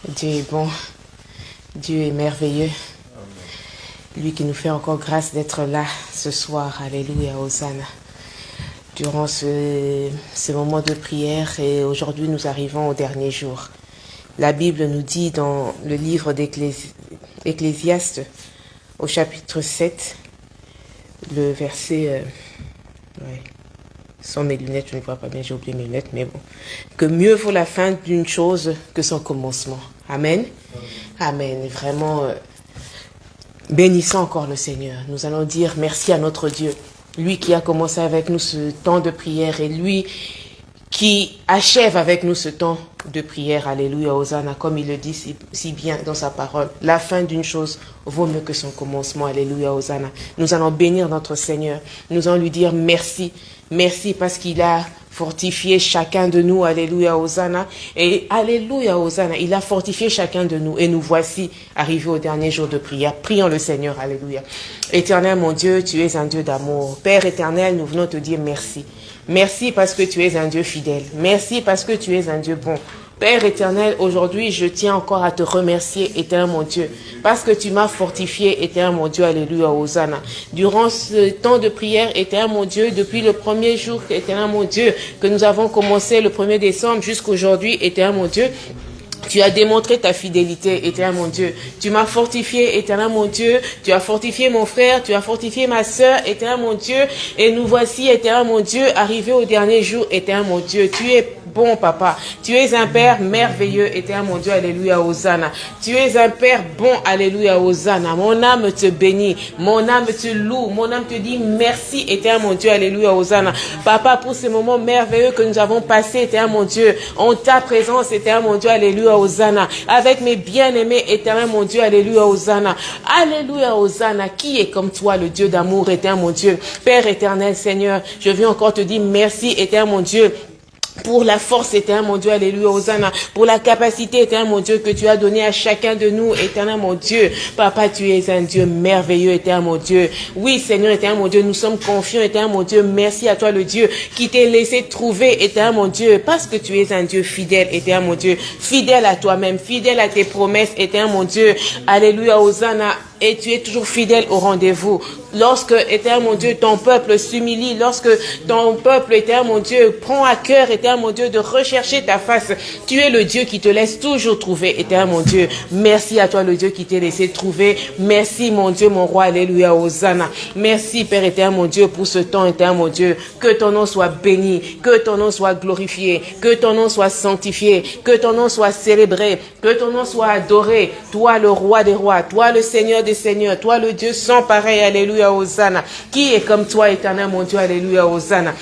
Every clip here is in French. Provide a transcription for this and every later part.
Dieu est bon, Dieu est merveilleux. Lui qui nous fait encore grâce d'être là ce soir. Alléluia, Hosanna. Durant ce moment de prière, et aujourd'hui nous arrivons au dernier jour. La Bible nous dit dans le livre d'Ecclésiaste, au chapitre 7, le verset... Sans mes lunettes, je ne vois pas bien, j'ai oublié mes lunettes, mais bon. Que mieux vaut la fin d'une chose que son commencement. Amen. Amen. Vraiment, bénissons encore le Seigneur. Nous allons dire merci à notre Dieu. Lui qui a commencé avec nous ce temps de prière et lui qui achève avec nous ce temps de prière. Alléluia, Hosanna, comme il le dit si bien dans sa parole. La fin d'une chose vaut mieux que son commencement. Alléluia, Hosanna. Nous allons bénir notre Seigneur. Nous allons lui dire merci. Merci parce qu'il a fortifié chacun de nous. Alléluia, Hosanna. Et Alléluia, Hosanna. Il a fortifié chacun de nous. Et nous voici arrivés au dernier jour de prière. Prions le Seigneur. Alléluia. Éternel, mon Dieu, tu es un Dieu d'amour. Père éternel, nous venons te dire merci. Merci parce que tu es un Dieu fidèle. Merci parce que tu es un Dieu bon. Père éternel, aujourd'hui, je tiens encore à te remercier, éternel mon Dieu, parce que tu m'as fortifié, éternel mon Dieu, alléluia, Hosanna. Durant ce temps de prière, éternel mon Dieu, depuis le premier jour, éternel mon Dieu, que nous avons commencé le 1er décembre jusqu'aujourd'hui, éternel mon Dieu, tu as démontré ta fidélité, éternel mon Dieu. Tu m'as fortifié, éternel mon Dieu. Tu as fortifié mon frère, tu as fortifié ma sœur, éternel mon Dieu. Et nous voici, éternel mon Dieu, arrivés au dernier jour, éternel mon Dieu. Tu es bon, papa. Tu es un Père merveilleux, éternel mon Dieu, alléluia, Hosanna. Tu es un Père bon, alléluia, Hosanna. Mon âme te bénit, mon âme te loue, mon âme te dit merci, éternel mon Dieu, alléluia, Hosanna. Papa, pour ces moments merveilleux que nous avons passés, éternel mon Dieu, en ta présence, éternel mon Dieu, alléluia, Hosanna. Avec mes bien-aimés, éternel mon Dieu, alléluia, Hosanna. Alléluia, Hosanna. Qui est comme toi, le Dieu d'amour, éternel mon Dieu. Père éternel, Seigneur, je viens encore te dire merci, éternel mon Dieu. Pour la force, éternel mon Dieu, alléluia, Hosanna. Pour la capacité, éternel mon Dieu, que tu as donné à chacun de nous, éternel mon Dieu. Papa, tu es un Dieu merveilleux, éternel mon Dieu. Oui, Seigneur, éternel mon Dieu, nous sommes confiants, éternel mon Dieu. Merci à toi, le Dieu, qui t'est laissé trouver, éternel mon Dieu, parce que tu es un Dieu fidèle, éternel mon Dieu. Fidèle à toi-même, fidèle à tes promesses, éternel mon Dieu. Alléluia, Hosanna. Et tu es toujours fidèle au rendez-vous. Lorsque, éternel mon Dieu, ton peuple s'humilie, lorsque ton peuple, éternel mon Dieu, prend à cœur, éternel mon Dieu, de rechercher ta face, tu es le Dieu qui te laisse toujours trouver, éternel mon Dieu. Merci à toi, le Dieu qui t'est laissé trouver. Merci, mon Dieu, mon roi, alléluia, Hosanna. Merci, Père éternel mon Dieu, pour ce temps, éternel mon Dieu. Que ton nom soit béni, que ton nom soit glorifié, que ton nom soit sanctifié, que ton nom soit célébré, que ton nom soit adoré. Toi, le roi des rois, toi, le Seigneur des Seigneur, toi le Dieu sans pareil, alléluia, Hosanna. Qui est comme toi, éternel mon Dieu, alléluia, Hosanna.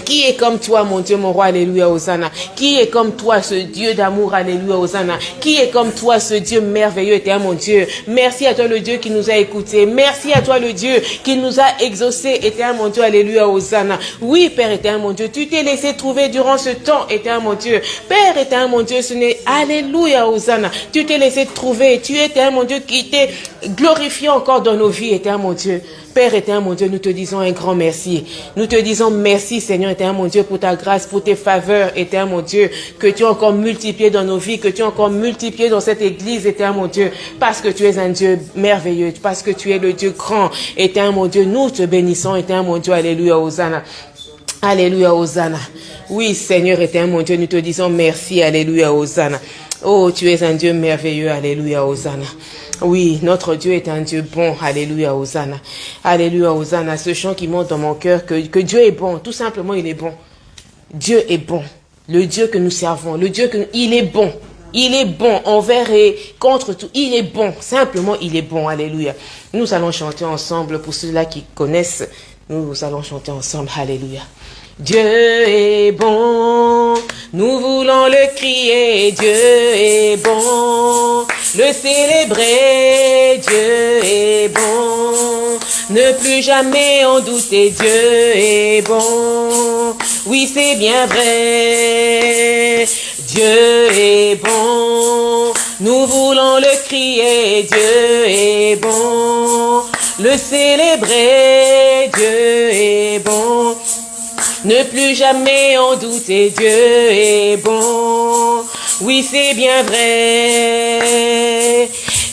Qui est comme toi, mon Dieu, mon roi, alléluia, Hosanna. Qui est comme toi, ce Dieu d'amour, alléluia, Hosanna. Qui est comme toi, ce Dieu merveilleux, éternel mon Dieu. Merci à toi, le Dieu qui nous a écoutés. Merci à toi, le Dieu qui nous a exaucés, éternel mon Dieu, alléluia, Hosanna. Oui, Père éternel mon Dieu, tu t'es laissé trouver durant ce temps, éternel mon Dieu. Père éternel mon Dieu, ce n'est alléluia, Hosanna. Tu t'es laissé trouver. Tu es éternel mon Dieu qui t'est glorifié encore dans nos vies, éternel mon Dieu. Père éternel mon Dieu, nous te disons un grand merci. Nous te disons merci, Seigneur éternel mon Dieu, pour ta grâce, pour tes faveurs, éternel mon Dieu, que tu as encore multiplié dans nos vies, que tu as encore multiplié dans cette église, éternel mon Dieu, parce que tu es un Dieu merveilleux, parce que tu es le Dieu grand, éternel mon Dieu. Nous te bénissons, éternel mon Dieu, alléluia, Hosanna. Alléluia, Hosanna. Oui, Seigneur éternel mon Dieu, nous te disons merci, alléluia, Hosanna. Oh, tu es un Dieu merveilleux, alléluia, Hosanna. Oui, notre Dieu est un Dieu bon, alléluia, Hosanna. Alléluia, Hosanna. Ce chant qui monte dans mon cœur, que Dieu est bon, tout simplement, il est bon. Dieu est bon. Le Dieu que nous servons, il est bon. Il est bon envers et contre tout. Il est bon. Simplement, il est bon. Alléluia. Nous allons chanter ensemble pour ceux-là qui connaissent. Nous allons chanter ensemble. Alléluia. Dieu est bon, nous voulons le crier, Dieu est bon, le célébrer, Dieu est bon, ne plus jamais en douter, Dieu est bon, oui c'est bien vrai, Dieu est bon, nous voulons le crier, Dieu est bon, le célébrer, Dieu est bon. Ne plus jamais en douter, Dieu est bon. oui c'est bien vrai.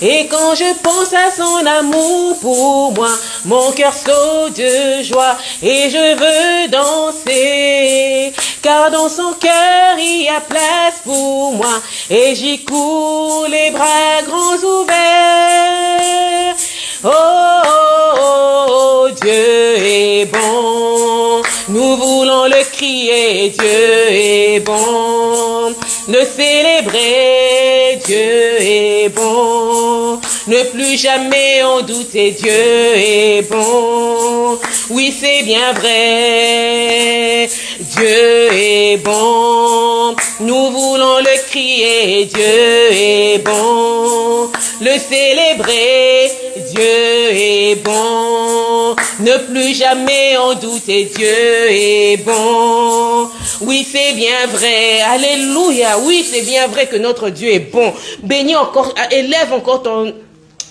Et quand je pense à son amour pour moi, mon cœur saute de joie et je veux danser. Car dans son cœur il y a place pour moi et j'y cours les bras grands ouverts. Oh, oh, oh, oh, Dieu est bon, nous voulons le crier, Dieu est bon, le célébrer, Dieu est bon, ne plus jamais en douter, Dieu est bon, oui c'est bien vrai, Dieu est bon, nous voulons le crier, Dieu est bon, le célébrer, Dieu est bon, ne plus jamais en douter, Dieu est bon, oui c'est bien vrai, alléluia, oui c'est bien vrai que notre Dieu est bon, bénis encore, élève encore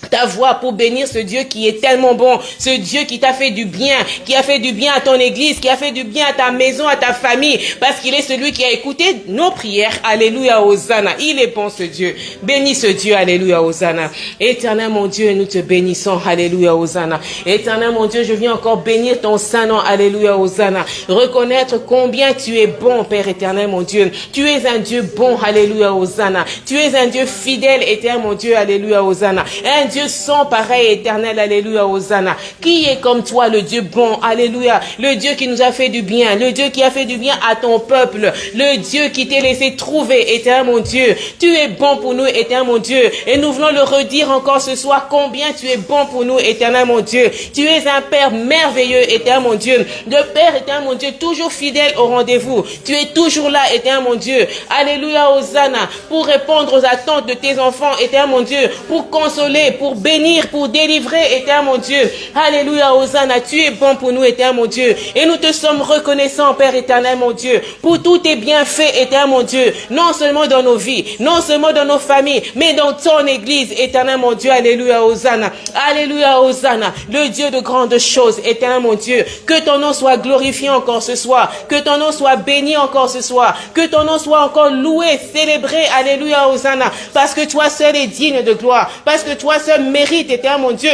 ta voix pour bénir ce Dieu qui est tellement bon, ce Dieu qui t'a fait du bien, qui a fait du bien à ton église, qui a fait du bien à ta maison, à ta famille, parce qu'il est celui qui a écouté nos prières, alléluia, Hosanna, il est bon ce Dieu, bénis ce Dieu, alléluia, Hosanna, éternel mon Dieu, nous te bénissons, alléluia, Hosanna, éternel mon Dieu, je viens encore bénir ton saint nom, alléluia, Hosanna, reconnaître combien tu es bon, Père éternel mon Dieu, tu es un Dieu bon, alléluia, Hosanna, tu es un Dieu fidèle, éternel mon Dieu, alléluia, Hosanna, un Dieu sans pareil, éternel, alléluia, Hosanna. Qui est comme toi, le Dieu bon, alléluia, le Dieu qui nous a fait du bien, le Dieu qui a fait du bien à ton peuple, le Dieu qui t'est laissé trouver, éternel mon Dieu. Tu es bon pour nous, éternel mon Dieu. Et nous voulons le redire encore ce soir, combien tu es bon pour nous, éternel mon Dieu. Tu es un Père merveilleux, éternel mon Dieu. De Père, éternel mon Dieu, toujours fidèle au rendez-vous. Tu es toujours là, éternel mon Dieu. Alléluia, Hosanna, pour répondre aux attentes de tes enfants, éternel mon Dieu, pour consoler, pour bénir, pour délivrer, éternel mon Dieu. Alléluia, Hosanna, tu es bon pour nous, éternel mon Dieu. Et nous te sommes reconnaissants, Père éternel mon Dieu, pour tous tes bienfaits, éternel mon Dieu, non seulement dans nos vies, non seulement dans nos familles, mais dans ton église, éternel mon Dieu. Alléluia, Hosanna. Alléluia, Hosanna, le Dieu de grandes choses, éternel mon Dieu. Que ton nom soit glorifié encore ce soir, que ton nom soit béni encore ce soir, que ton nom soit encore loué, célébré, alléluia, Hosanna, parce que toi seul es digne de gloire, parce que toi seul mérite, éternel mon Dieu,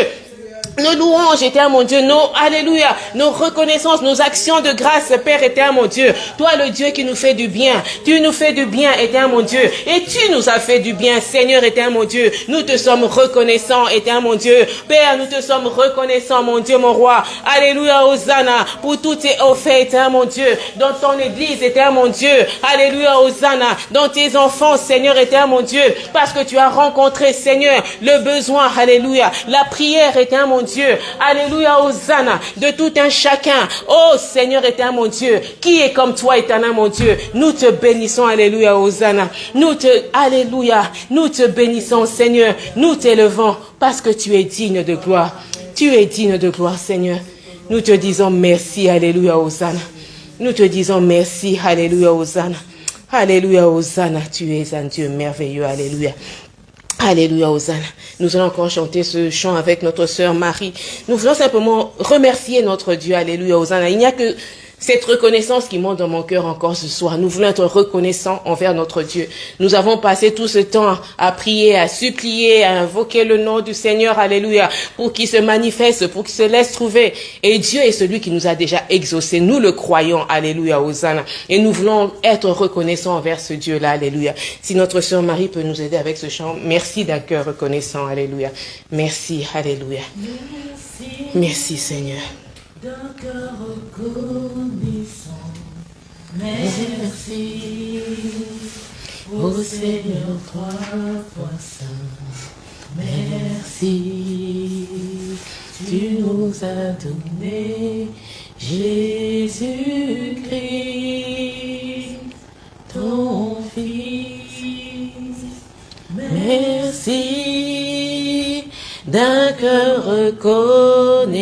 nos louanges, éternel mon Dieu, nos alléluia, nos reconnaissances, nos actions de grâce, Père éternel mon Dieu. Toi, le Dieu qui nous fait du bien, tu nous fais du bien, éternel mon Dieu, et tu nous as fait du bien, Seigneur éternel mon Dieu. Nous te sommes reconnaissants, éternel mon Dieu. Père, nous te sommes reconnaissants, mon Dieu, mon roi. Alléluia, Hosanna, pour tout tes hauts faits, éternel mon Dieu, dans ton église, éternel mon Dieu. Alléluia, Hosanna, dans tes enfants, Seigneur éternel mon Dieu, parce que tu as rencontré, Seigneur, le besoin, alléluia, la prière, éternel mon Dieu, alléluia, Hosanna, de tout un chacun. Oh Seigneur éternel mon Dieu, qui est comme toi, éternel mon Dieu. Nous te bénissons, alléluia, Hosanna. Alléluia, nous te bénissons, Seigneur. Nous t'élevons parce que tu es digne de gloire. Tu es digne de gloire, Seigneur. Nous te disons merci, alléluia, Hosanna. Nous te disons merci, alléluia, Hosanna. Alléluia, Hosanna, tu es un Dieu merveilleux, alléluia. Alléluia, Hosanna. Nous allons encore chanter ce chant avec notre sœur Marie. Nous voulons simplement remercier notre Dieu, alléluia, Hosanna. Il n'y a que cette reconnaissance qui monte dans mon cœur encore ce soir. Nous voulons être reconnaissants envers notre Dieu. Nous avons passé tout ce temps à prier, à supplier, à invoquer le nom du Seigneur, alléluia, pour qu'il se manifeste, pour qu'il se laisse trouver. Et Dieu est celui qui nous a déjà exaucés. Nous le croyons, alléluia, Hosanna. Et nous voulons être reconnaissants envers ce Dieu-là, alléluia. Si notre sœur Marie peut nous aider avec ce chant, merci d'un cœur reconnaissant, alléluia. Merci, alléluia. Merci, Seigneur. D'un cœur reconnaissant, merci, ô Seigneur, trois fois saint, merci, tu nous as donné Jésus-Christ, ton Fils, merci, d'un cœur reconnaissant,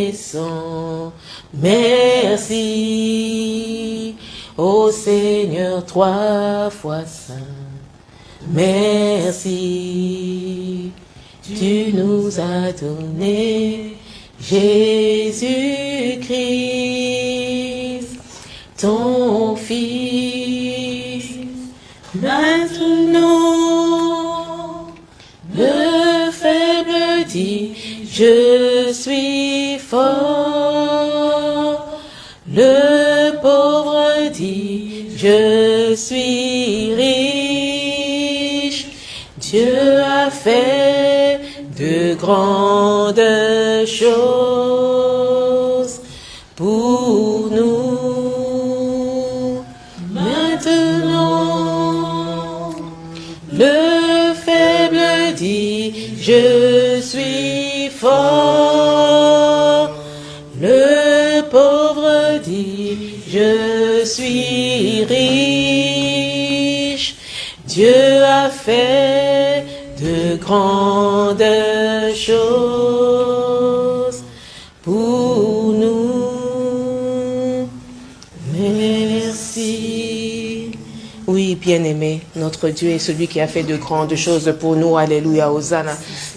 merci, ô Seigneur, trois fois saint, merci, tu nous as donné Jésus-Christ, ton Fils, maintenant dit, je suis fort. Le pauvre dit, je suis riche. Dieu a fait de grandes choses pour nous. Maintenant, le faible dit, je suis fort. Le pauvre dit, je suis riche. Dieu a fait de grandes choses pour nous. Merci. Oui, bien-aimé, notre Dieu est celui qui a fait de grandes choses pour nous. Alléluia, Hosanna.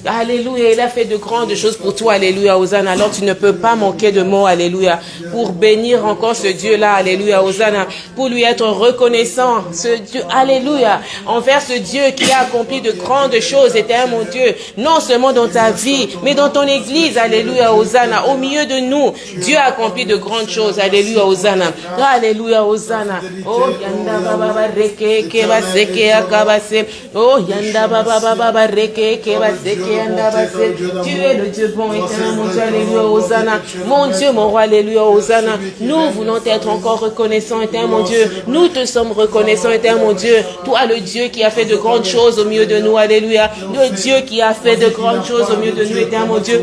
Alléluia, il a fait de grandes choses pour toi. Alléluia, Hosanna. Alors tu ne peux pas manquer de mots. Alléluia. Pour bénir encore ce Dieu-là. Alléluia, Hosanna. Pour lui être reconnaissant. Ce Dieu, alléluia. Envers ce Dieu qui a accompli de grandes choses, éternel mon Dieu. Non seulement dans ta vie, mais dans ton église. Alléluia, Hosanna. Au milieu de nous, Dieu a accompli de grandes choses. Alléluia, Hosanna. Alléluia, Hosanna. Oh, yanda baba reke ke baseke akabase. Oh, yanda baba reke ke baseke. Tu es le Dieu bon, éternel, mon Dieu, alléluia, Hosanna. Mon Dieu, mon roi, alléluia, Hosanna. Nous voulons être encore reconnaissants, éternel, mon Dieu. Nous te sommes reconnaissants, éternel, mon Dieu. Toi, le Dieu qui a fait de grandes choses au milieu de nous, alléluia. Le Dieu qui a fait de grandes choses au milieu de nous, éternel, mon Dieu.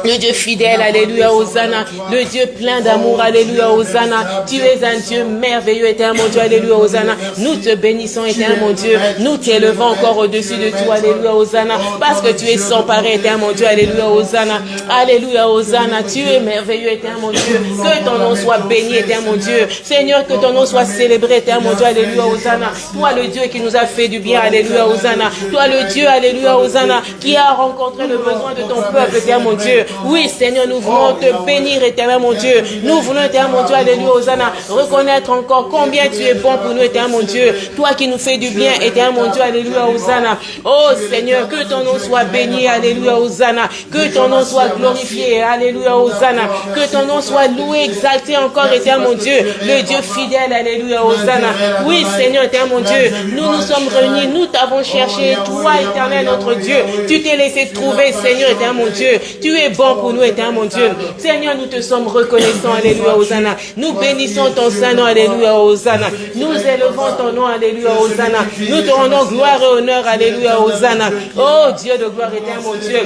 Le Dieu fidèle, alléluia, Hosanna. Le Dieu plein d'amour, alléluia, Hosanna. Tu es un Dieu merveilleux, éternel, mon Dieu, alléluia, Hosanna. Nous te bénissons, éternel, mon Dieu. Nous t'élevons encore au-dessus de tout, alléluia, Hosanna. Parce que tu es sans pareil, éternel mon Dieu, alléluia, Hosanna, alléluia, Hosanna, tu es merveilleux, éternel mon Dieu, que ton nom soit béni, éternel mon Dieu, Seigneur, que ton nom soit célébré, éternel mon Dieu, alléluia, Hosanna, toi le Dieu qui nous a fait du bien, alléluia, Hosanna, toi le Dieu, alléluia, Hosanna, qui a rencontré le besoin de ton peuple, éternel mon Dieu, oui, Seigneur, nous voulons te bénir, éternel mon Dieu, nous voulons, éternel mon Dieu, alléluia, Hosanna, reconnaître encore combien tu es bon pour nous, éternel mon Dieu, toi qui nous fais du bien, éternel mon Dieu, alléluia, Hosanna, oh Seigneur, que ton nom soit béni, alléluia, Hosanna, que ton nom soit glorifié, alléluia, Hosanna, que ton nom soit loué, exalté encore, éternel mon Dieu, le Dieu fidèle, alléluia, Hosanna, oui Seigneur, éternel mon Dieu, nous nous sommes réunis, nous t'avons cherché, toi éternel notre Dieu, tu t'es laissé trouver, Seigneur, éternel mon Dieu, tu es bon pour nous, éternel mon Dieu, Seigneur, nous te sommes reconnaissants, alléluia, Hosanna, nous bénissons ton saint nom, alléluia, Hosanna, nous élevons ton nom, alléluia, Hosanna, nous te rendons gloire et honneur, alléluia, Hosanna, oh Dieu de gloire, éternel mon Dieu,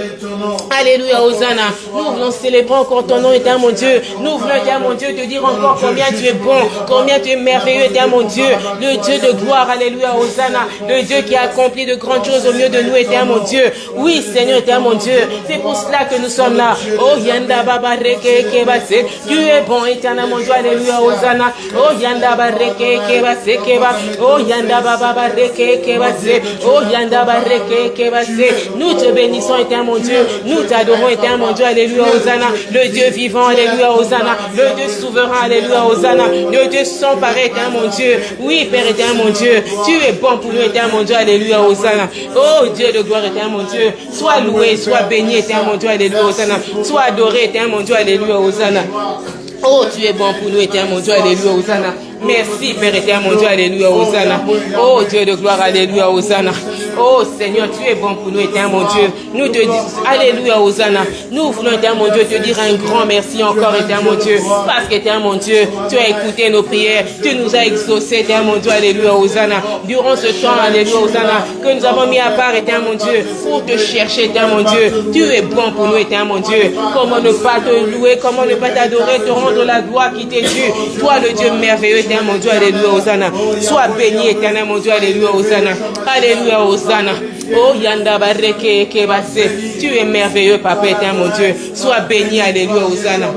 alléluia, Hosanna, nous voulons célébrer encore ton nom, éternel mon Dieu, nous voulons, éternel mon Dieu, te dire encore combien tu es bon, combien tu es merveilleux, éternel mon Dieu, le Dieu de gloire, alléluia, Hosanna, le Dieu qui a accompli de grandes choses au milieu de nous, éternel mon Dieu, oui Seigneur, éternel mon Dieu, c'est pour cela que nous sommes là, oh yanda baba reke kebase, tu es bon, éternel mon Dieu, alléluia, Hosanna, oh yanda baba reke kebase keba, oh yanda baba reke kebase, oh yanda baba reke kebase, nous te bénissons, éternel mon Dieu, nous t'adorons, éternel mon Dieu, alléluia, Hosanna, le Dieu vivant, alléluia, Hosanna, le Dieu souverain, alléluia, Hosanna, le Dieu sans pareil, éternel mon Dieu, oui Père éternel mon Dieu, tu es bon pour nous, éternel mon Dieu, alléluia, Hosanna, oh Dieu de gloire, éternel mon Dieu, sois loué, sois béni, éternel mon Dieu, alléluia, Hosanna, sois adoré, éternel mon Dieu, alléluia, Hosanna, oh tu es bon pour nous, éternel mon Dieu, alléluia, Hosanna. Merci Père éternel mon Dieu, alléluia, Hosanna. Oh Dieu de gloire, alléluia, Hosanna. Oh Seigneur, tu es bon pour nous, éternel mon Dieu. Nous te disons, alléluia, Hosanna. Nous voulons, éternel mon Dieu, te dire un grand merci encore, éternel mon Dieu. Parce qu'éternel mon Dieu, tu as écouté nos prières. Tu nous as exaucés, éternel mon Dieu, alléluia, Hosanna. Durant ce temps, alléluia, Hosanna, que nous avons mis à part, éternel mon Dieu, pour te chercher, éternel mon Dieu. Tu es bon pour nous, éternel mon Dieu. Comment ne pas te louer, comment ne pas t'adorer, te rendre la gloire qui t'est due. Toi, le Dieu merveilleux, éternel mon Dieu, alléluia, Hosanna. Sois béni, éternel mon Dieu, alléluia, Hosanna. Alléluia, Hosanna. Oh, yanda bareke kebase. Tu es merveilleux, Papa éternel mon Dieu. Sois béni, alléluia, Hosanna.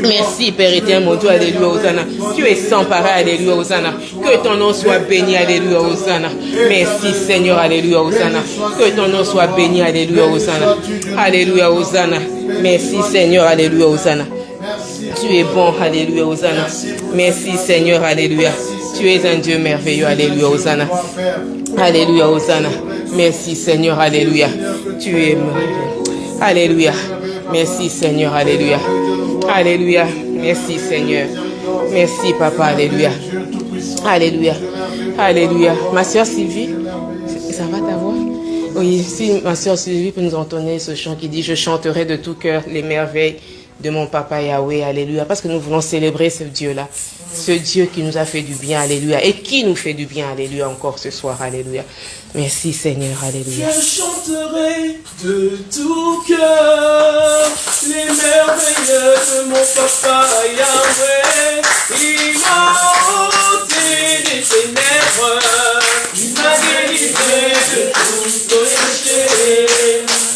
Merci, Père éternel mon Dieu, alléluia, Hosanna. Tu es sans pareil, alléluia, Hosanna. Que ton nom soit béni, alléluia, Hosanna. Merci, Seigneur, alléluia, Hosanna. Que ton nom soit béni, alléluia, Hosanna. Alléluia, Hosanna. Merci, Seigneur, alléluia, Hosanna. Tu es bon, alléluia, Hosanna. Merci Seigneur, alléluia. Tu es un Dieu merveilleux, alléluia, Hosanna. Alléluia, Hosanna. Merci Seigneur, alléluia. Tu es merveilleux. Alléluia. Merci Seigneur, alléluia. Alléluia. Merci Seigneur. Merci Papa, alléluia. Alléluia. Alléluia. Ma soeur Sylvie, ça va ta voix? Oui, si ma soeur Sylvie peut nous entonner ce chant qui dit « Je chanterai de tout cœur les merveilles de mon Papa Yahweh, alléluia ». Parce que nous voulons célébrer ce Dieu-là. Ce Dieu qui nous a fait du bien, alléluia. Et qui nous fait du bien, alléluia, encore ce soir, alléluia. Merci Seigneur, alléluia. Je chanterai de tout cœur les merveilles de mon Papa Yahweh. Il m'a ôté des ténèbres, il m'a délivré de tout péché.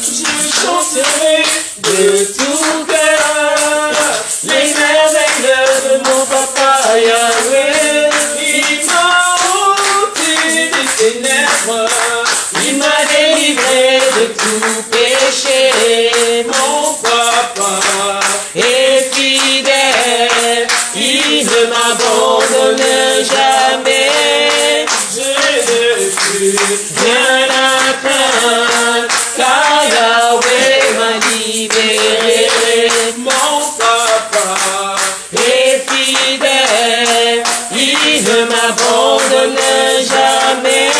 Je chanterai de tout cœur les merveilles de mon Papa Yahweh. Il m'a ôté des ténèbres, il m'a délivré de tout péché. Mon Papa est fidèle, il ne m'abandonne jamais. Je ne plus rien à craindre, car Yahweh m'a libéré. Mon Papa est fidèle, il ne m'abandonne jamais.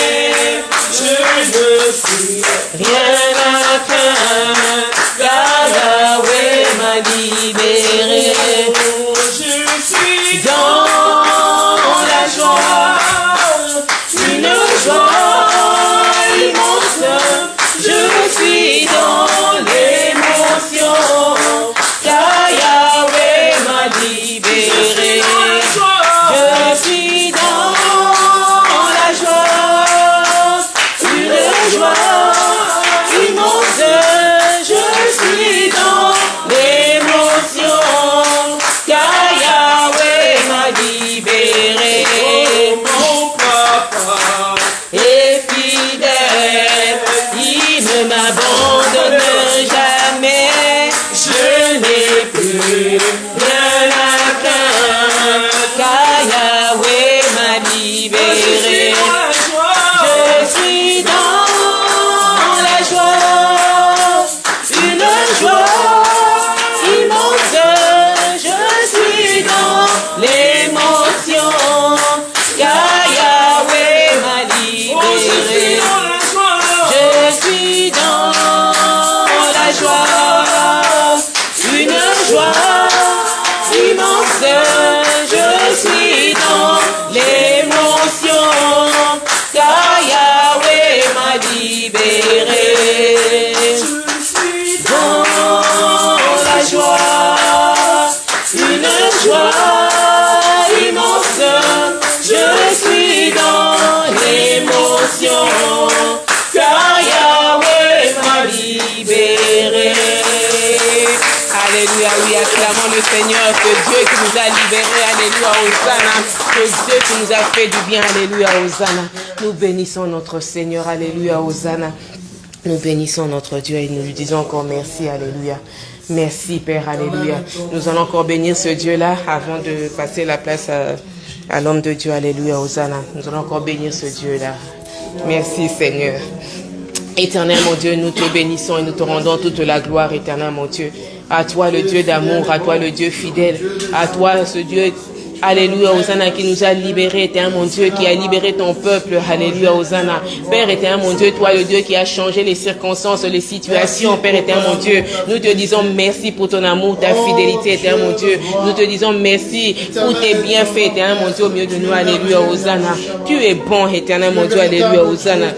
Je ne suis rien à craindre, car Yahweh m'a libéré. Je suis dans la joie, une joie immense. Je suis dans l'émotion, car Yahweh m'a libéré. Je suis dans la joie, une joie immense. Je suis dans l'émotion, car Yahweh m'a libéré. Mon Papa est fidèle, il ne m'abandonne jamais. Je n'ai plus rien à craindre, car Yahweh m'a libéré. Je suis dans la joie, une joie immense. Je suis dans l'émotion, car Yahweh m'a libéré. Je suis dans la joie, une joie immense. Je suis dans l'émotion, car Yahweh m'a libéré. Je suis dans la joie, une joie immense. Je suis dans l'émotion, car Yahweh m'a libéré. Alléluia, oui, acclamons le Seigneur, que Dieu qui nous a libérés, alléluia, Hosanna, que Dieu qui nous a fait du bien, alléluia, Hosanna. Nous bénissons notre Seigneur, alléluia, Hosanna. Nous bénissons notre Dieu et nous lui disons encore merci, alléluia. Merci Père, alléluia. Nous allons encore bénir ce Dieu-là avant de passer la place à l'homme de Dieu, alléluia, Hosanna. Nous allons encore bénir ce Dieu-là. Merci Seigneur. Éternel mon Dieu, nous te bénissons et nous te rendons toute la gloire, éternel mon Dieu. À toi le Dieu d'amour, à toi le Dieu fidèle, à toi ce Dieu, alléluia, Hosanna, qui nous a libérés, éternel mon Dieu, qui a libéré ton peuple, alléluia, Hosanna. Père éternel mon Dieu, toi le Dieu qui a changé les circonstances, les situations, Père éternel mon Dieu, nous te disons merci pour ton amour, ta fidélité, éternel mon Dieu. Nous te disons merci pour tes bienfaits, éternel mon Dieu, au milieu de nous, alléluia, Hosanna. Tu es bon, éternel mon Dieu, alléluia, Hosanna.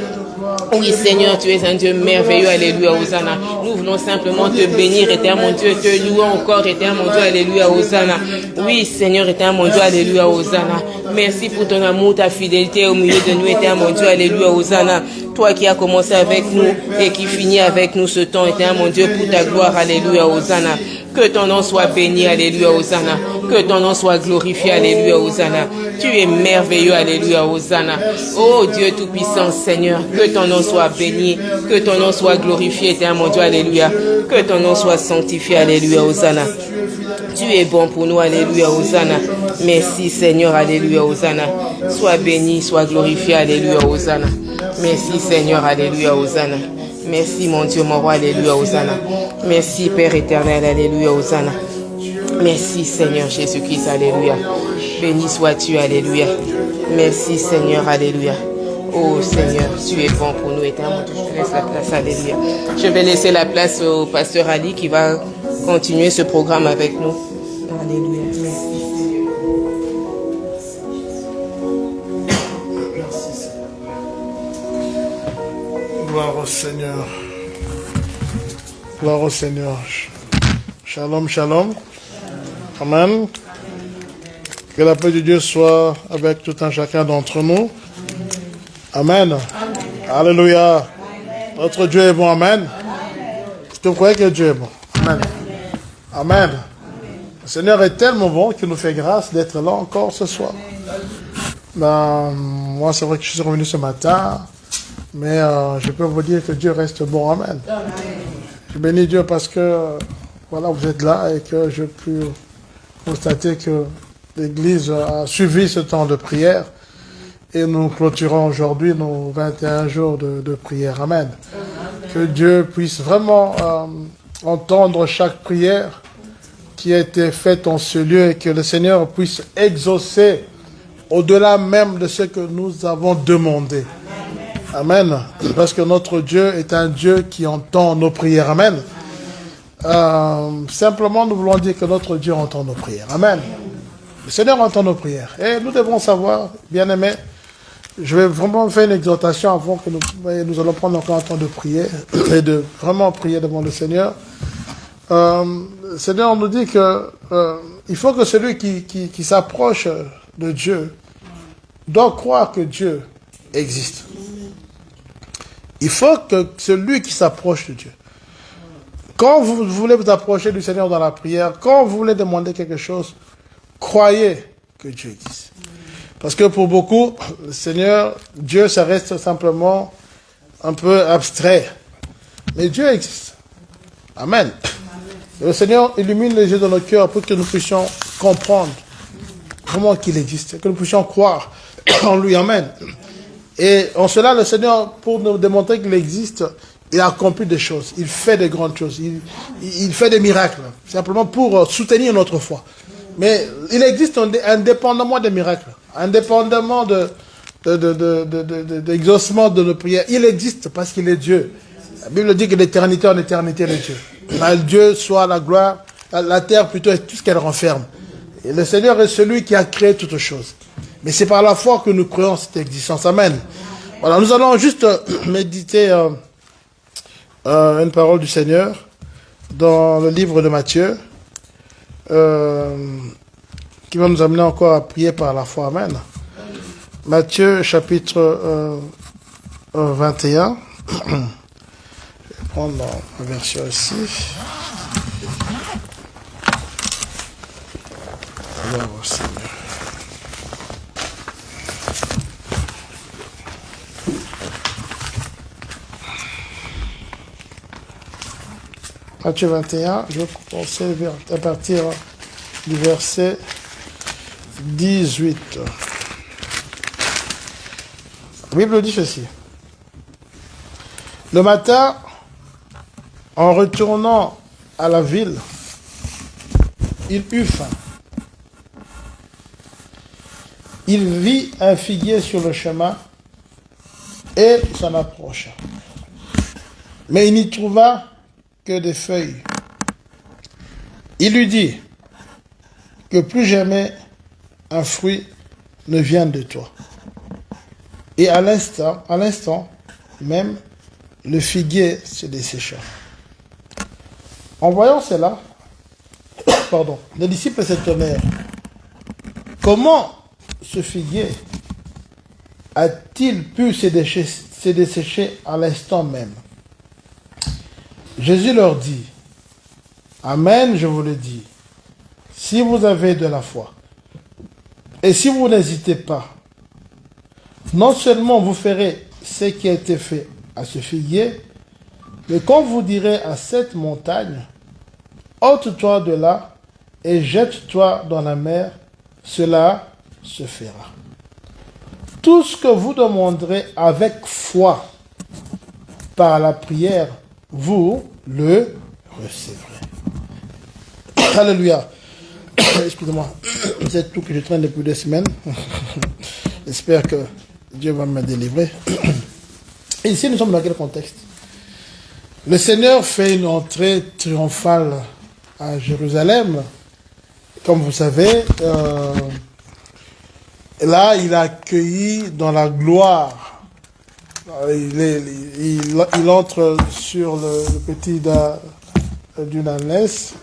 Oui Seigneur, tu es un Dieu merveilleux, alléluia, Hosanna. Nous voulons simplement te bénir, éternel mon Dieu, te louer encore, éternel mon Dieu, alléluia, Hosanna. Oui Seigneur, éternel mon Dieu, alléluia, Hosanna. Merci pour ton amour, ta fidélité au milieu de nous, éternel mon Dieu, alléluia, Hosanna. Toi qui as commencé avec nous et qui finit avec nous ce temps, éternel mon Dieu, pour ta gloire, alléluia, Hosanna. Que ton nom soit béni, alléluia, Hosanna. Que ton nom soit glorifié, alléluia, Hosanna. Tu es merveilleux, alléluia, Hosanna. Oh Dieu tout-puissant, Seigneur, que ton nom soit béni, que ton nom soit glorifié, éternel mon Dieu, alléluia. Que ton nom soit sanctifié, alléluia, Hosanna. Tu es bon pour nous, alléluia, Hosanna. Merci Seigneur, alléluia, Hosanna. Sois béni, sois glorifié, alléluia, Hosanna. Merci Seigneur, alléluia, Hosanna. Merci, mon Dieu, mon roi, alléluia, Hosanna. Merci, Père éternel, alléluia, Hosanna. Merci, Seigneur Jésus-Christ, alléluia. Béni sois-tu, alléluia. Merci, Seigneur, alléluia. Oh Seigneur, tu es bon pour nous, éternel. Je te laisse la place, alléluia. Je vais laisser la place au pasteur Ali qui va continuer ce programme avec nous. Alléluia. Merci. Gloire au Seigneur. Gloire au Seigneur. Shalom, shalom. Amen. Que la paix de Dieu soit avec tout un chacun d'entre nous. Amen. Alléluia. Notre Dieu est bon. Amen. Est-ce que vous croyez que Dieu est bon? Amen. Amen. Le Seigneur est tellement bon qu'il nous fait grâce d'être là encore ce soir. Moi, c'est vrai que je suis revenu ce matin, mais je peux vous dire que Dieu reste bon. Amen. Je bénis Dieu parce que voilà, vous êtes là et que je peux constater que l'Église a suivi ce temps de prière. Et nous clôturons aujourd'hui nos 21 jours de prière. Amen. Que Dieu puisse vraiment entendre chaque prière qui a été faite en ce lieu et que le Seigneur puisse exaucer au-delà même de ce que nous avons demandé. Amen. Parce que notre Dieu est un Dieu qui entend nos prières. Amen. Simplement, nous voulons dire que notre Dieu entend nos prières. Amen. Le Seigneur entend nos prières. Et nous devons savoir, bien-aimés, je vais vraiment faire une exhortation avant que nous allons prendre encore un temps de prière et de vraiment prier devant le Seigneur. Le Seigneur nous dit que il faut que celui qui s'approche de Dieu doit croire que Dieu existe. Il faut que celui qui s'approche de Dieu, quand vous voulez vous approcher du Seigneur dans la prière, quand vous voulez demander quelque chose, croyez que Dieu existe. Parce que pour beaucoup, le Seigneur, Dieu, ça reste simplement un peu abstrait. Mais Dieu existe. Amen. Et le Seigneur illumine les yeux de nos cœurs pour que nous puissions comprendre comment qu'il existe, que nous puissions croire en lui. Amen. Et en cela, le Seigneur, pour nous démontrer qu'il existe, il accomplit des choses. Il fait de grandes choses. Il fait des miracles. Simplement pour soutenir notre foi. Mais il existe indépendamment des miracles. Indépendamment d'exaucement de nos prières. Il existe parce qu'il est Dieu. La Bible dit que l'éternité en éternité est Dieu. À Dieu soit la gloire, la terre plutôt est tout ce qu'elle renferme. Et le Seigneur est celui qui a créé toutes choses. Mais c'est par la foi que nous croyons cette existence. Amen. Voilà, nous allons juste méditer une parole du Seigneur dans le livre de Matthieu, qui va nous amener encore à prier par la foi. Amen. Matthieu chapitre 21. Je vais prendre la version ici. Gloire au Seigneur. Matthieu 21, je vais commencer à partir du verset 18. La Bible dit ceci. Le matin, en retournant à la ville, il eut faim. Il vit un figuier sur le chemin et s'en approcha. Mais il n'y trouva que des feuilles. Il lui dit que plus jamais un fruit ne vienne de toi. Et à l'instant même, le figuier se dessécha. En voyant cela, les disciples s'étonnèrent. Comment ce figuier a-t-il pu se dessécher à l'instant même? Jésus leur dit, Amen, je vous le dis, si vous avez de la foi, et si vous n'hésitez pas, non seulement vous ferez ce qui a été fait à ce figuier, mais quand vous direz à cette montagne, ôte-toi de là et jette-toi dans la mer, cela se fera. Tout ce que vous demanderez avec foi, par la prière, vous le recevrez. Alléluia. Excusez-moi, c'est tout que je traîne depuis 2 semaines. J'espère que Dieu va me délivrer. Et ici, nous sommes dans quel contexte? Le Seigneur fait une entrée triomphale à Jérusalem. Comme vous savez, là, il a accueilli dans la gloire. Il entre sur le petit d'une ânesse.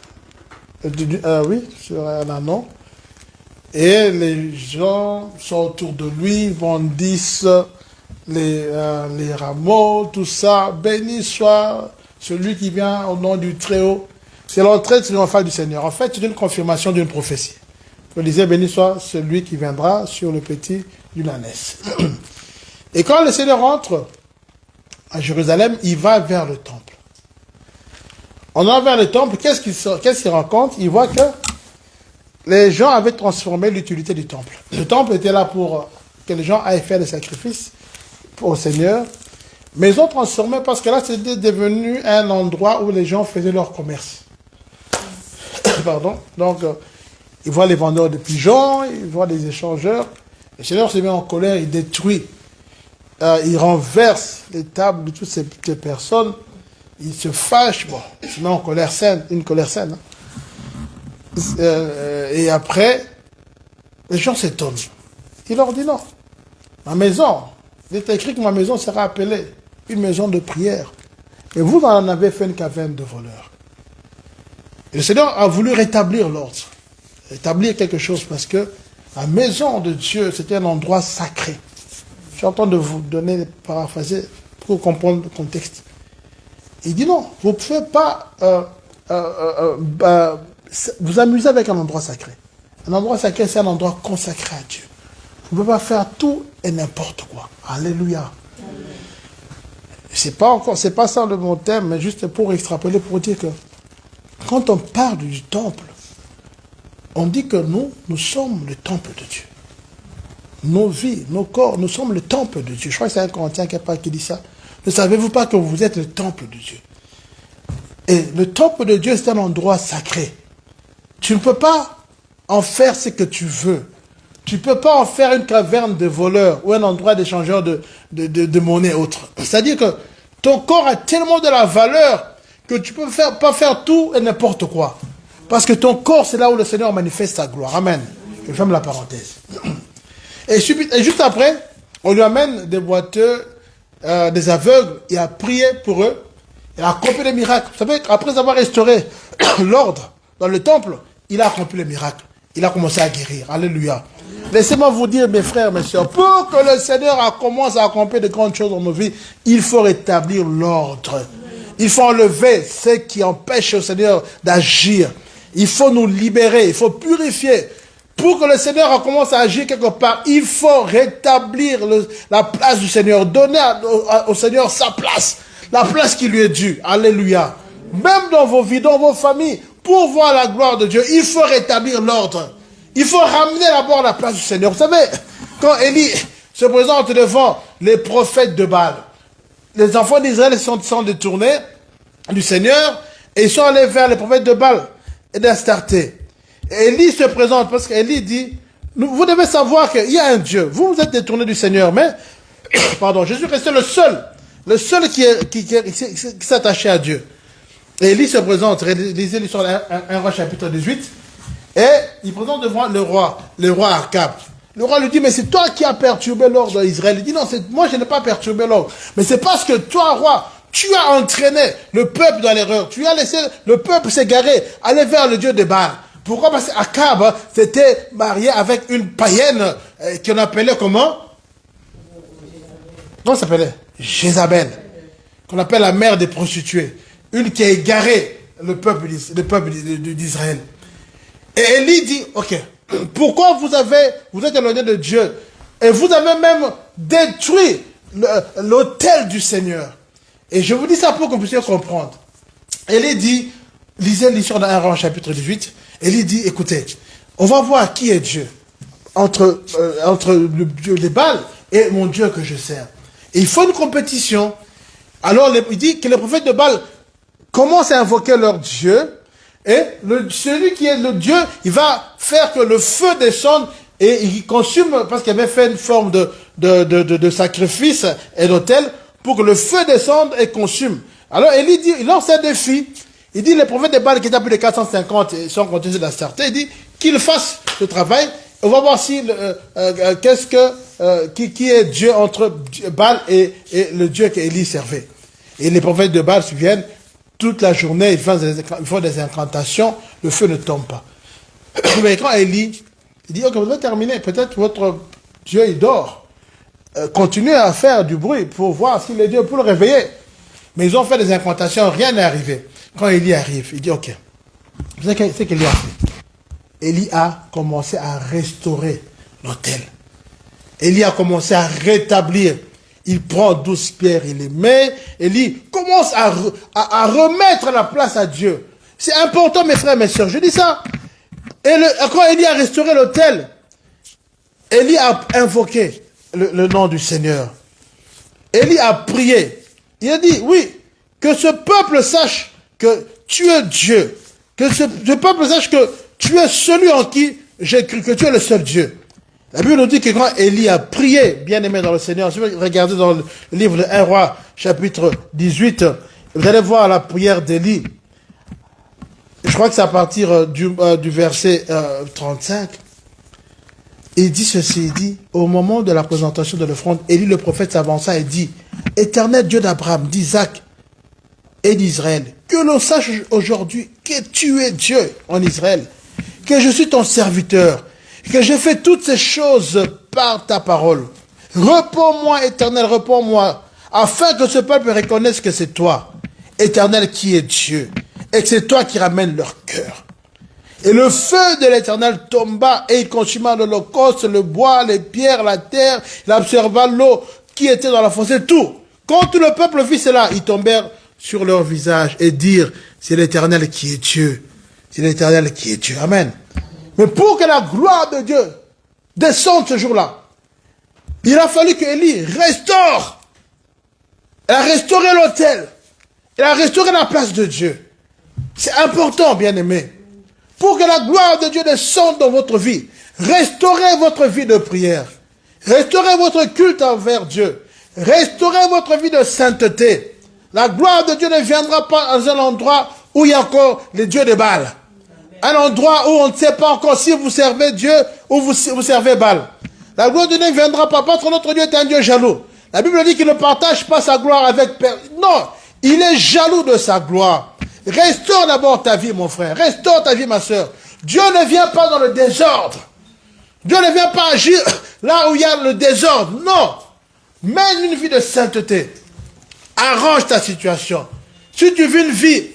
Oui, sur un anon. Et les gens sont autour de lui, bondissent les rameaux, tout ça. Béni soit celui qui vient au nom du Très-Haut. C'est l'entrée triomphale du Seigneur. En fait, c'est une confirmation d'une prophétie. On disait, béni soit celui qui viendra sur le petit d'une ânesse. Et quand le Seigneur entre à Jérusalem, il va vers le temple. En allant vers le temple, qu'est-ce qu'il rencontre? Il voit que les gens avaient transformé l'utilité du temple. Le temple était là pour que les gens aillent faire des sacrifices au Seigneur, mais ils ont transformé parce que là, c'était devenu un endroit où les gens faisaient leur commerce. Pardon. Donc, ils voient les vendeurs de pigeons, ils voient les échangeurs. Le Seigneur se met en colère, il détruit, il renverse les tables de toutes ces personnes. Il se fâche, bon, il se met en colère saine, une colère saine. Et après, les gens s'étonnent. Il leur dit non. Ma maison, il est écrit que ma maison sera appelée une maison de prière. Et vous en avez fait une caverne de voleurs. Et le Seigneur a voulu rétablir l'ordre. Rétablir quelque chose parce que la maison de Dieu, c'était un endroit sacré. Je suis en train de vous donner des paraphrases pour comprendre le contexte. Il dit non, vous ne pouvez pas vous amuser avec un endroit sacré. Un endroit sacré, c'est un endroit consacré à Dieu. Vous ne pouvez pas faire tout et n'importe quoi. Alléluia. C'est pas ça le bon thème, mais juste pour extrapoler, pour dire que quand on parle du temple, on dit que nous sommes le temple de Dieu. Nos vies, nos corps, nous sommes le temple de Dieu. Je crois que c'est un Corinthien qui dit ça. Ne savez-vous pas que vous êtes le temple de Dieu? Et le temple de Dieu, c'est un endroit sacré. Tu ne peux pas en faire ce que tu veux. Tu ne peux pas en faire une caverne de voleurs ou un endroit d'échangeurs de monnaie autre. C'est-à-dire que ton corps a tellement de la valeur que tu ne peux pas faire tout et n'importe quoi. Parce que ton corps, c'est là où le Seigneur manifeste sa gloire. Amen. Je ferme la parenthèse. Et juste après, on lui amène des boiteux, des aveugles, il a prié pour eux, il a accompli des miracles. Vous savez, après avoir restauré l'ordre dans le temple, il a accompli les miracles. Il a commencé à guérir. Alléluia. Laissez-moi vous dire, mes frères, mes soeurs, pour que le Seigneur commence à accomplir de grandes choses dans nos vies, il faut rétablir l'ordre. Il faut enlever ce qui empêche le Seigneur d'agir. Il faut nous libérer, il faut purifier. Pour que le Seigneur commence à agir quelque part, il faut rétablir la place du Seigneur, donner au Seigneur sa place, la place qui lui est due. Alléluia. Même dans vos vies, dans vos familles, pour voir la gloire de Dieu, il faut rétablir l'ordre. Il faut ramener d'abord la place du Seigneur. Vous savez, quand Élie se présente devant les prophètes de Baal, les enfants d'Israël sont détournés du Seigneur et ils sont allés vers les prophètes de Baal et d'Astarté. Et Élie se présente parce qu'Élie dit, vous devez savoir qu'il y a un Dieu. Vous êtes détournés du Seigneur, mais, pardon, je suis resté le seul qui s'est attaché à Dieu. Et Élie se présente, lisez l'histoire d'un roi chapitre 18, et il présente devant le roi Akab. Le roi lui dit, mais c'est toi qui as perturbé l'ordre d'Israël. Il dit, non, moi je n'ai pas perturbé l'ordre. Mais c'est parce que toi, roi, tu as entraîné le peuple dans l'erreur. Tu as laissé le peuple s'égarer, aller vers le Dieu de Baal. Pourquoi? Parce qu'Akab s'était marié avec une païenne qu'on appelait comment? Comment ça s'appelait? Jézabel. Qu'on appelle la mère des prostituées. Une qui a égaré le peuple d'Israël. Et Élie dit, ok, pourquoi vous êtes éloigné de Dieu et vous avez même détruit l'autel du Seigneur. Et je vous dis ça pour que vous puissiez comprendre. Élie dit, lisez l'histoire d'un roi chapitre 18, Élie dit, écoutez, on va voir qui est Dieu entre le Dieu des Baals et mon Dieu que je sers. Et il faut une compétition. Alors, il dit que les prophètes de Baal commencent à invoquer leur Dieu, et celui qui est le Dieu, il va faire que le feu descende, et il consume, parce qu'il avait fait une forme de sacrifice et d'autel, pour que le feu descende et consume. Alors, Élie dit, il lance un défi. Il dit, les prophètes de Baal qui étaient plus de 450, ils sont comptés sur la certaine, il dit qu'ils fassent le travail. On va voir si, qui est Dieu entre Baal et le Dieu qu'Élie servait. Et les prophètes de Baal se viennent toute la journée, ils font des incantations, le feu ne tombe pas. Mais quand Élie, il dit, ok, vous devez terminer, peut-être votre Dieu, il dort. Continuez à faire du bruit pour voir s'il est Dieu, pour le réveiller. Mais ils ont fait des incantations, rien n'est arrivé. Quand Élie arrive, il dit, ok, vous savez ce qu'Élie a fait? Élie a commencé à restaurer l'autel. Élie a commencé à rétablir. Il prend 12 pierres, il les met. Élie commence à remettre la place à Dieu. C'est important, mes frères, mes sœurs. Je dis ça. Et quand Élie a restauré l'autel, Élie a invoqué le nom du Seigneur. Élie a prié. Il a dit, oui, que ce peuple sache que tu es Dieu. Que ce peuple sache que tu es celui en qui j'ai cru, que tu es le seul Dieu. La Bible nous dit que quand Élie a prié, bien aimé dans le Seigneur, si vous regardez dans le livre de 1 Roi, chapitre 18, vous allez voir la prière d'Élie. Je crois que c'est à partir du verset 35. Il dit ceci, il dit, au moment de la présentation de l'offrande, Élie le prophète s'avança et dit, Éternel Dieu d'Abraham, d'Isaac et d'Israël, que l'on sache aujourd'hui que tu es Dieu en Israël, que je suis ton serviteur, que j'ai fait toutes ces choses par ta parole. Réponds-moi, Éternel, réponds-moi, afin que ce peuple reconnaisse que c'est toi, Éternel, qui est Dieu, et que c'est toi qui ramènes leur cœur. Et le feu de l'Éternel tomba et il consuma l'holocauste, le bois, les pierres, la terre, il absorba l'eau qui était dans la fossée, tout. Quand tout le peuple vit cela, ils tombèrent sur leur visage et dirent, c'est l'Éternel qui est Dieu. C'est l'Éternel qui est Dieu. Amen. Mais pour que la gloire de Dieu descende ce jour-là, il a fallu qu'Élie restaure. Elle a restauré l'autel. Elle a restauré la place de Dieu. C'est important, bien-aimés. Pour que la gloire de Dieu descende dans votre vie, restaurez votre vie de prière. Restaurez votre culte envers Dieu. Restaurez votre vie de sainteté. La gloire de Dieu ne viendra pas dans un endroit où il y a encore les dieux de Baal. Un endroit où on ne sait pas encore si vous servez Dieu ou vous servez Baal. La gloire de Dieu ne viendra pas parce que notre Dieu est un Dieu jaloux. La Bible dit qu'il ne partage pas sa gloire avec personne. Non, il est jaloux de sa gloire. Restaure d'abord ta vie, mon frère. Restaure ta vie, ma soeur. Dieu ne vient pas dans le désordre. Dieu ne vient pas agir là où il y a le désordre. Non. Mène une vie de sainteté. Arrange ta situation. Si tu vis une vie,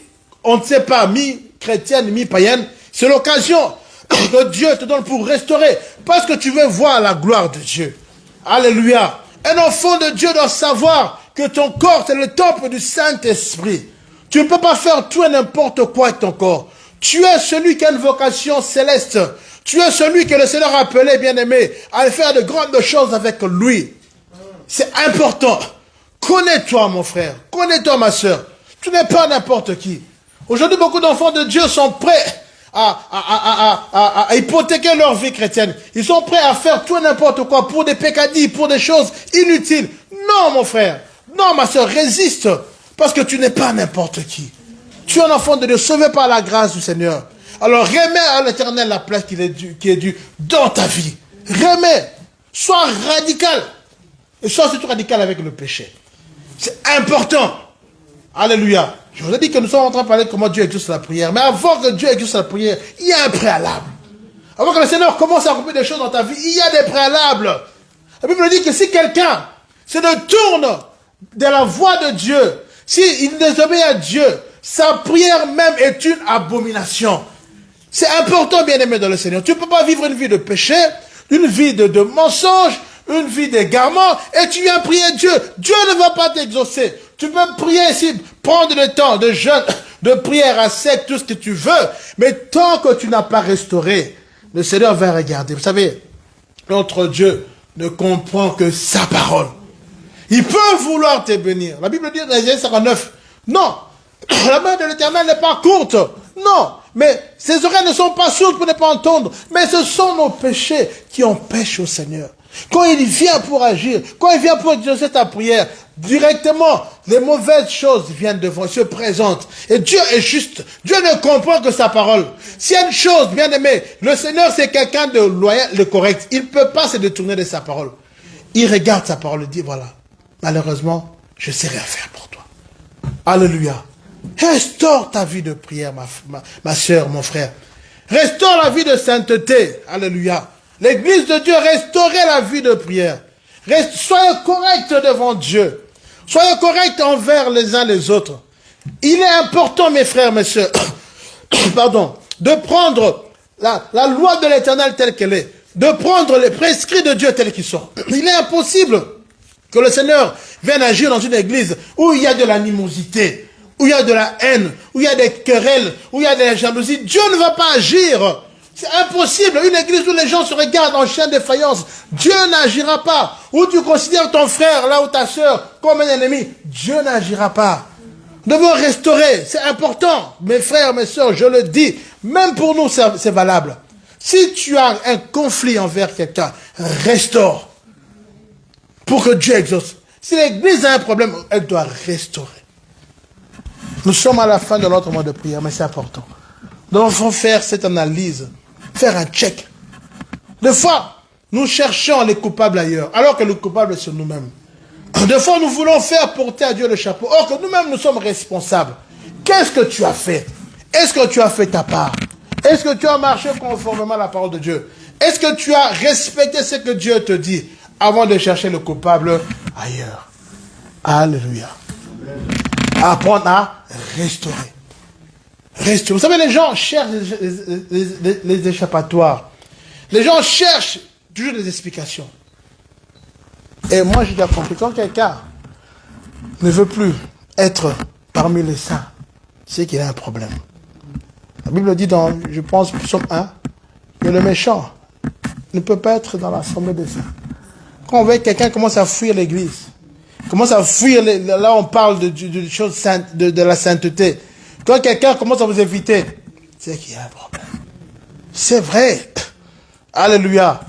on ne sait pas, mi-chrétienne, mi-païenne, c'est l'occasion que Dieu te donne pour restaurer. Parce que tu veux voir la gloire de Dieu. Alléluia. Un enfant de Dieu doit savoir que ton corps, c'est le temple du Saint-Esprit. Tu ne peux pas faire tout et n'importe quoi avec ton corps. Tu es celui qui a une vocation céleste. Tu es celui que le Seigneur a appelé, bien-aimé, à faire de grandes choses avec lui. C'est important. Connais-toi, mon frère. Connais-toi, ma soeur. Tu n'es pas n'importe qui. Aujourd'hui, beaucoup d'enfants de Dieu sont prêts à hypothéquer leur vie chrétienne. Ils sont prêts à faire tout et n'importe quoi pour des peccadilles, pour des choses inutiles. Non, mon frère. Non, ma soeur, résiste. Parce que tu n'es pas n'importe qui. Tu es un enfant de Dieu, sauvé par la grâce du Seigneur. Alors remets à l'Éternel la place qui est due dans ta vie. Remets. Sois radical. Et sois surtout radical avec le péché. C'est important. Alléluia. Je vous ai dit que nous sommes en train de parler de comment Dieu exauce la prière. Mais avant que Dieu exauce la prière, il y a un préalable. Avant que le Seigneur commence à accomplir des choses dans ta vie, il y a des préalables. La Bible dit que si quelqu'un se détourne de la voie de Dieu, s'il désobéit à Dieu, sa prière même est une abomination. C'est important, bien-aimé dans le Seigneur. Tu ne peux pas vivre une vie de péché, une vie de mensonge, une vie d'égarement, et tu viens prier Dieu. Dieu ne va pas t'exaucer. Tu peux prier ici, prendre le temps de jeûne, de prière à sec, tout ce que tu veux, mais tant que tu n'as pas restauré, le Seigneur va regarder. Vous savez, notre Dieu ne comprend que sa parole. Il peut vouloir te bénir. La Bible dit dans Isaïe 59, non, la main de l'Éternel n'est pas courte. Non, mais ses oreilles ne sont pas sourdes pour ne pas entendre. Mais ce sont nos péchés qui empêchent au Seigneur. Quand il vient pour agir, quand il vient pour exaucer ta prière, directement, les mauvaises choses viennent devant, il se présentent. Et Dieu est juste. Dieu ne comprend que sa parole. S'il y a une chose, bien aimé, le Seigneur c'est quelqu'un de loyal, de correct. Il ne peut pas se détourner de sa parole. Il regarde sa parole et dit, voilà, malheureusement, je ne sais rien faire pour toi. Alléluia. Restaure ta vie de prière, ma soeur, mon frère. Restaure la vie de sainteté. Alléluia. L'église de Dieu restaurait la vie de prière. Soyez corrects devant Dieu. Soyez corrects envers les uns les autres. Il est important, mes frères, mes soeurs, pardon, de prendre la loi de l'Éternel telle qu'elle est, de prendre les prescrits de Dieu tels qu'ils sont. Il est impossible que le Seigneur vienne agir dans une église où il y a de l'animosité, où il y a de la haine, où il y a des querelles, où il y a des jalousies. Dieu ne va pas agir. C'est impossible. Une église où les gens se regardent en chien de faïence, Dieu n'agira pas. Où tu considères ton frère, là ou ta soeur, comme un ennemi, Dieu n'agira pas. Nous devons restaurer. C'est important. Mes frères, mes soeurs, je le dis. Même pour nous, c'est valable. Si tu as un conflit envers quelqu'un, restaure. Pour que Dieu exauce. Si l'église a un problème, elle doit restaurer. Nous sommes à la fin de notre mois de prière, mais c'est important. Nous devons faire cette analyse, faire un check. Des fois, nous cherchons les coupables ailleurs, alors que le coupable c'est nous-mêmes. Des fois, nous voulons faire porter à Dieu le chapeau, or que nous-mêmes nous sommes responsables. Qu'est-ce que tu as fait? Est-ce que tu as fait ta part? Est-ce que tu as marché conformément à la parole de Dieu? Est-ce que tu as respecté ce que Dieu te dit avant de chercher le coupable ailleurs? Alléluia. Apprendre à restaurer. Vous savez, les gens cherchent les échappatoires. Les gens cherchent toujours des explications. Et moi, j'ai déjà compris, quand quelqu'un ne veut plus être parmi les saints, c'est qu'il a un problème. La Bible dit dans, je pense, Psaume 1, que le méchant ne peut pas être dans l'assemblée des saints. Quand on voit que quelqu'un commence à fuir l'église, commence à fuir, là on parle de choses saintes, de la sainteté. Quand quelqu'un commence à vous éviter, c'est qu'il y a un problème. C'est vrai. Alléluia.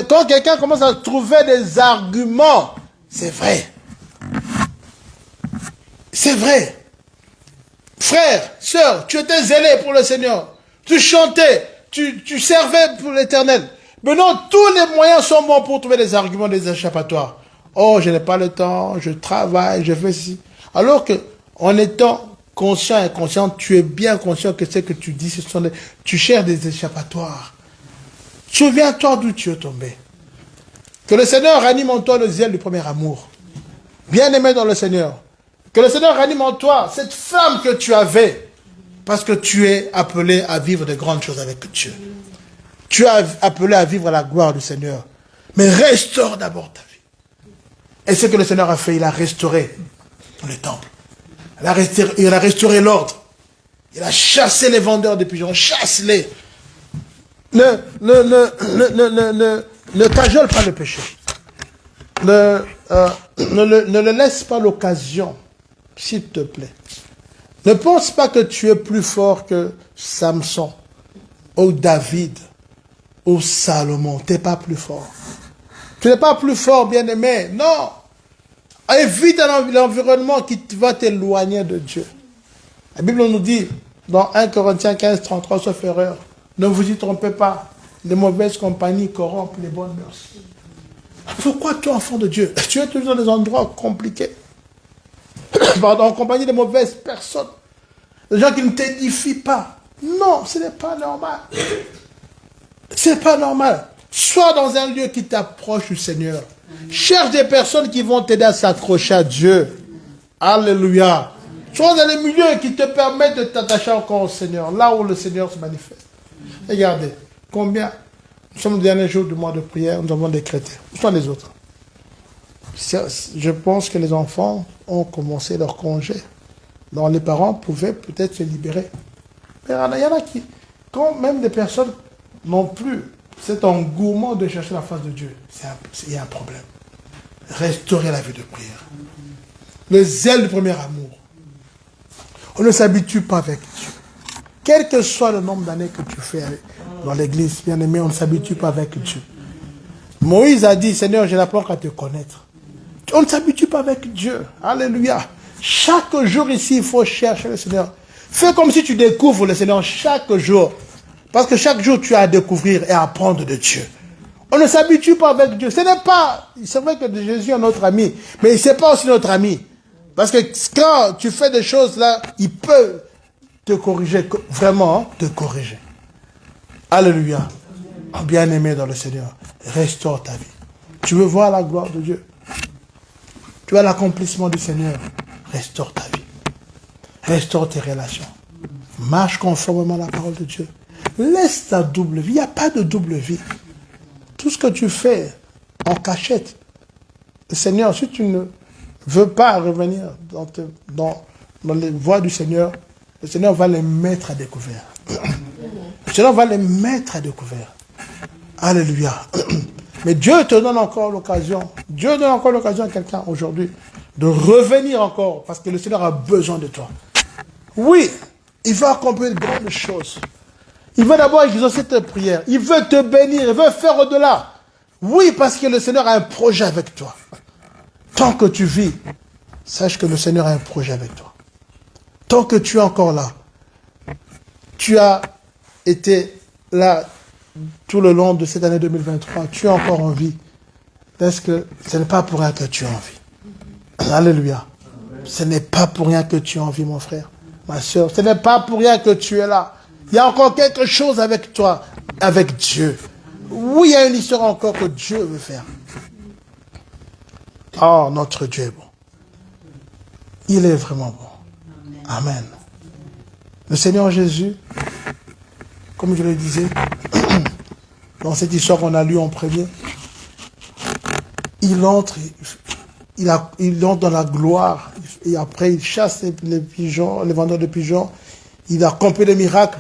Quand quelqu'un commence à trouver des arguments, c'est vrai. C'est vrai. Frère, sœur, tu étais zélé pour le Seigneur. Tu chantais, tu servais pour l'Éternel. Maintenant, tous les moyens sont bons pour trouver des arguments, des échappatoires. Oh, je n'ai pas le temps, je travaille, je fais ci. Alors que, en étant conscient et inconscient, tu es bien conscient que ce que tu dis, tu cherches des échappatoires. Souviens-toi d'où tu es tombé. Que le Seigneur ranime en toi le zèle du premier amour. Bien-aimé dans le Seigneur. Que le Seigneur ranime en toi cette flamme que tu avais. Parce que tu es appelé à vivre de grandes choses avec Dieu. Tu es appelé à vivre la gloire du Seigneur. Mais restaure d'abord ta vie. Et ce que le Seigneur a fait, il a restauré le temple. Il a restauré l'ordre. Il a chassé les vendeurs de pigeons. Chasse-les. Ne cajole pas le péché. Ne le laisse pas l'occasion, s'il te plaît. Ne pense pas que tu es plus fort que Samson, ou David, ou Salomon. Tu n'es pas plus fort. Tu n'es pas plus fort, bien-aimé. Non. Évite l'environnement qui va t'éloigner de Dieu. La Bible nous dit, dans 1 Corinthiens 15, 33, sauf erreur, ne vous y trompez pas. Les mauvaises compagnies corrompent les bonnes mœurs. Pourquoi toi, enfant de Dieu, tu es toujours dans des endroits compliqués? Pardon, en compagnie de mauvaises personnes. Des gens qui ne t'édifient pas. Non, ce n'est pas normal. C'est pas normal. Sois dans un lieu qui t'approche du Seigneur. Cherche des personnes qui vont t'aider à s'accrocher à Dieu. Alléluia. Sois dans les milieux qui te permettent de t'attacher encore au Seigneur. Là où le Seigneur se manifeste. Regardez, combien, nous sommes le dernier jour du mois de prière, nous avons décrété. Soit les autres. Je pense que les enfants ont commencé leur congé. Donc les parents pouvaient peut-être se libérer. Mais il y en a qui, quand même des personnes n'ont plus cet engouement de chercher la face de Dieu, il y a un problème. restaurer la vie de prière. Le zèle du premier amour. On ne s'habitue pas avec Dieu. Quel que soit le nombre d'années que tu fais dans l'église, bien aimé, on ne s'habitue pas avec Dieu. Moïse a dit, Seigneur, je n'apprends qu'à te connaître. On ne s'habitue pas avec Dieu. Alléluia. Chaque jour ici, il faut chercher le Seigneur. Fais comme si tu découvres le Seigneur chaque jour. Parce que chaque jour, tu as à découvrir et à apprendre de Dieu. On ne s'habitue pas avec Dieu. Ce n'est pas... C'est vrai que Jésus est notre ami, mais ce n'est pas aussi notre ami. Parce que quand tu fais des choses là, il peut te corriger, vraiment te corriger. Alléluia. Bien-aimé dans le Seigneur, restaure ta vie. Tu veux voir la gloire de Dieu? Tu as l'accomplissement du Seigneur. Restaure ta vie. Restaure tes relations. Marche conformément à la parole de Dieu. Laisse ta double vie. Il n'y a pas de double vie. Tout ce que tu fais en cachette, le Seigneur, si tu ne veux pas revenir dans les voies du Seigneur, le Seigneur va les mettre à découvert. Le Seigneur va les mettre à découvert. Alléluia. Mais Dieu te donne encore l'occasion. Dieu donne encore l'occasion à quelqu'un aujourd'hui de revenir encore parce que le Seigneur a besoin de toi. Oui, il va accomplir de grandes choses. Il veut d'abord exaucer tes prières. Il veut te bénir. Il veut faire au-delà. Oui, parce que le Seigneur a un projet avec toi. Tant que tu vis, sache que le Seigneur a un projet avec toi. Tant que tu es encore là, tu as été là tout le long de cette année 2023, tu es encore en vie. Parce que ce n'est pas pour rien que tu es en vie. Alléluia. Ce n'est pas pour rien que tu es en vie, mon frère, ma soeur. Ce n'est pas pour rien que tu es là. Il y a encore quelque chose avec toi, avec Dieu. Oui, il y a une histoire encore que Dieu veut faire. Oh, notre Dieu est bon. Il est vraiment bon. Amen. Le Seigneur Jésus, comme je le disais, dans cette histoire qu'on a lue en premier, il entre dans la gloire, et après il chasse les pigeons, les vendeurs de pigeons, il a accompli des miracles,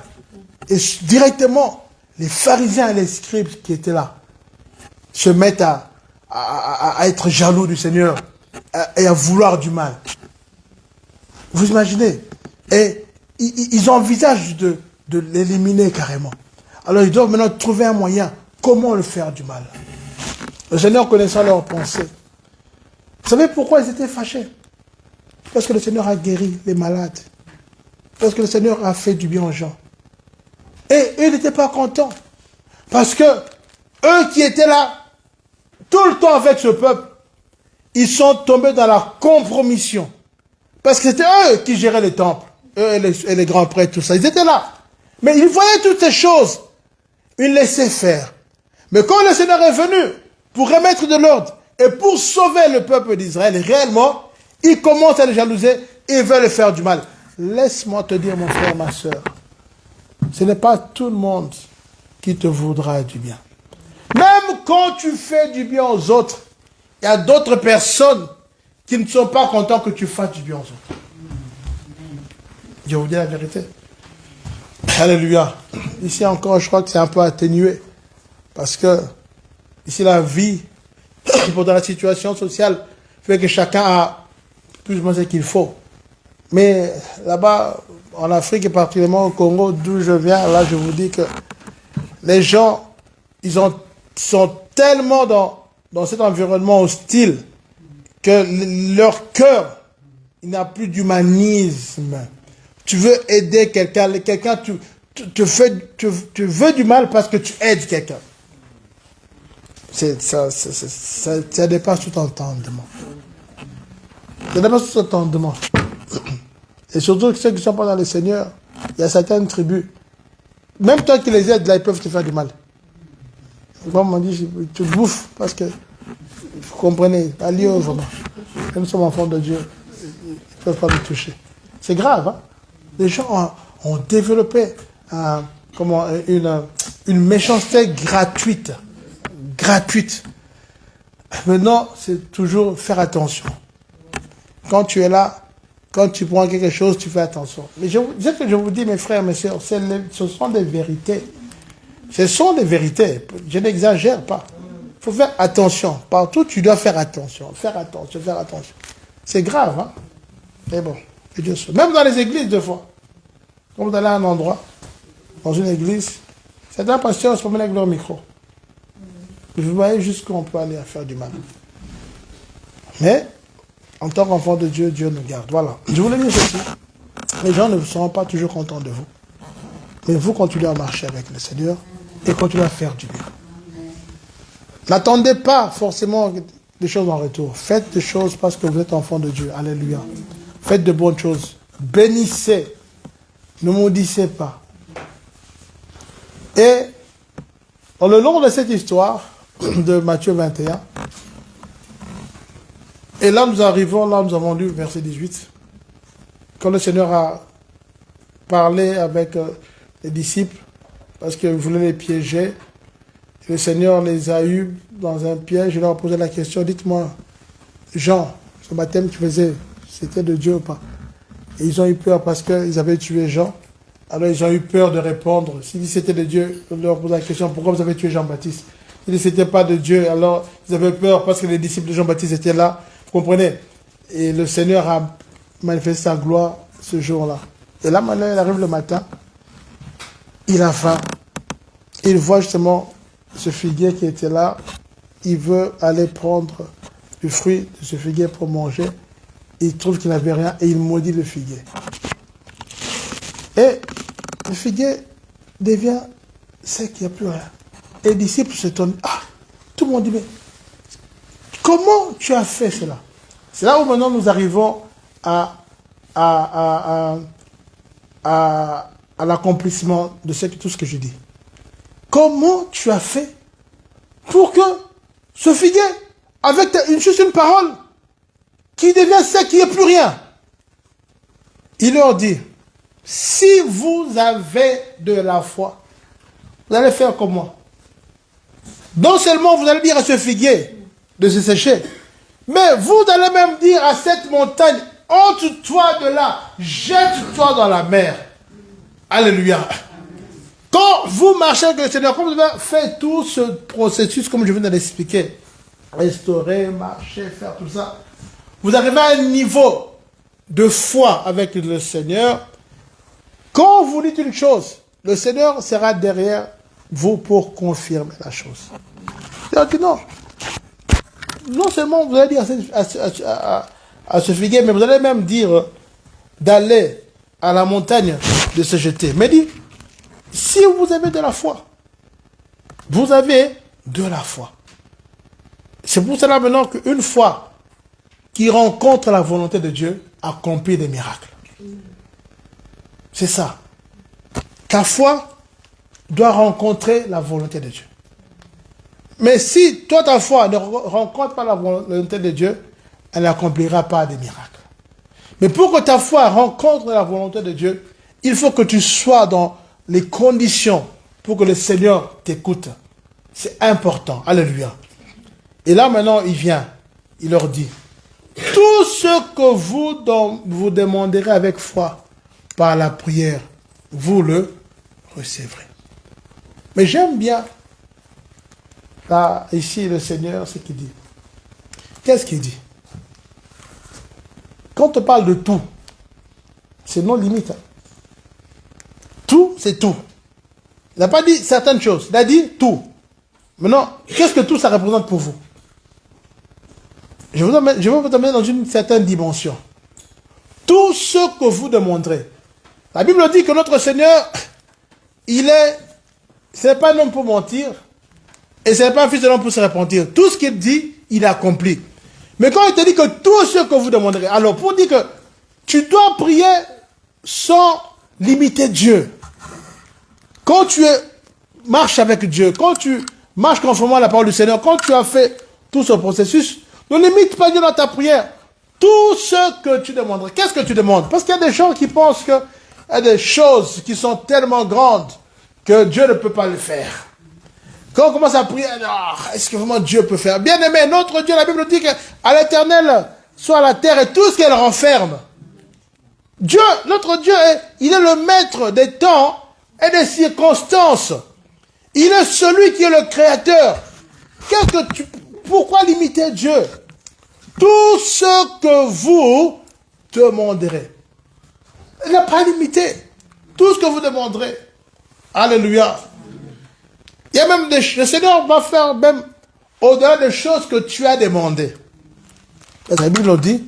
et directement, les pharisiens et les scribes qui étaient là se mettent à être jaloux du Seigneur et à vouloir du mal. Vous imaginez? Et ils envisagent de l'éliminer carrément. Alors ils doivent maintenant trouver un moyen. Comment le faire du mal? Le Seigneur connaissant leurs pensées. Vous savez pourquoi ils étaient fâchés? Parce que le Seigneur a guéri les malades. Parce que le Seigneur a fait du bien aux gens. Et eux n'étaient pas contents. Parce que eux qui étaient là tout le temps avec ce peuple, ils sont tombés dans la compromission. Parce que c'était eux qui géraient les temples. Eux et les grands prêtres, tout ça. Ils étaient là. Mais ils voyaient toutes ces choses. Ils laissaient faire. Mais quand le Seigneur est venu pour remettre de l'ordre et pour sauver le peuple d'Israël, réellement, ils commencent à les jalouser et veulent faire du mal. Laisse-moi te dire, mon frère, ma soeur, ce n'est pas tout le monde qui te voudra du bien. Même quand tu fais du bien aux autres, il y a d'autres personnes qui ne sont pas contents que tu fasses du bien aux autres. Je vous dis la vérité. Alléluia. Ici encore, je crois que c'est un peu atténué. Parce que, ici, la vie, dans la situation sociale, fait que chacun a plus ou moins ce qu'il faut. Mais là-bas, en Afrique et particulièrement au Congo, d'où je viens, là, je vous dis que les gens, sont tellement dans cet environnement hostile que leur cœur, il n'a plus d'humanisme. Tu veux aider quelqu'un, tu veux du mal parce que tu aides quelqu'un. Ça dépasse tout entendement. Ça dépasse tout entendement. Et surtout ceux qui ne sont pas dans le Seigneur, il y a certaines tribus. Même toi qui les aides, là, ils peuvent te faire du mal. Moi, on m'a dit, tu bouffes parce que, vous comprenez, allez vraiment. Nous sommes enfants de Dieu. Ils ne peuvent pas nous toucher. C'est grave, hein? Les gens ont développé une méchanceté gratuite. Maintenant, c'est toujours faire attention. Quand tu es là, quand tu prends quelque chose, tu fais attention. Mais je vous dis, mes frères, mes sœurs, ce sont des vérités. Ce sont des vérités. Je n'exagère pas. faut faire attention. Partout, tu dois faire attention. Faire attention, faire attention. C'est grave, hein. Mais bon, que Dieu soit. Même dans les églises, des fois. Quand vous allez à un endroit, dans une église, certains pasteurs se promènent avec leur micro. Vous voyez jusqu'où on peut aller à faire du mal. Mais, en tant qu'enfant de Dieu, Dieu nous garde. Voilà. Je voulais dire ceci. Les gens ne seront pas toujours contents de vous. Mais vous continuez à marcher avec le Seigneur et continuez à faire du bien. N'attendez pas forcément des choses en retour. Faites des choses parce que vous êtes enfant de Dieu. Alléluia. Faites de bonnes choses. Bénissez. Ne maudissez pas. Et dans le long de cette histoire de Matthieu 21, et là nous arrivons, là nous avons lu verset 18, quand le Seigneur a parlé avec les disciples, parce qu'il voulait les piéger, le Seigneur les a eus dans un piège, il leur a posé la question, dites-moi, Jean, ce baptême que tu faisais, c'était de Dieu ou pas? Et ils ont eu peur parce qu'ils avaient tué Jean. Alors ils ont eu peur de répondre. S'ils c'était de Dieu, on leur pose la question, pourquoi vous avez tué Jean-Baptiste? S'il n'était pas de Dieu, alors ils avaient peur parce que les disciples de Jean-Baptiste étaient là. Vous comprenez? Et le Seigneur a manifesté sa gloire ce jour-là. Et là, maintenant, il arrive le matin. Il a faim. Il voit justement ce figuier qui était là. Il veut aller prendre du fruit de ce figuier pour manger. Il trouve qu'il n'avait rien et il maudit le figuier. Et le figuier devient sec, il n'y a plus rien. Et les disciples se tournent. Ah, tout le monde dit, mais comment tu as fait cela? C'est là où maintenant nous arrivons à l'accomplissement de tout ce que je dis. Comment tu as fait pour que ce figuier, avec juste une parole, qui devient sec, qui n'y ait plus rien? Il leur dit, si vous avez de la foi, vous allez faire comme moi. Non seulement vous allez dire à ce figuier de se sécher, mais vous allez même dire à cette montagne, ôte-toi de là, jette-toi dans la mer. Alléluia. Quand vous marchez avec le Seigneur, quand vous avez fait tout ce processus, comme je viens de l'expliquer, restaurer, marcher, faire tout ça, vous arrivez à un niveau de foi avec le Seigneur. Quand vous dites une chose, le Seigneur sera derrière vous pour confirmer la chose. C'est-à-dire que non. Non seulement vous allez dire à ce figuier, mais vous allez même dire d'aller à la montagne de se jeter. Mais dit, si vous avez de la foi, vous avez de la foi. C'est pour cela maintenant qu'une foi qui rencontre la volonté de Dieu accomplit des miracles. C'est ça. Ta foi doit rencontrer la volonté de Dieu. Mais si toi, ta foi ne rencontre pas la volonté de Dieu, elle n'accomplira pas des miracles. Mais pour que ta foi rencontre la volonté de Dieu, il faut que tu sois dans les conditions pour que le Seigneur t'écoute. C'est important. Alléluia. Et là, maintenant, il vient. Il leur dit, tout ce que vous demanderez avec foi, par la prière, vous le recevrez. Mais j'aime bien, là, ici, le Seigneur, ce qu'il dit. Qu'est-ce qu'il dit? Quand on parle de tout, c'est non limite. Hein. Tout, c'est tout. Il n'a pas dit certaines choses, il a dit tout. Maintenant, qu'est-ce que tout ça représente pour vous? Je vais vous amener dans une certaine dimension. Tout ce que vous demanderez. La Bible dit que notre Seigneur, ce n'est pas un homme pour mentir, et ce n'est pas un fils de l'homme pour se repentir. Tout ce qu'il dit, il accomplit. Mais quand il te dit que tout ce que vous demanderez, alors pour dire que tu dois prier sans limiter Dieu. Quand tu marches avec Dieu, quand tu marches conformément à la parole du Seigneur, quand tu as fait tout ce processus, ne limite pas Dieu dans ta prière. Tout ce que tu demanderas. Qu'est-ce que tu demandes? Parce qu'il y a des gens qui pensent qu'il y a des choses qui sont tellement grandes que Dieu ne peut pas le faire. Quand on commence à prier, est-ce que vraiment Dieu peut faire? Bien aimé, notre Dieu, la Bible dit qu'à l'Éternel soit la terre et tout ce qu'elle renferme. Dieu, notre Dieu, il est le maître des temps et des circonstances. Il est celui qui est le créateur. Pourquoi limiter Dieu? Tout ce que vous demanderez. Il n'a pas limité. Tout ce que vous demanderez. Alléluia. Il y a même le Seigneur va faire même au-delà des choses que tu as demandées. La Bible nous dit,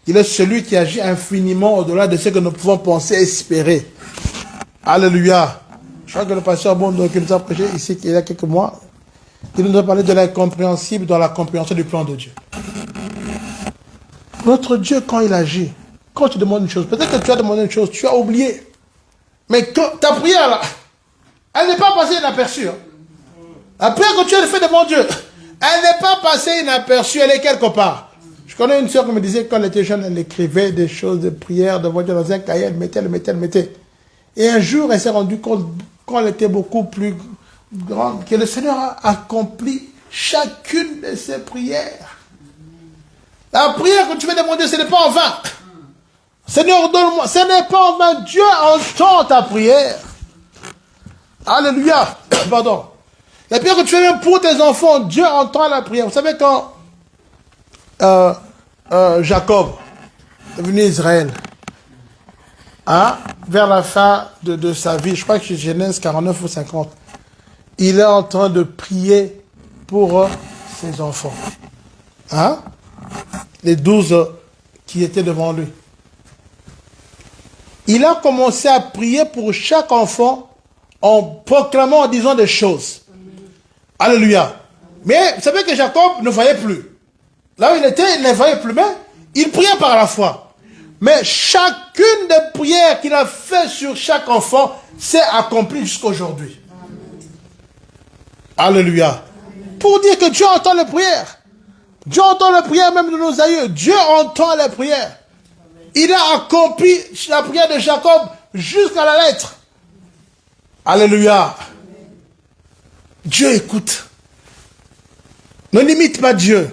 il est celui qui agit infiniment au-delà de ce que nous pouvons penser et espérer. Alléluia. Je crois que le pasteur Bondo qui nous a prêché ici il y a quelques mois, il nous a parlé de l'incompréhensible dans la compréhension du plan de Dieu. Notre Dieu, quand il agit, quand tu demandes une chose, peut-être que tu as demandé une chose, tu as oublié. Mais quand ta prière là, elle n'est pas passée inaperçue. La prière que tu as fait devant Dieu, elle n'est pas passée inaperçue, elle est quelque part. Je connais une soeur qui me disait que quand elle était jeune, elle écrivait des choses de prière devant Dieu dans un cahier, elle mettait. Et un jour, elle s'est rendue compte, quand elle était beaucoup plus grande, que le Seigneur a accompli chacune de ses prières. La prière que tu veux demander, ce n'est pas en vain. Seigneur, donne-moi. Ce n'est pas en vain. Dieu entend ta prière. Alléluia. Pardon. La prière que tu fais même pour tes enfants, Dieu entend la prière. Vous savez quand Jacob est venu à Israël, hein, vers la fin de sa vie, je crois que c'est Genèse 49 ou 50, il est en train de prier pour ses enfants. Hein? Les 12 qui étaient devant lui. Il a commencé à prier pour chaque enfant en proclamant, en disant des choses. Alléluia. Mais vous savez que Jacob ne voyait plus. Là où il était, il ne voyait plus, mais il priait par la foi. Mais chacune des prières qu'il a fait sur chaque enfant s'est accomplie jusqu'à aujourd'hui. Alléluia. Pour dire que Dieu entend les prières. Dieu entend les prières même de nos aïeux. Dieu entend les prières. Il a accompli la prière de Jacob jusqu'à la lettre. Alléluia. Dieu écoute. Ne limite pas Dieu.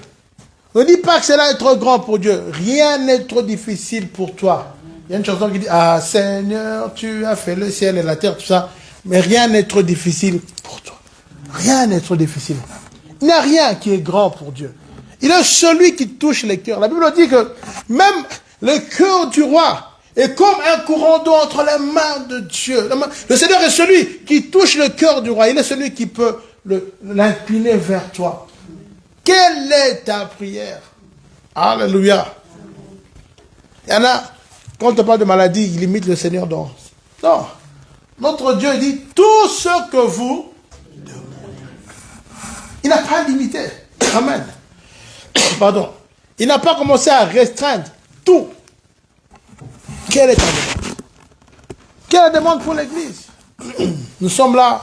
Ne dis pas que cela est trop grand pour Dieu. Rien n'est trop difficile pour toi. Il y a une chanson qui dit, ah Seigneur, tu as fait le ciel et la terre, tout ça. Mais rien n'est trop difficile pour toi. Rien n'est trop difficile. Il n'y a rien qui est grand pour Dieu. Il est celui qui touche les cœurs. La Bible dit que même le cœur du roi est comme un courant d'eau entre les mains de Dieu. Le Seigneur est celui qui touche le cœur du roi. Il est celui qui peut l'incliner vers toi. Quelle est ta prière? Alléluia. Il y en a, quand on parle de maladie, il imite le Seigneur dans... Non. Notre Dieu dit, tout ce que vous demandez. Il n'a pas limité. Amen. Pardon. Il n'a pas commencé à restreindre tout. Quelle est ta demande? Quelle est la demande pour l'Église? Nous sommes là,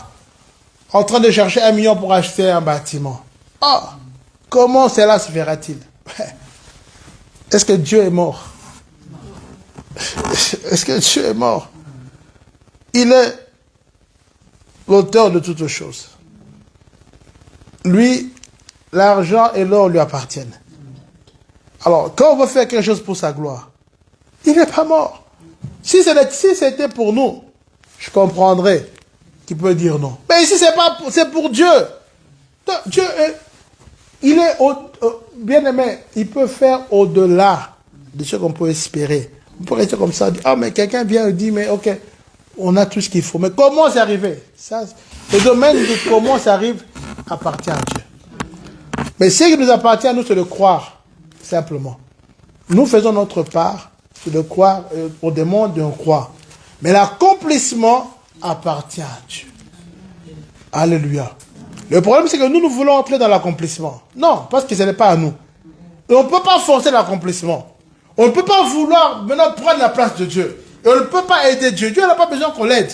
en train de chercher 1 million pour acheter un bâtiment. Ah, comment cela se fera-t-il? Est-ce que Dieu est mort? Est-ce que Dieu est mort? Il est l'auteur de toutes choses. Lui, l'argent et l'or lui appartiennent. Alors, quand on veut faire quelque chose pour sa gloire, il n'est pas mort. Si c'était pour nous, je comprendrais qu'il peut dire non. Mais ici, c'est pour Dieu. Dieu, il est bien aimé. Il peut faire au-delà de ce qu'on peut espérer. On peut rester comme ça, dire, ah, mais quelqu'un vient et dit, mais ok, on a tout ce qu'il faut. Mais comment c'est arrivé? Ça, le domaine de comment ça arrive appartient à Dieu. Mais ce qui nous appartient à nous, c'est de croire, simplement. Nous faisons notre part, c'est de croire, on demande et on croit. Mais l'accomplissement appartient à Dieu. Alléluia. Le problème, c'est que nous voulons entrer dans l'accomplissement. Non, parce que ce n'est pas à nous. Et on ne peut pas forcer l'accomplissement. On ne peut pas vouloir maintenant prendre la place de Dieu. Et on ne peut pas aider Dieu. Dieu n'a pas besoin qu'on l'aide.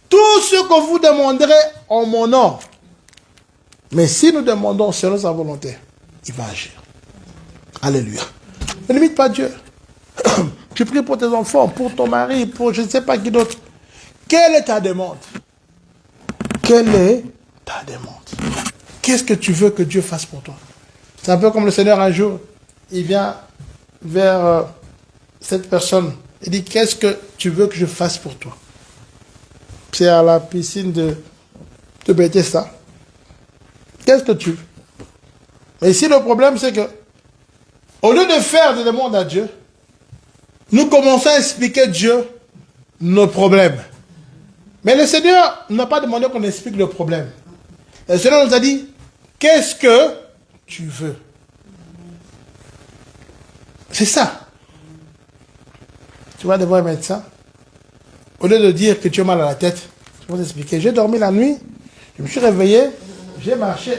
Tout ce que vous demanderez en mon nom. Mais si nous demandons selon sa volonté, il va agir. Alléluia. Ne limite pas Dieu. Tu pries pour tes enfants, pour ton mari, pour je ne sais pas qui d'autre. Quelle est ta demande? Quelle est ta demande? Qu'est-ce que tu veux que Dieu fasse pour toi? C'est un peu comme le Seigneur un jour, il vient vers cette personne. Il dit, qu'est-ce que tu veux que je fasse pour toi? C'est à la piscine de Bethesda. Qu'est-ce que tu veux? Mais ici, le problème, c'est que, au lieu de faire des demandes à Dieu, nous commençons à expliquer à Dieu nos problèmes. Mais le Seigneur n'a pas demandé qu'on explique le problème. Le Seigneur nous a dit, qu'est-ce que tu veux? C'est ça. Tu vas devoir un médecin. Au lieu de dire que tu as mal à la tête, tu vas t'expliquer. J'ai dormi la nuit, je me suis réveillé, j'ai marché.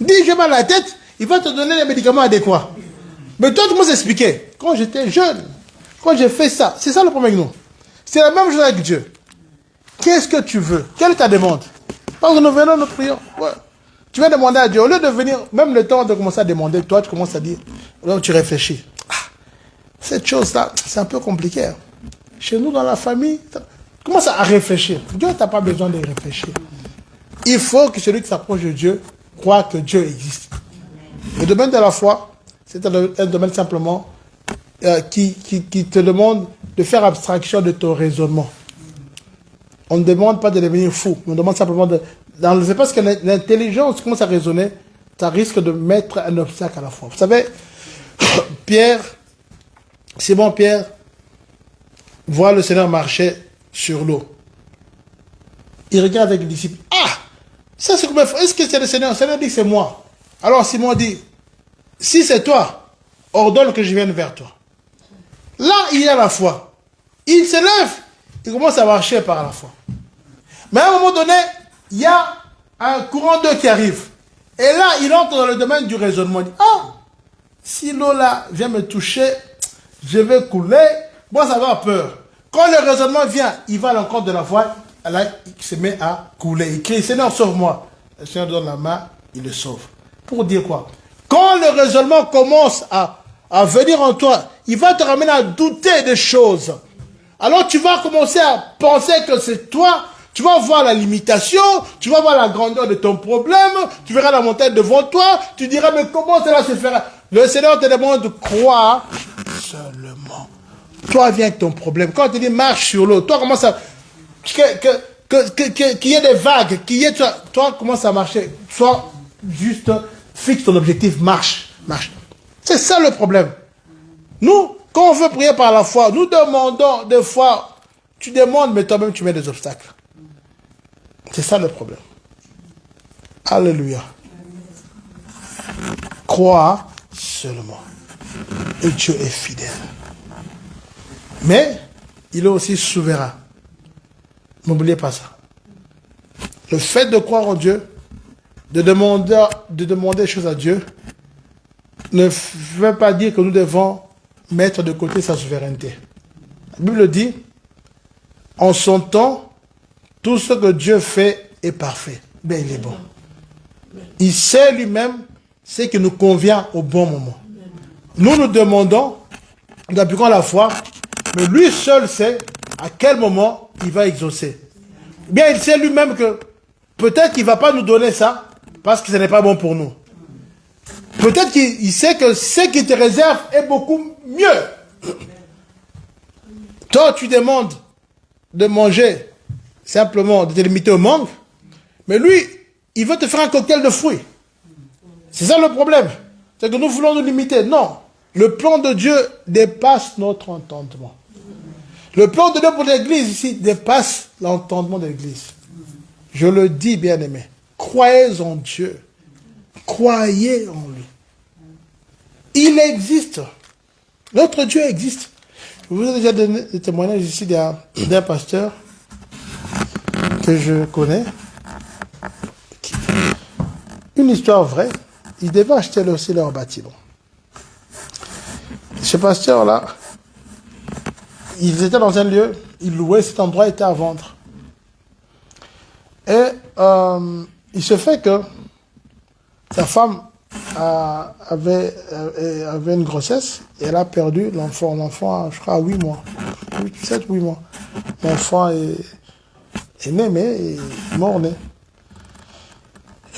Dis, j'ai mal à la tête, il va te donner les médicaments adéquats. Mais toi, tu m'as expliqué. Quand j'étais jeune, quand j'ai fait ça, c'est ça le problème avec nous. C'est la même chose avec Dieu. Qu'est-ce que tu veux? Quelle est ta demande? Parce que nous venons, nous prions. Ouais. Tu vas demander à Dieu. Au lieu de venir, même le temps de commencer à demander, toi, tu commences à dire, alors tu réfléchis. Ah, cette chose-là, c'est un peu compliqué. Hein. Chez nous, dans la famille, commence à réfléchir. Dieu n'a pas besoin de réfléchir. Il faut que celui qui s'approche de Dieu croit que Dieu existe. Le domaine de la foi, c'est un domaine simplement qui te demande de faire abstraction de ton raisonnement. On ne demande pas de devenir fou. On demande simplement d'enlever. Parce que l'intelligence commence à raisonner, ça risque de mettre un obstacle à la foi. Vous savez, Simon Pierre voit le Seigneur marcher sur l'eau. Il regarde avec les disciples. Ah! Ça c'est combien de fois? Est-ce que c'est le Seigneur? Le Seigneur dit que c'est moi. Alors Simon dit, si c'est toi, ordonne que je vienne vers toi. Là, il y a la foi. Il se lève, il commence à marcher par la foi. Mais à un moment donné, il y a un courant d'eau qui arrive. Et là, il entre dans le domaine du raisonnement. Il dit, ah, si l'eau là vient me toucher, je vais couler. Moi, ça va avoir peur. Quand le raisonnement vient, il va à l'encontre de la foi. Là, il se met à couler. Il crie, Seigneur, sauve-moi. Le Seigneur donne la main, il le sauve. Pour dire quoi? Quand le raisonnement commence à venir en toi, il va te ramener à douter des choses. Alors tu vas commencer à penser que c'est toi. Tu vas voir la limitation, tu vas voir la grandeur de ton problème, tu verras la montagne devant toi, tu diras, mais comment cela se fera? Le Seigneur te demande de croire seulement. Toi, viens avec ton problème. Quand tu dis marche sur l'eau, toi, commence à... qu'il y ait des vagues, toi, commence à marcher. Sois juste, fixe ton objectif, marche. C'est ça le problème. Nous, quand on veut prier par la foi, nous demandons des fois, tu demandes, mais toi-même, tu mets des obstacles. C'est ça le problème. Alléluia. Crois seulement. Et Dieu est fidèle. Mais, il est aussi souverain. N'oubliez pas ça. Le fait de croire en Dieu, de demander des choses à Dieu, ne veut pas dire que nous devons mettre de côté sa souveraineté. La Bible dit, en son temps, tout ce que Dieu fait est parfait. Ben, il est bon. Il sait lui-même ce qui nous convient au bon moment. Nous nous demandons, nous appliquons la foi, mais lui seul sait à quel moment il va exaucer. Bien, il sait lui-même que peut-être qu'il ne va pas nous donner ça parce que ce n'est pas bon pour nous. Peut-être qu'il sait que ce qu'il te réserve est beaucoup mieux. Toi, tu demandes de manger simplement, de te limiter au mangue, mais lui, il veut te faire un cocktail de fruits. C'est ça le problème. C'est que nous voulons nous limiter. Non. Le plan de Dieu dépasse notre entendement. Le plan de Dieu pour l'Église ici dépasse l'entendement de l'Église. Je le dis, bien-aimés. Croyez en Dieu. Croyez en lui. Il existe. Notre Dieu existe. Je vous ai déjà donné des témoignages ici d'un pasteur que je connais. Une histoire vraie. Ils devaient acheter aussi leur bâtiment. Ce pasteur-là, ils étaient dans un lieu, ils louaient, cet endroit était à vendre. Et il se fait que sa femme avait une grossesse et elle a perdu l'enfant. L'enfant a, je crois, 8 mois. 7-8 mois. L'enfant est né, mais il est mort-né.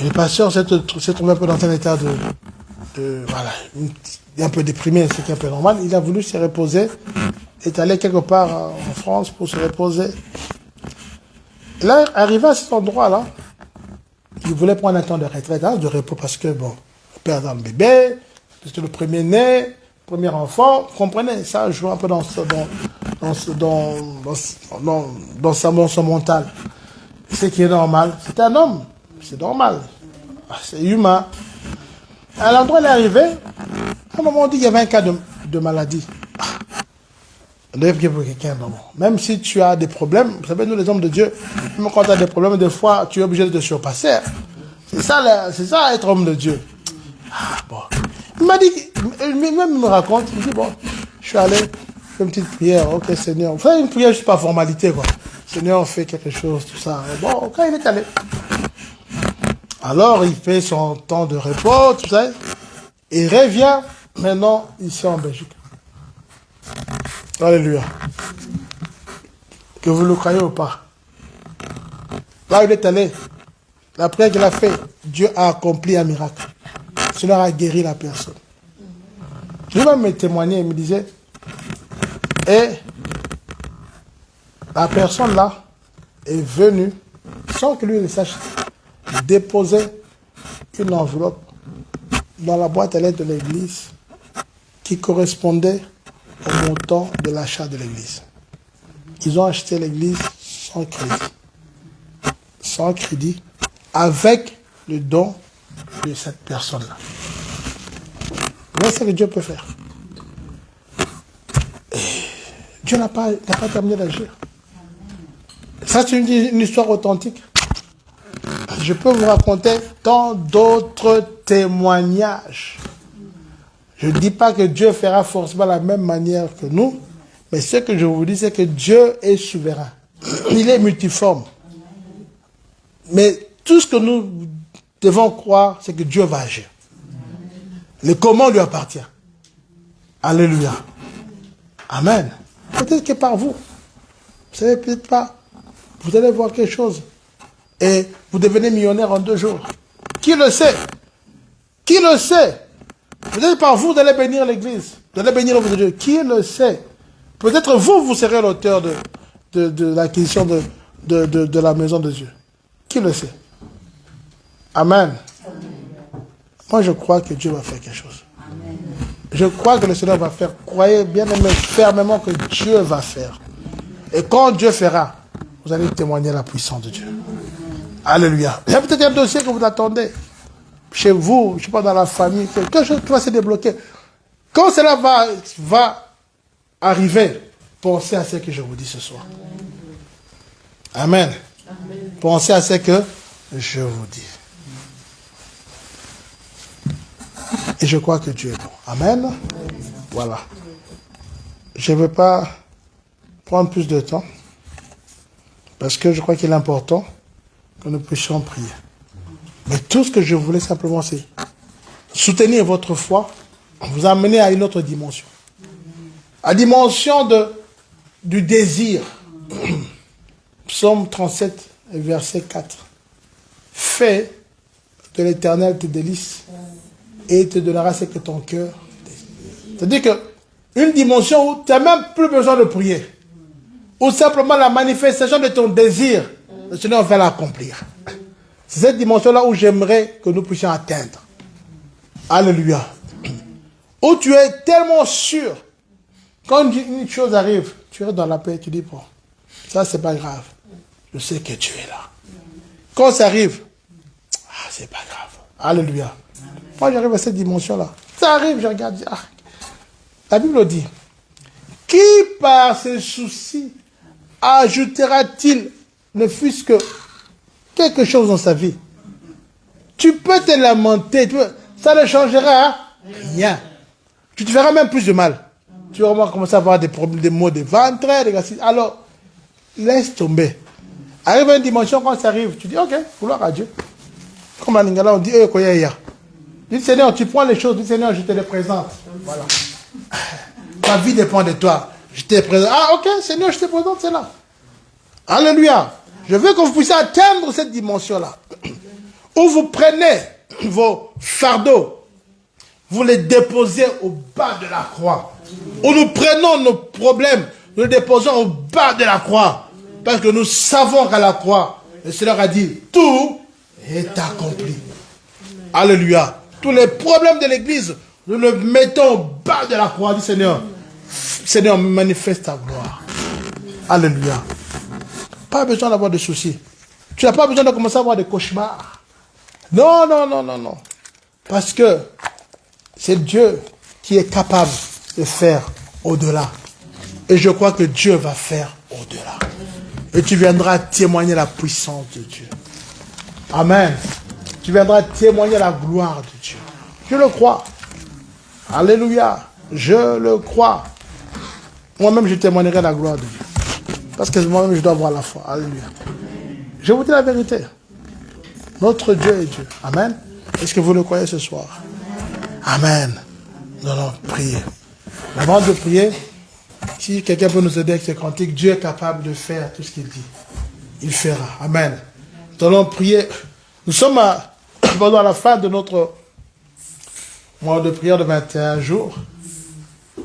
Et le pasteur s'est trouvé un peu dans un état voilà, un peu déprimé, ce qui est un peu normal. Il a voulu se reposer, est allé quelque part en France pour se reposer. Et là, arrivé à cet endroit-là, il voulait prendre un temps de retraite, hein, de repos, parce que, bon, perdre un bébé, c'était le premier-né, premier enfant, vous comprenez, ça joue un peu dans son mental. Ce qui est normal, c'est un homme, c'est normal, c'est humain. À l'endroit où il est arrivé, à un moment on dit qu'il y avait un cas de maladie. On devait prier pour quelqu'un, non. Même si tu as des problèmes, vous savez, nous les hommes de Dieu, même quand tu as des problèmes, des fois, tu es obligé de te surpasser. C'est ça être homme de Dieu. Ah, bon. Il m'a dit, même il me raconte, il me dit, bon, je suis allé, je fais une petite prière, ok Seigneur. Vous savez, une prière juste par formalité, quoi. Seigneur, on fait quelque chose, tout ça. Bon, quand il est allé. Alors, il fait son temps de repos, tout ça. Et il revient maintenant ici en Belgique. Alléluia. Que vous le croyez ou pas. Là où il est allé, la prière qu'il a fait, Dieu a accompli un miracle. Cela a guéri la personne. Lui-même me témoignait, il me disait, et la personne là est venue, sans que lui ne sache, déposer une enveloppe dans la boîte à lettres de l'église qui correspondait au montant de l'achat de l'église. Ils ont acheté l'église sans crédit. Sans crédit, avec le don de cette personne-là. Voilà ce que Dieu peut faire. Et Dieu n'a pas terminé d'agir. Ça, c'est une histoire authentique. Je peux vous raconter tant d'autres témoignages. Je ne dis pas que Dieu fera forcément la même manière que nous, mais ce que je vous dis, c'est que Dieu est souverain. Il est multiforme. Mais tout ce que nous devons croire, c'est que Dieu va agir. Le comment lui appartient. Alléluia. Amen. Peut-être que par vous, vous ne savez peut-être pas, vous allez voir quelque chose et vous devenez millionnaire en 2 jours. Qui le sait? Qui le sait? Peut-être par vous, vous allez bénir l'église. Vous allez bénir l'œuvre de Dieu. Qui le sait? Peut-être vous serez l'auteur de l'acquisition de la maison de Dieu. Qui le sait? Amen. Moi, je crois que Dieu va faire quelque chose. Amen. Je crois que le Seigneur va faire. Croyez bien aimé fermement que Dieu va faire. Et quand Dieu fera, vous allez témoigner la puissance de Dieu. Alléluia. Il y a peut-être un dossier que vous attendez. Chez vous, je ne sais pas, dans la famille, quelque chose qui va se débloquer. Quand cela va arriver, pensez à ce que je vous dis ce soir. Amen. Amen. Pensez à ce que je vous dis. Et je crois que Dieu est bon. Amen. Voilà. Je ne veux pas prendre plus de temps, parce que je crois qu'il est important que nous puissions prier. Mais tout ce que je voulais simplement, c'est soutenir votre foi, vous amener à une autre dimension. À la dimension du désir. Psaume 37, verset 4. Fais de l'Éternel tes délices et il te donnera ce que ton cœur désire. C'est-à-dire qu'une dimension où tu n'as même plus besoin de prier. Ou simplement la manifestation de ton désir, le Seigneur va l'accomplir. C'est cette dimension-là où j'aimerais que nous puissions atteindre. Alléluia. Où tu es tellement sûr, quand une chose arrive, tu es dans la paix, tu dis, bon, ça c'est pas grave. Je sais que tu es là. Quand ça arrive, c'est pas grave. Alléluia. Moi j'arrive à cette dimension-là. Ça arrive, je regarde, la Bible dit, qui par ses soucis ajoutera-t-il, ne fût-ce que quelque chose dans sa vie? Tu peux te lamenter, ça ne changera rien. Tu te feras même plus de mal. Tu vas vraiment commencer à avoir des problèmes, des maux de ventre, alors laisse tomber. Arrive à une dimension, quand ça arrive, tu dis, ok, gloire à Dieu. Comme à Lingala, on dit, dis, Seigneur, tu prends les choses, dis, Seigneur, je te les présente. Voilà. Ta vie dépend de toi. Je te présente. Ah, ok, Seigneur, je te présente cela. Alléluia. Je veux que vous puissiez atteindre cette dimension-là. Où vous prenez vos fardeaux, vous les déposez au bas de la croix. Où nous prenons nos problèmes, nous les déposons au bas de la croix. Parce que nous savons qu'à la croix, le Seigneur a dit, tout est accompli. Alléluia. Tous les problèmes de l'église, nous le mettons au bas de la croix du Seigneur. Seigneur, manifeste ta gloire. Alléluia. Pas besoin d'avoir de soucis. Tu n'as pas besoin de commencer à avoir des cauchemars. Non, non, non, non, non. Parce que c'est Dieu qui est capable de faire au-delà. Et je crois que Dieu va faire au-delà. Et tu viendras témoigner la puissance de Dieu. Amen. Tu viendras témoigner la gloire de Dieu. Je le crois. Alléluia. Je le crois. Moi-même, je témoignerai la gloire de Dieu. Parce que moi-même, je dois avoir la foi. Alléluia. Je vous dis la vérité. Notre Dieu est Dieu. Amen. Est-ce que vous le croyez ce soir? Amen. Nous allons prier. Avant de prier, si quelqu'un peut nous aider avec ces cantiques, Dieu est capable de faire tout ce qu'il dit. Il fera. Amen. Nous allons prier. Nous sommes pendant la fin de notre mois de prière de 21 jours.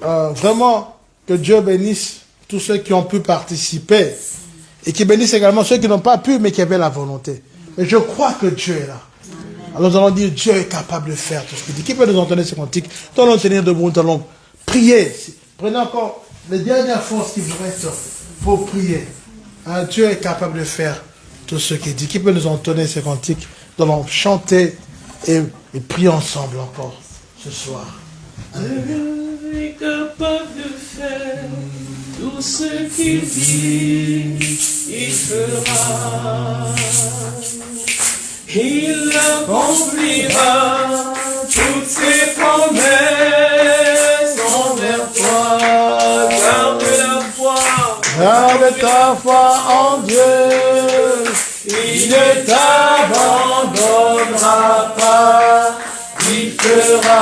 Vraiment, que Dieu bénisse tous ceux qui ont pu participer et qui bénisse également ceux qui n'ont pas pu mais qui avaient la volonté. Mais je crois que Dieu est là. Alors nous allons dire, Dieu est capable de faire tout ce qu'il dit. Qui peut nous entendre ces cantiques? Nous allons tenir debout, nous allons prier. Prenez encore les dernières forces qui vous restent pour prier. Hein, Dieu est capable de faire tout ce qu'il dit. Qui peut nous entonner ces cantiques? Nous allons chanter et prier ensemble encore ce soir. Dieu est capable de faire tout ce qu'il dit, il fera. Il accomplira toutes ses promesses envers toi. Garde la foi. Garde ta foi en Dieu. Il ne t'abandonnera pas. Il fera.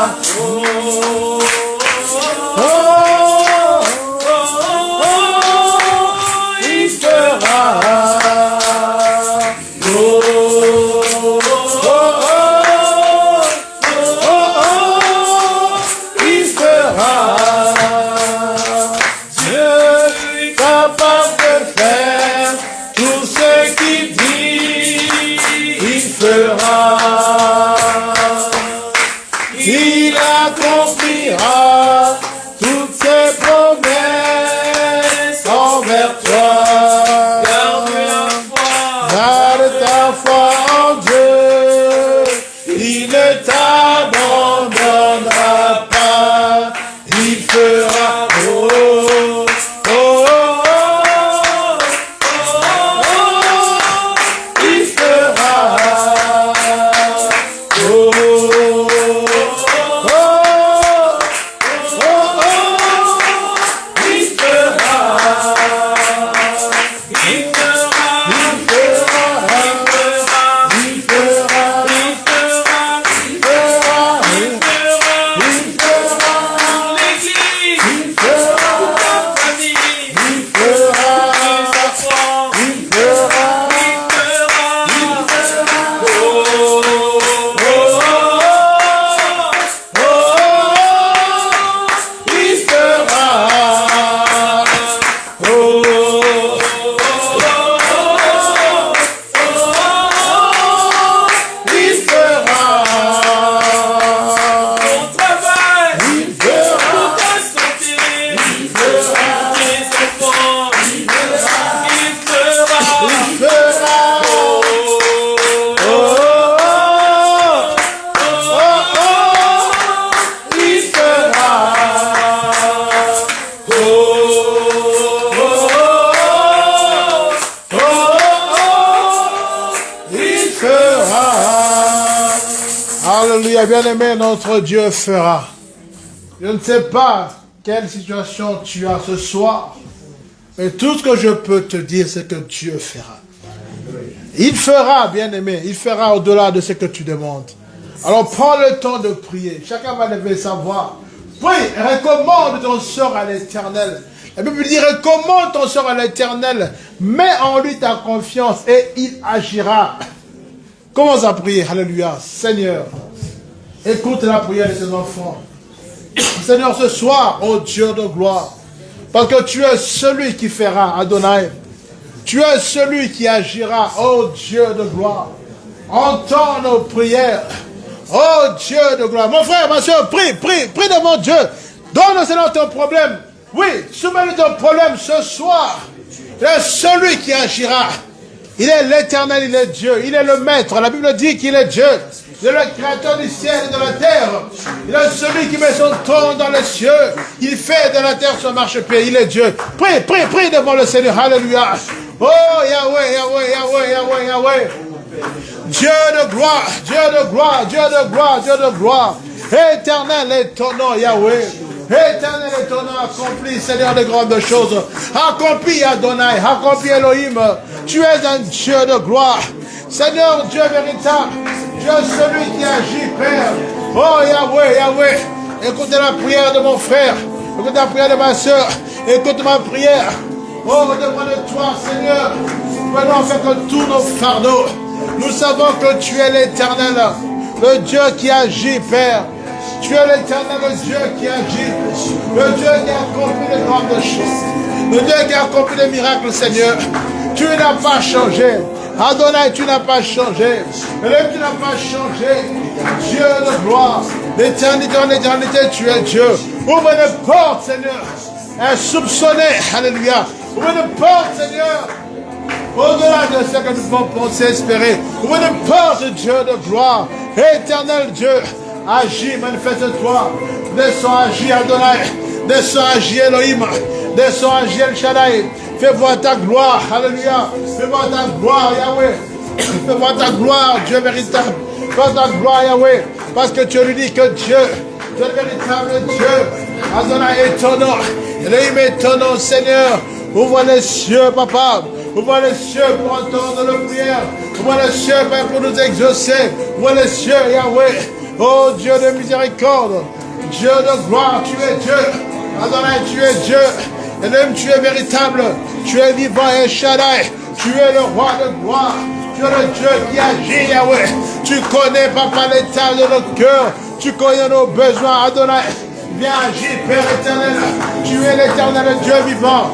Il fera. Il accomplira toutes ses promesses envers toi. Garde ta foi en Dieu. Il ne t'abandonnera pas. Il fera. Il fera. Alléluia, bien-aimé, notre Dieu fera. Je ne sais pas quelle situation tu as ce soir, mais tout ce que je peux te dire, c'est que Dieu fera. Il fera, bien-aimé, il fera au-delà de ce que tu demandes. Alors prends le temps de prier. Chacun va lever sa voix. Prie, recommande ton sort à l'Éternel. La Bible dit, recommande ton sort à l'Éternel. Mets en lui ta confiance et il agira. Commence à prier. Alléluia. Seigneur, écoute la prière de ces enfants. Seigneur, ce soir, ô Dieu de gloire, parce que tu es celui qui fera, Adonai. Tu es celui qui agira, ô Dieu de gloire. entends nos prières. Oh Dieu de gloire. Mon frère, ma soeur, prie devant Dieu. Donne au Seigneur ton problème. Oui, soumets-lui ton problème ce soir. Il est celui qui agira. Il est l'Éternel, il est Dieu. Il est le Maître. La Bible dit qu'il est Dieu. Il est le créateur du ciel et de la terre. Il est celui qui met son trône dans les cieux. Il fait de la terre son marchepied. Il est Dieu. Prie devant le Seigneur. Alléluia. Oh Yahweh, Yahweh, Yahweh, Yahweh, Yahweh. Dieu de gloire, Dieu de gloire, Dieu de gloire, Dieu de gloire. Éternel est ton nom, Yahweh. Éternel est ton nom, accompli, Seigneur, de grandes choses. Accompli, Adonai, accompli, Elohim. Tu es un Dieu de gloire. Seigneur, Dieu véritable. Dieu celui qui agit, Père. Oh, Yahweh, Yahweh. Écoute la prière de mon frère. Écoute la prière de ma soeur. Écoute ma prière. Oh, devant de toi, Seigneur. Venons faire que tous nos fardeaux. Nous savons que tu es l'Éternel. Le Dieu qui agit, Père. Tu es l'Éternel, le Dieu qui agit. Le Dieu qui a accompli de grandes choses. Le Dieu qui a accompli des miracles, Seigneur. Tu n'as pas changé. Adonai, tu n'as pas changé. Elohim, tu n'as pas changé. Dieu de gloire. L'éternité en éternité, tu es Dieu. Ouvre les portes, Seigneur. Insoupçonné. Alléluia. Ouvre les portes, Seigneur. Au-delà de ce que nous pouvons penser, espérer. Ouvre les portes, Dieu de gloire. Éternel Dieu. Agis, manifeste-toi. Descends, agis, Adonai. Descends, agis, Elohim. Descends, agis, El Shaddai. Fais voir ta gloire. Alléluia. Fais voir ta gloire, Yahweh. Fais voir ta gloire, Dieu véritable. Fais voir ta gloire, Yahweh. Parce que tu lui dis que Dieu, le véritable Dieu. Adonai est ton nom. Elohim est ton nom, Seigneur. Ouvre les cieux, papa. Ouvre les cieux pour entendre nos prières. Ouvre les cieux, Père, pour nous exaucer. Ouvre les cieux, Yahweh. Oh Dieu de miséricorde, Dieu de gloire, tu es Dieu. Adonai, tu es Dieu. Et même tu es véritable. Tu es vivant et Shaddai. Tu es le roi de gloire. Tu es le Dieu qui agit, Yahweh. Tu connais, papa, l'état de nos cœurs. Tu connais nos besoins, Adonai. Viens agir, Père éternel. Tu es l'éternel Dieu vivant.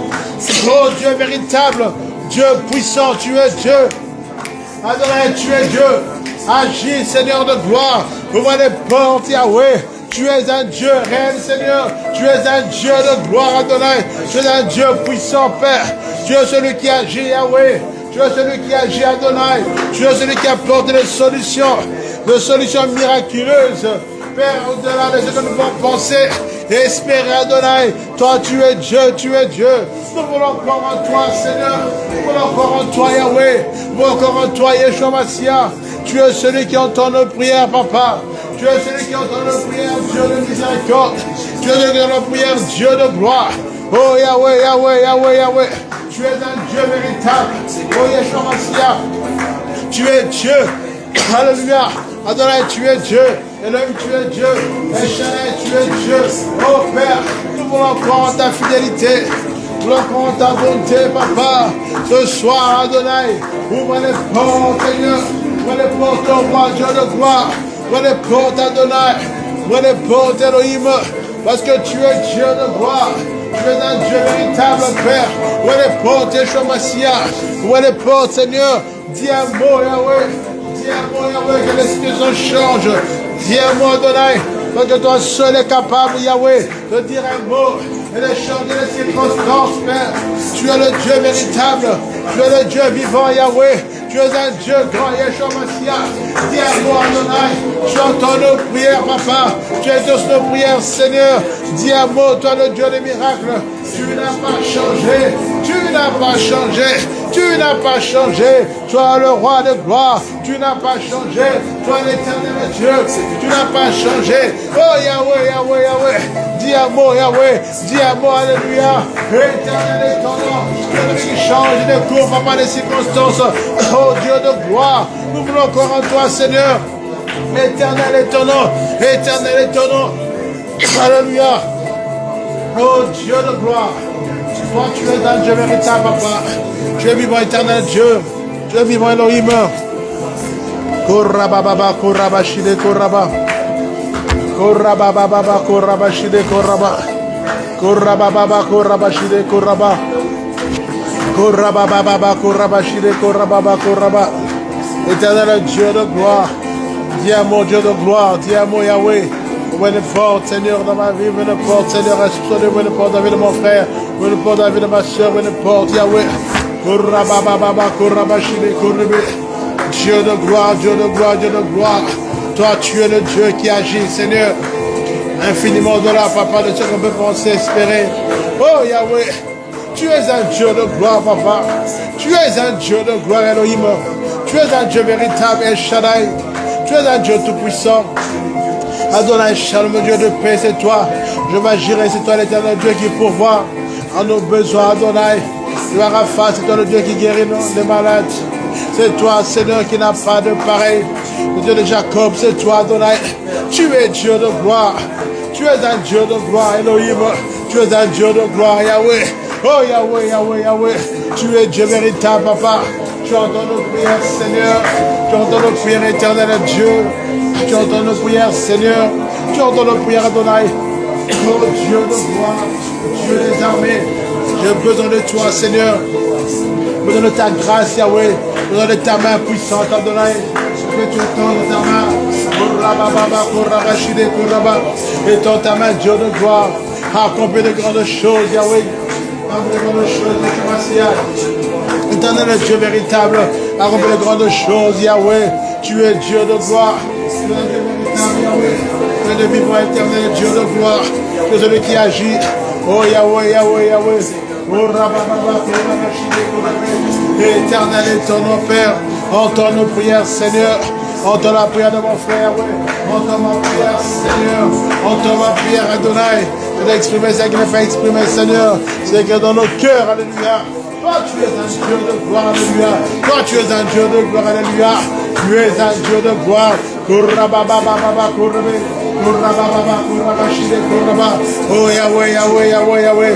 Oh Dieu véritable. Dieu puissant, tu es Dieu. Adonai, tu es Dieu. Agis, Seigneur de gloire. Ouvre les portes, Yahweh. Tu es un Dieu réel, Seigneur. Tu es un Dieu de gloire, Adonai. Tu es un Dieu puissant, Père. Tu es celui qui agit, Yahweh. Tu es celui qui agit, Adonai. Tu es celui qui apporte des solutions miraculeuses. Père, au-delà de ce que nous pouvons penser et espérer, Adonai. Toi, tu es Dieu, tu es Dieu. Nous voulons encore en toi, Seigneur. Nous voulons encore en toi, Yahweh. Nous voulons encore en toi, Yeshua Mashiach. Tu es celui qui entend nos prières, papa. Tu es celui qui entend nos prières, Dieu de miséricorde. Tu es celui qui entend nos prières, Dieu de gloire. Oh Yahweh, Yahweh, Yahweh, Yahweh. Tu es un Dieu véritable. Oh Yeshua Mashiach. Tu es Dieu. Alléluia. Adonai, tu es Dieu. Elohim, tu es Dieu. Echadai, tu es Dieu. Oh Père, nous voulons croire en ta fidélité. Nous voulons croire en ta bonté, papa. Ce soir, Adonai, ouvre les portes, Seigneur. Ouvre les portes, au roi, Dieu de gloire. Ouvre les portes, Adonai. Ouvre les portes, Elohim. Parce que tu es Dieu de gloire. Tu es un Dieu véritable, Père. Ouvre les portes, Yeshua Mashiach. Ouvre les portes, Seigneur. Dis un mot, Yahweh. Dis un mot, Yahweh, que les situations changent. Dis un mot, Adonai. Parce que toi seul est capable, Yahweh, de dire un mot et de changer les circonstances, Père. Tu es le Dieu véritable. Tu es le Dieu vivant, Yahweh. Tu es un Dieu grand, Yeshua Mashiach. Dis un mot, Adonai. Tu entends nos prières, papa. Tu exauces nos prières, Seigneur. Dis un mot, toi le Dieu des miracles. Tu n'as pas changé. Tu n'as pas changé. Tu n'as pas changé. Toi le roi de gloire. Tu n'as pas changé. Toi l'éternel Dieu. Tu n'as pas changé. Oh Yahweh, Yahweh, Yahweh. Dis un mot, Yahweh. Dis un mot, alléluia. Éternel est ton nom. Celui qui change de cours, papa, des circonstances. Oh Dieu de gloire. Nous voulons encore en toi, Seigneur. Éternel est ton nom. Éternel est ton nom. Alléluia. Oh Dieu de gloire. Toi, tu es un Dieu véritable, papa. Tu es vivant, éternel Dieu. Tu es vivant, Elohim. Korababa, korabashide, koraba. Korababa, korabashide, koraba. Korababa, korabashide, koraba. Korababa, korabashide, korababa, koraba. Éternel Dieu de gloire. Dis à mon Dieu de gloire. Dis à mon Yahweh. Ouvre une porte, Seigneur, dans ma vie. Ouvre une porte, Seigneur, ouvre une porte dans la vie de mon frère. Ouvre une porte dans la vie de ma soeur. Ouvre une porte, Yahweh. Dieu de gloire, Dieu de gloire, Dieu de gloire. Toi, tu es le Dieu qui agit, Seigneur. Infiniment au-delà, Papa, de ce qu'on peut penser, espérer. Oh, Yahweh, tu es un Dieu de gloire, Papa. Tu es un Dieu de gloire, Elohim. Tu es un Dieu véritable, El Shaddai. Tu es un Dieu tout-puissant. Adonai Shalom, Dieu de paix, c'est toi. Je m'agirai, c'est toi l'éternel Dieu qui pourvoit à nos besoins, Adonai. Le Rapha, c'est toi le Dieu qui guérit les malades. C'est toi, Seigneur, qui n'a pas de pareil. Le Dieu de Jacob, c'est toi, Adonai. Tu es Dieu de gloire. Tu es un Dieu de gloire, Elohim. Tu es un Dieu de gloire, Yahweh. Oh, Yahweh, Yahweh, Yahweh. Tu es Dieu véritable, Papa. Tu entends nos prières, Seigneur. Tu entends nos prières, éternel Dieu. Tu entends nos prières, Seigneur. Tu entends nos prières, Adonai. Oh, Dieu de gloire. Dieu des armées. J'ai besoin de toi, Seigneur. J'ai besoin de ta grâce, Yahweh. J'ai besoin de ta main puissante, Adonai. Que tu étends ta main. Étends ta main, Dieu de gloire. Accomplis de grandes choses, Yahweh. Accomplis de grandes choses, éternel Dieu véritable. Accomplis de grandes choses, Yahweh. Tu es Dieu de gloire. Tu es Dieu véritable, Yahweh. Tu es le vivant éternel, Dieu de gloire. Tu es celui qui agit. Oh Yahweh, Yahweh, Yahweh. Oh Rabababa, éternel est ton nom, Père. Entends nos prières, Seigneur. Entends la prière de mon frère, oui. Entends ma prière, Seigneur. Entends ma prière, Adonai. Je vais exprimer ce qu'il m'a fait exprimer, Seigneur. C'est que dans nos cœurs, alléluia. Toi, tu es un Dieu de gloire, alléluia. Toi, tu es un Dieu de gloire, alléluia. Tu es un Dieu de gloire. Oh Yahweh, Yahweh, Yahweh, Yahweh.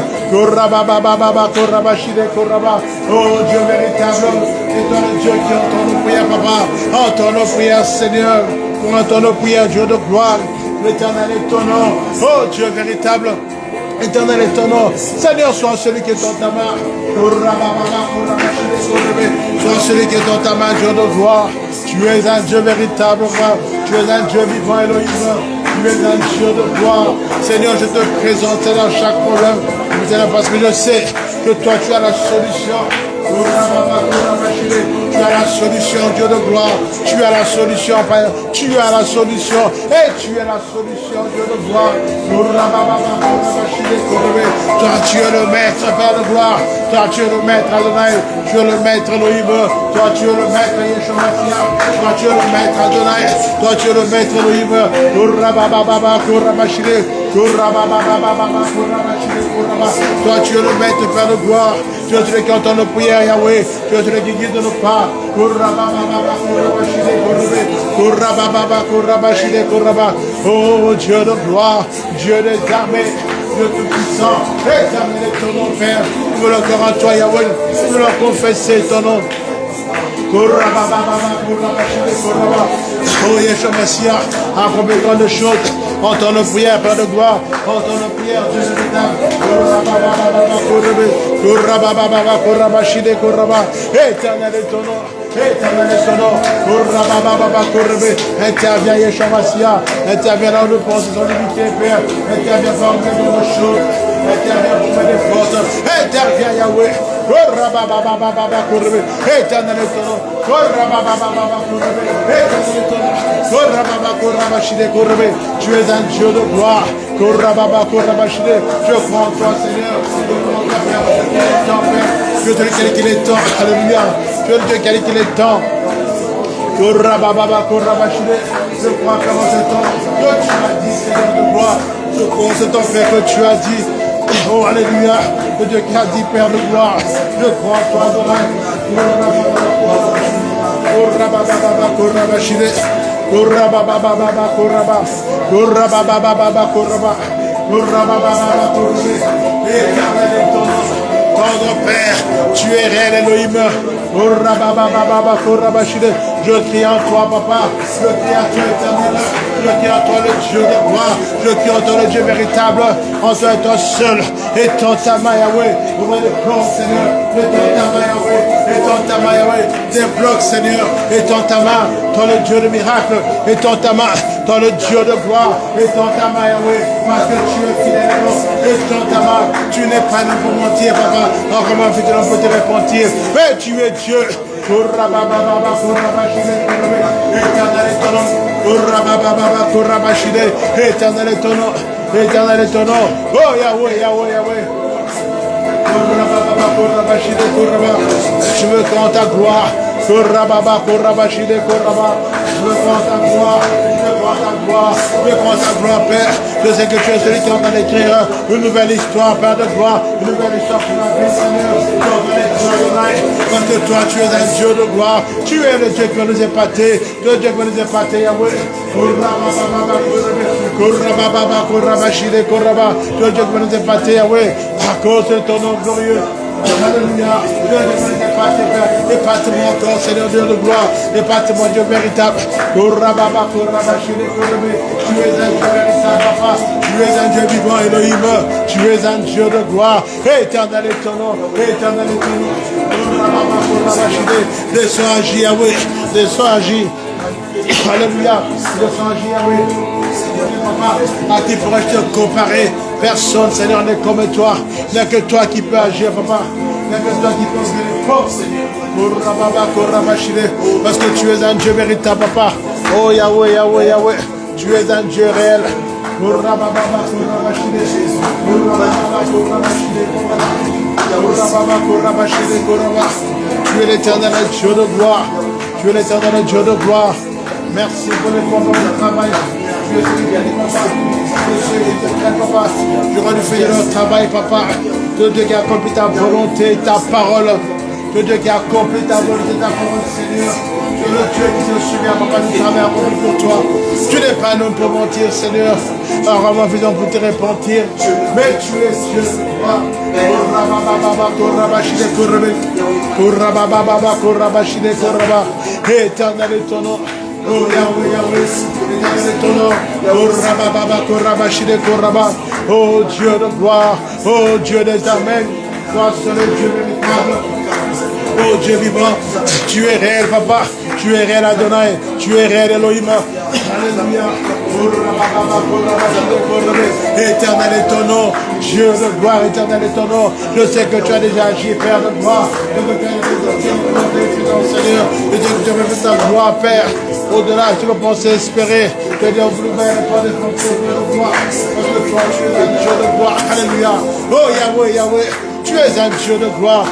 Oh Dieu véritable, c'est toi le Dieu qui entend nos prières, Papa. Entends nos prières, Seigneur. Entends nos prières, Dieu de gloire. L'éternel est ton nom. Oh Dieu véritable. Éternel est ton nom. Seigneur, sois celui qui est dans ta main. Sois celui qui est dans ta main, Dieu de gloire. Tu es un Dieu véritable, tu es un Dieu vivant, Elohim. Tu es un Dieu de gloire. Seigneur, je te présente dans chaque problème. Parce que je sais que toi, tu as la solution. Tu as la solution, Dieu de gloire. Tu as la solution, Père. Tu as la solution. Et tu es la solution, Dieu de gloire. Toi, tu es le maître, Père de gloire. Toi, tu es le maître, Adonai. Tu es le maître, Elohim. Toi, tu es le maître, Yeshua. Toi, tu es le maître, Adonai. Toi, tu es le maître, Elohim. Toi, tu es le maître, Père de gloire. Tu es celui qui entend nos prières, Yahweh. Tu es celui qui guide nos pas. Oh Dieu de gloire, Dieu des armées, Dieu tout-puissant, éternel est ton nom, Père. Nous voulons encore en toi, Yahweh. Nous voulons confesser ton nom. Oh Yeshua Messia, accomplis grande chose. Entends nos prières, Père de gloire. Entends nos prières, Dieu véritable. Éternel est ton nom. Éternel est ton nom. Interviens, Yeshua Messia. Interviens dans nos pensées, dans l'unité, Père. Interviens pour nous nos choses. Interviens pour mettre des forces. Interviens, Yahweh. Éternel est ton nom. Tu es un Dieu de gloire. Je crois en toi, Seigneur. Tu es celui qui est le temps. Alléluia. Tu es le Dieu qui est le temps. Je crois que dans ce temps que tu as dit, Seigneur de gloire. Je crois en ce temps, Père, que tu as dit. Oh, alléluia. Le Dieu qui a dit, Père de gloire. Je crois en toi, Adonai. Tendre Père, tu es réel, Elohim. Je crie en toi, Papa. Je crie en toi, éternel. Je crie en toi, le Dieu de gloire. Je crie en toi, le Dieu véritable. En toi, toi seul. Étends ta main, Yahweh. Ouvre les portes, Seigneur. Étends ta main, Yahweh. Étends ta main, Yahweh. débloque, Seigneur, étends ta main, toi le Dieu de miracle, étends ta main, toi le Dieu de gloire, étends ta main, Yahweh, parce que tu es fidèle, étends ta main, tu n'es pas là pour mentir, papa, encore fait on peut te repentir, mais tu es Dieu. Éternel est ton nom, éternel est ton nom, oh Yahweh, Yahweh, Yahweh. Je veux quand ta gloire. Je veux quand ta gloire. Je veux quand ta gloire, Père. Je sais que tu es celui qui est en train d'écrire une nouvelle histoire, Père de gloire. Une nouvelle histoire pour la vie, Seigneur. Parce que toi, tu es un Dieu de gloire. Tu es le Dieu qui va nous épater. Le Dieu qui va nous épater, Yahweh. Le Dieu qui va nous épater, Yahweh. À cause de ton nom glorieux. Alléluia. Épate-moi encore, Seigneur Dieu de gloire. Épate-moi, Dieu véritable. Tu es un Dieu véritable, papa. Tu es un Dieu vivant, Elohim. Tu es un Dieu de gloire. Éternel est ton nom. Éternel est ton nom. Descends agir, Yahweh. Descends agir. Alléluia. Descends agir, Yahweh. À qui pourrais-je te comparer? Personne, Seigneur, n'est comme toi. Il n'y a que toi qui peux agir, papa. Il n'y a que toi qui peux faire les forces, Seigneur. Parce que tu es un Dieu véritable, papa. Oh Yahweh, Yahweh, Yahweh. Tu es un Dieu réel. Tu es l'éternel Dieu de gloire. Tu es l'éternel Dieu de gloire. Merci pour les moments de travail. Tu es celui qui a dit, papa. Tu auras dû faire leur travail, papa. De Dieu qui a accompli ta volonté, ta parole. De Dieu qui a accompli ta volonté, ta parole, Seigneur. Tu es le Dieu qui se souvient, papa, du travail accompli pour toi. Tu n'es pas un homme pour mentir, Seigneur. Alors, vraiment, faisons pour te repentir. Mais tu es Dieu. Éternel est ton nom. Oh Yahweh, Yahweh, éternel est ton nom. Oh Dieu de gloire, oh Dieu des amens, toi seul est Dieu véritable. Oh Dieu vivant, tu es réel, papa, tu es réel Adonai, tu es réel Elohim. Alléluia. Éternel est ton nom, Dieu de gloire, éternel est ton nom. Je sais que tu as déjà agi, Père de gloire. Seigneur, je sais que tu as fait ta gloire, Père. Au-delà, je ne peux pas espérer. Que Dieu vous libère pas de ton Dieu de gloire. Parce que toi, tu es un Dieu de gloire. Alléluia. Oh Yahweh, Yahweh. Tu es un Dieu de gloire.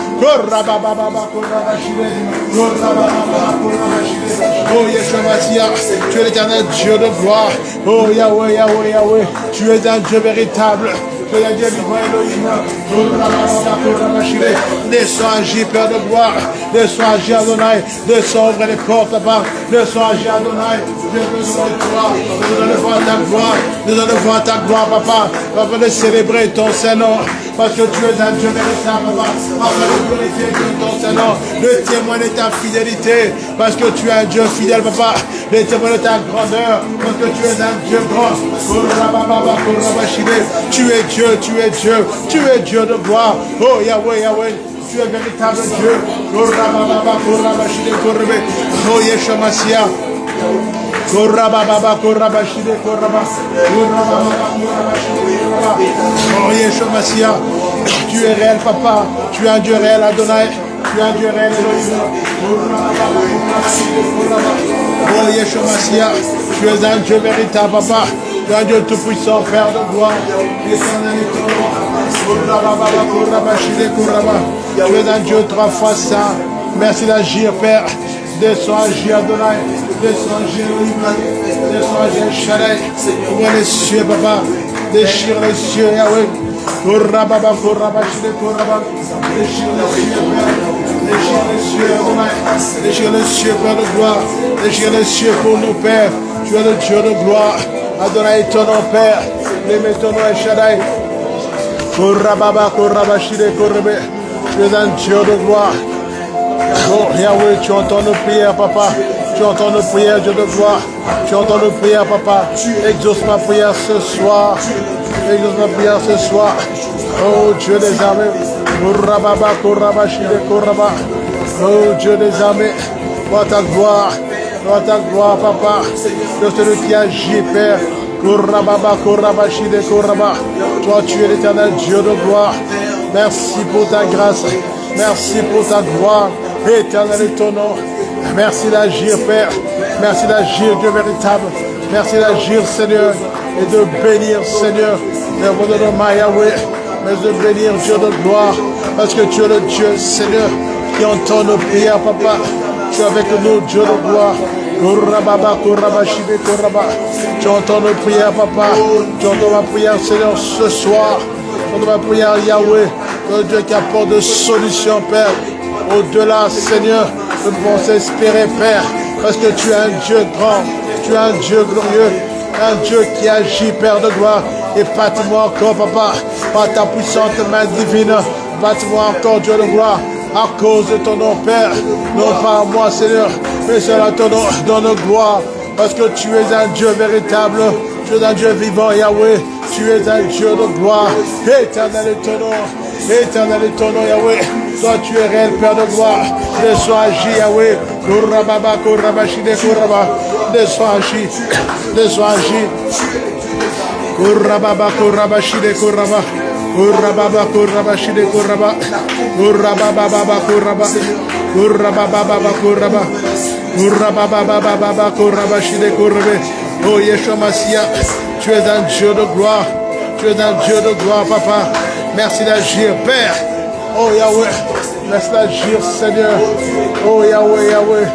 Oh Yeshua Mashiach, tu es l'éternel Dieu de gloire. Oh Yahweh, Yahweh, Yahweh, tu es un Dieu véritable. Tu es un Dieu vivant Elohim. Descends agir, Père de gloire. Descends agir, Adonai. Descends ouvrir les portes, papa. Descends agir, Adonai. Nous allons voir ta gloire. Nous allons voir ta gloire, papa. Afin de célébrer ton Saint-Nom. Parce que tu es un Dieu véritable, papa. Afin de glorifier ton Saint-Nom. De témoigner ta fidélité. Parce que tu es un Dieu fidèle, papa. De témoigner ta grandeur. Parce que tu es un Dieu grand. Tu es Dieu, tu es Dieu. Tu es Dieu de gloire. Oh Yahweh, Yahweh. Tu es véritable Dieu. Oh Yeshua Mashiach. Oh Yeshua Mashiach, tu es réel, papa. Tu es un Dieu réel, Adonai. Tu es un Dieu réel, Elohim. Oh Yeshua Mashiach, tu es un Dieu véritable, papa. Tu es un Dieu tout-puissant, Père de gloire. Tu es un Dieu trois fois saint. Merci d'agir, Père. Descends agir, Adonai. Descends agir, Elohim. Descends agir, Shaddai. Ouvre les cieux, papa. Déchire les cieux, Yahweh. Déchire les cieux, Père. Déchire les cieux, Adonai. Déchire les cieux, Père de gloire. Déchire les cieux pour nous, Père. Tu es le Dieu de gloire. Adonai est ton nom, Père. L'aimé ton nom est Shaddai. Tu es un Dieu de gloire. Oh Yahweh, tu entends nos prières, papa. Tu entends nos prières, Dieu de gloire. Tu entends nos prières, papa. Exauce ma prière ce soir. Exauce ma prière ce soir. Oh Dieu des armées. Oh Dieu des armées, vois ta gloire, papa, de celui qui agit, Père. Toi, tu es l'éternel Dieu de gloire. Merci pour ta grâce, merci pour ta gloire. Éternel est ton nom. Merci d'agir, Père. Merci d'agir, Dieu véritable. Merci d'agir, Seigneur, et de bénir, Seigneur, le nom de Yahweh, mais de bénir, Dieu de gloire, parce que tu es le Dieu, Seigneur, qui entend nos prières, papa. Tu es avec nous, Dieu de gloire. Tu entends nos prières, papa. Tu entends ma prière, Seigneur, ce soir. Tu entends ma prière, Yahweh, le Dieu qui apporte de solutions, Père. Au-delà, Seigneur, nous pouvons espérer, Père, parce que tu es un Dieu grand, tu es un Dieu glorieux, un Dieu qui agit, Père de gloire. Et bâtis-moi encore, papa, par ta puissante main divine. Bâtis-moi encore, Dieu de gloire, à cause de ton nom, Père. Non pas à moi, Seigneur, mais c'est à ton nom, donne gloire. Parce que tu es un Dieu véritable, tu es un Dieu vivant, Yahweh. Tu es un Dieu de gloire. Éternel est ton nom, éternel est ton nom, Yahweh. Toi, tu es réel, Père de gloire. Laisse-moi agir, Yahweh. Laisse-moi agir, laisse-moi agir. Kurababa kurabashide kuraba kurababa kurabashide kuraba kurababa kuraba kurababa kuraba kurababa kurabashide kurbe. Oh Yeshua Massia, tu es un Dieu de gloire, tu es un Dieu de gloire, papa. Merci d'agir, Père. Oh Yahweh, merci d'agir, Seigneur. Oh Yahweh, Yahweh,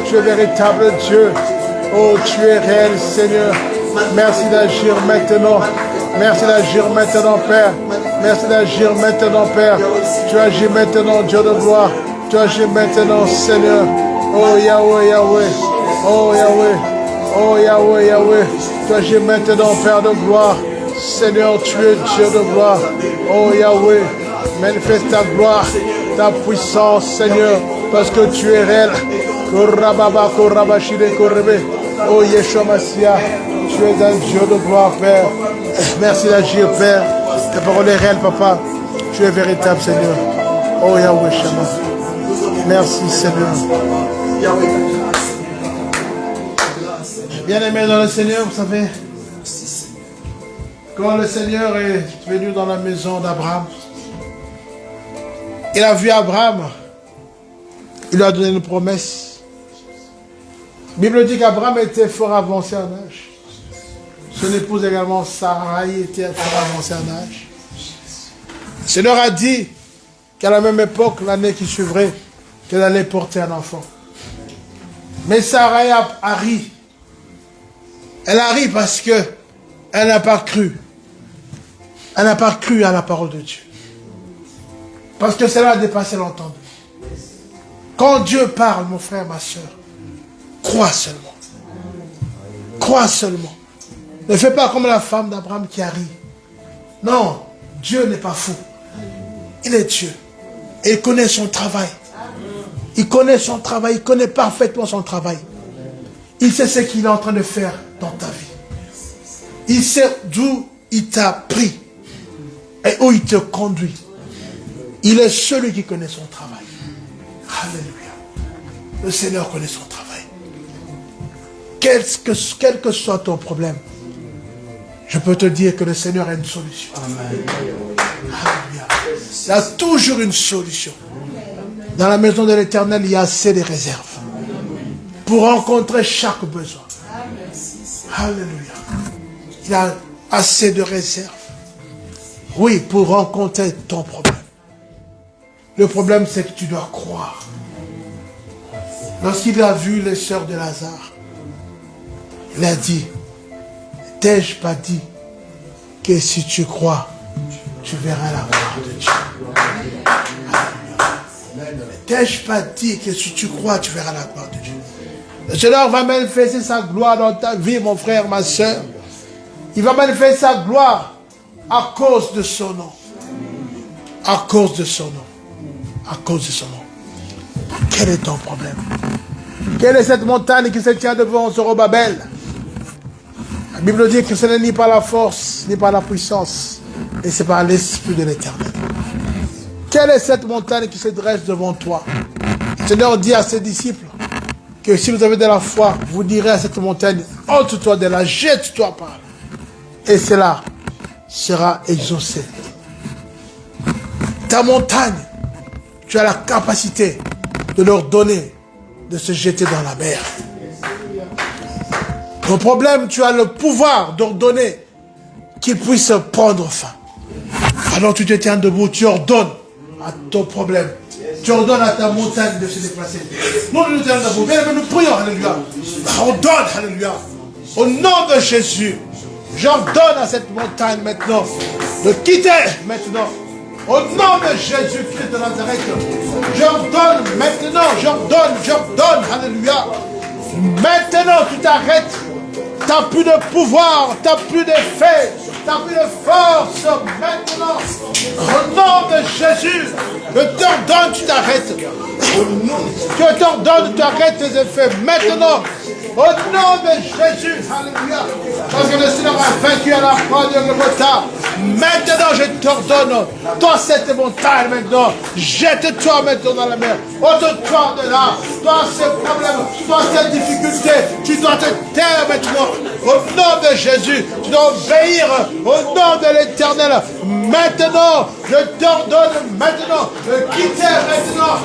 tu es véritable Dieu. Oh, tu es réel, Seigneur. Merci d'agir maintenant. Merci d'agir maintenant, Père. Merci d'agir maintenant, Père. Tu agis maintenant, Dieu de gloire. Tu agis maintenant, Seigneur. Oh Yahweh, Yahweh. Oh Yahweh. Oh Yahweh, Yahweh. Tu agis maintenant, Père de gloire. Seigneur, tu es Dieu de gloire. Oh Yahweh. Manifeste ta gloire, ta puissance, Seigneur. Parce que tu es réel. Oh Yeshua Massia. Tu es un Dieu de gloire, Père. Merci d'agir, Père. Ta parole est réelle, papa. Tu es véritable, Seigneur. Oh Yahweh Shama. Merci, Seigneur. Bien-aimés dans le Seigneur, vous savez, quand le Seigneur est venu dans la maison d'Abraham, il a vu Abraham. Il lui a donné une promesse. La Bible dit qu'Abraham était fort avancé en âge. Son épouse également, Sarai, était fort avancée en âge. Le Seigneur a dit qu'à la même époque, l'année qui suivrait, qu'elle allait porter un enfant. Mais Sarai a ri. Elle a ri parce qu'elle n'a pas cru. Elle n'a pas cru à la parole de Dieu. Parce que cela a dépassé l'entendement. Quand Dieu parle, mon frère, ma soeur, crois seulement. Crois seulement. Ne fais pas comme la femme d'Abraham qui a ri. Non, Dieu n'est pas fou. Il est Dieu. Et il connaît son travail. Il connaît son travail. Il connaît parfaitement son travail. Il sait ce qu'il est en train de faire dans ta vie. Il sait d'où il t'a pris et où il te conduit. Il est celui qui connaît son travail. Alléluia. Le Seigneur connaît son travail. Quel que soit ton problème, je peux te dire que le Seigneur a une solution. Amen. Alléluia. Il y a toujours une solution. Dans la maison de l'Éternel, il y a assez de réserves pour rencontrer chaque besoin. Alléluia. Il y a assez de réserves. Oui, pour rencontrer ton problème. Le problème, c'est que tu dois croire. Lorsqu'il a vu les sœurs de Lazare, il a dit, t'ai-je pas dit que si tu crois, tu verras la gloire de Dieu. T'ai-je pas dit que si tu crois, tu verras la gloire de Dieu. Le Seigneur va manifester sa gloire dans ta vie, mon frère, ma soeur. Il va manifester sa gloire à cause de son nom. À cause de son nom. À cause de son nom. Quel est ton problème? Quelle est cette montagne qui se tient devant Zorobabel? La Bible dit que ce n'est ni par la force, ni par la puissance, et c'est par l'Esprit de l'Éternel. Quelle est cette montagne qui se dresse devant toi? Le Seigneur dit à ses disciples que si vous avez de la foi, vous direz à cette montagne, ôte-toi de là, jette-toi par là. Et cela sera exaucé. Ta montagne, tu as la capacité de leur donner, de se jeter dans la mer. Ton problème, tu as le pouvoir d'ordonner qu'il puisse prendre fin. Alors tu te tiens debout, tu ordonnes à ton problème. Tu ordonnes à ta montagne de se déplacer. Nous nous tenons debout. Bien, nous prions, alléluia. On donne, alléluia. Au nom de Jésus, j'ordonne à cette montagne maintenant de quitter maintenant. Au nom de Jésus-Christ de Nazareth, j'ordonne maintenant, j'ordonne, alléluia. Maintenant, tu t'arrêtes. Tu n'as plus de pouvoir, tu n'as plus d'effet, tu n'as plus de force. Maintenant, au nom de Jésus, je t'ordonne, tu t'arrêtes. Je t'ordonne, tu arrêtes tes effets. Maintenant, au nom de Jésus, alléluia. Parce que le Seigneur a vaincu à la croix de Golgotha. Maintenant, je t'ordonne, toi cette montagne maintenant, jette-toi maintenant dans la mer. Ôte-toi de là. Toi ce problème, toi cette difficulté, tu dois te taire maintenant. Au nom de Jésus, tu dois obéir au nom de l'Éternel. Maintenant, je t'ordonne maintenant de quitter maintenant.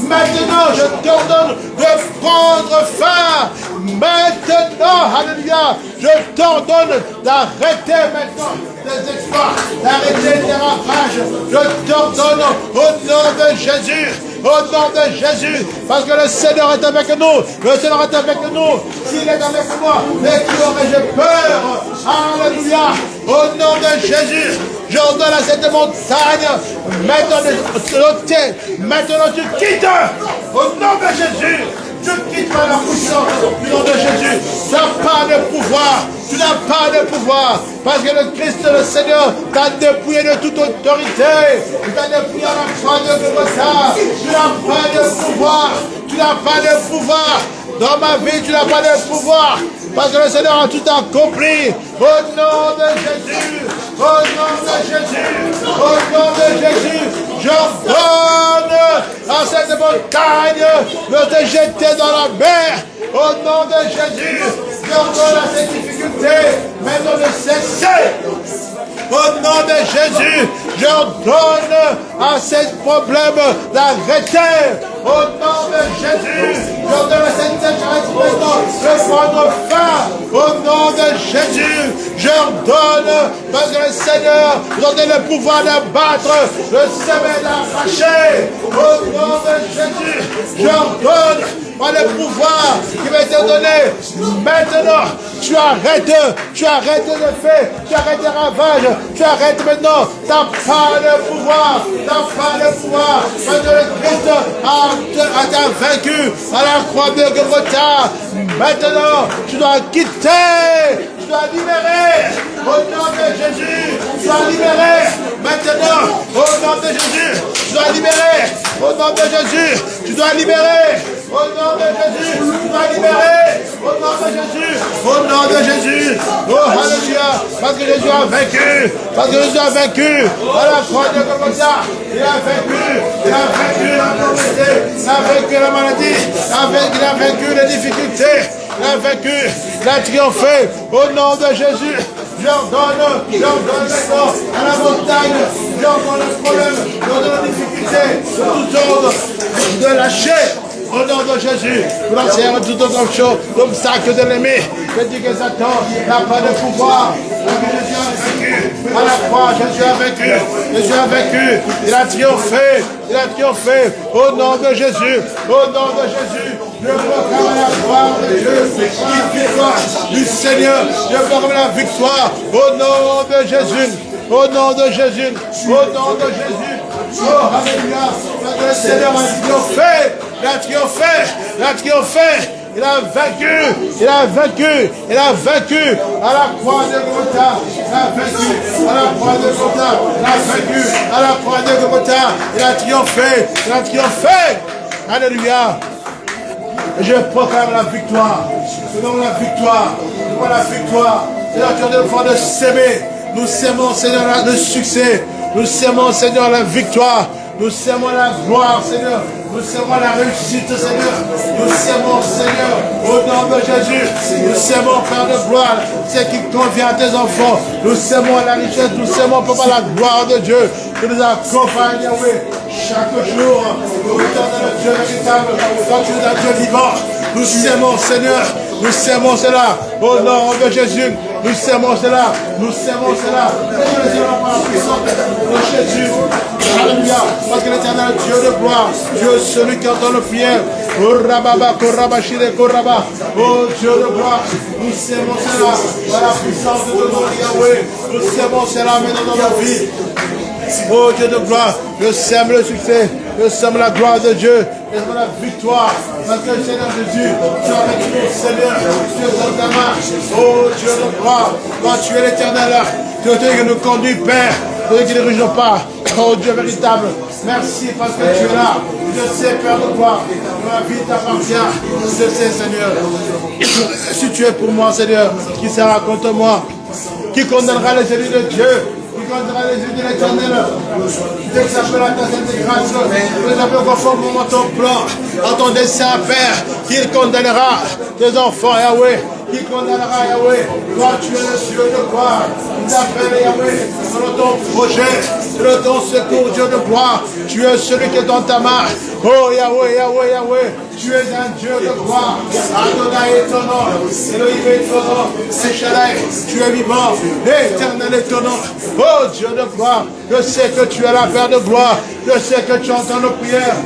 Maintenant, je t'ordonne de prendre fin. Maintenant, alléluia, je t'ordonne d'arrêter maintenant tes exploits, d'arrêter tes ravages. Je t'ordonne au nom de Jésus. Au nom de Jésus, parce que le Seigneur est avec nous. Le Seigneur est avec nous. S'il est avec moi, mais qui aurais-je peur? Alléluia. Au nom de Jésus, j'ordonne à cette montagne, maintenant de l'ôter. Maintenant tu quittes. Au nom de Jésus, tu quittes par la puissance du nom de Jésus. Tu n'as pas de pouvoir. Tu n'as pas de pouvoir. Parce que le Christ, le Seigneur, t'a dépouillé de toute autorité. Il t'a dépouillé à la croix de Golgotha. Tu n'as pas de pouvoir. Tu n'as pas de pouvoir. Dans ma vie, tu n'as pas de pouvoir. Parce que le Seigneur a tout accompli. Au nom de Jésus. Au nom de Jésus. Au nom de Jésus. J'ordonne à cette montagne de te jeter dans la mer. Au nom de Jésus. J'ordonne à cette difficulté maintenant de cesser. Au nom de Jésus, j'ordonne à ces problèmes d'arrêter. Au nom de Jésus, j'ordonne à cette sécheresse maintenant de prendre fin. Au nom de Jésus, j'ordonne, parce que le Seigneur nous donne le pouvoir d'abattre, de semer, d'arracher. Au nom de Jésus, j'ordonne par le pouvoir qui va te donner. Maintenant, tu arrêtes le fait, tu arrêtes les ravages, tu arrêtes maintenant. Tu n'as pas de pouvoir, tu n'as pas de pouvoir. Parce que le Christ t'a vaincu à la croix de Golgotha. Maintenant, tu dois quitter. Tu dois libérer au nom de Jésus. Tu dois libérer maintenant au nom de Jésus. Tu dois libérer au nom de Jésus. Tu dois libérer au nom de Jésus. Tu dois libérer au nom de Jésus. Au nom de Jésus. Oh alléluia. Parce que Jésus a vaincu. Parce que Jésus a vaincu à la croix de Golgotha. Il a vaincu. Il a vaincu la pauvreté. Il a vaincu la maladie. Il a vaincu les difficultés. Il a vaincu, il a triomphé au nom de Jésus. J'ordonne maintenant à la montagne, j'ordonne le problème, j'ordonne la difficulté, de tout ordre, de lâcher. Au nom de Jésus, pour lancer toute autre chose, l'obstacle de l'ennemi. Je dis que Satan n'a pas de pouvoir. Jésus a vaincu. À la croix, Jésus a vaincu. Jésus a vaincu. Il a triomphé. Il a triomphé. Au nom de Jésus. Au nom de Jésus. Je proclame la gloire de Dieu. La victoire du Seigneur. Je proclame la victoire. Au nom de Jésus. Au nom de Jésus. Au nom de Jésus. Oh, alléluia. Le Seigneur a triomphé. Il a triomphé. Il a triomphé. Il a vaincu, il a vaincu, il a vaincu à la croix de Golgotha. Il a vaincu à la croix de Golgotha. Il a vaincu à la croix de Golgotha. Il a triomphé, il a triomphé. Alléluia. Et je proclame la victoire. Nous donnons la victoire. Nous donnons la victoire. Seigneur, tu as donné le pouvoir de s'aimer. Nous s'aimons, Seigneur, le succès. Nous s'aimons, Seigneur, la victoire. Nous s'aimons la gloire, Seigneur. Nous semons la réussite, Seigneur. Nous semons, Seigneur, au nom de Jésus. Nous semons, Père de gloire, ce qui convient à tes enfants. Nous semons la richesse, nous semons, Papa, la gloire de Dieu. Que nous accompagne, Yahweh, chaque jour. Au temps de notre Dieu véritable, quand tu es un Dieu vivant. Nous semons, Seigneur. Nous semons cela. Au nom de Jésus. Nous semons cela. Nous semons cela. Nous semons par la puissance de Jésus. Alléluia. Parce que l'Éternel, Dieu de gloire, Dieu celui qui entend nos prières. Oh Dieu de gloire, nous semons cela par la puissance de ton nom, Yahweh. Nous semons cela maintenant dans nos vies. Oh Dieu de gloire, je sème le succès, je sème la gloire de Dieu, je sème la victoire. Parce que Seigneur Jésus, tu es avec nous, Seigneur, tu es dans ta main. Oh Dieu de gloire, quand tu es l'Éternel, tu es celui qui nous conduit, Père, celui qui ne dirige pas. Oh Dieu véritable, merci parce que tu es là. Je sais, Père de gloire, que ma vie t'appartient. Je sais, Seigneur. Si tu es pour moi, Seigneur, qui sera contre moi? Qui condamnera les élus de Dieu? Qui condamnera les élus de l'Éternel? Dès que ça peut la ta sainte grâce, nous appelons conformément à ton plan, à ton dessein, Père, qu'il condamnera tes enfants, Yahweh. Qui condamnera, Yahweh? Toi, tu es le Dieu de gloire. Nous appelons, Yahweh, dans ton projet, dans ton secours, Dieu de gloire. Tu es celui qui est dans ta main. Oh, Yahweh, Yahweh, Yahweh. Tu es un Dieu de gloire. Adonai est ton nom. Elohim est ton nom. Séchalai, tu es vivant. Éternel est ton nom. Oh, Dieu de gloire. Je sais que tu es la Père de gloire. Je sais que tu entends nos prières.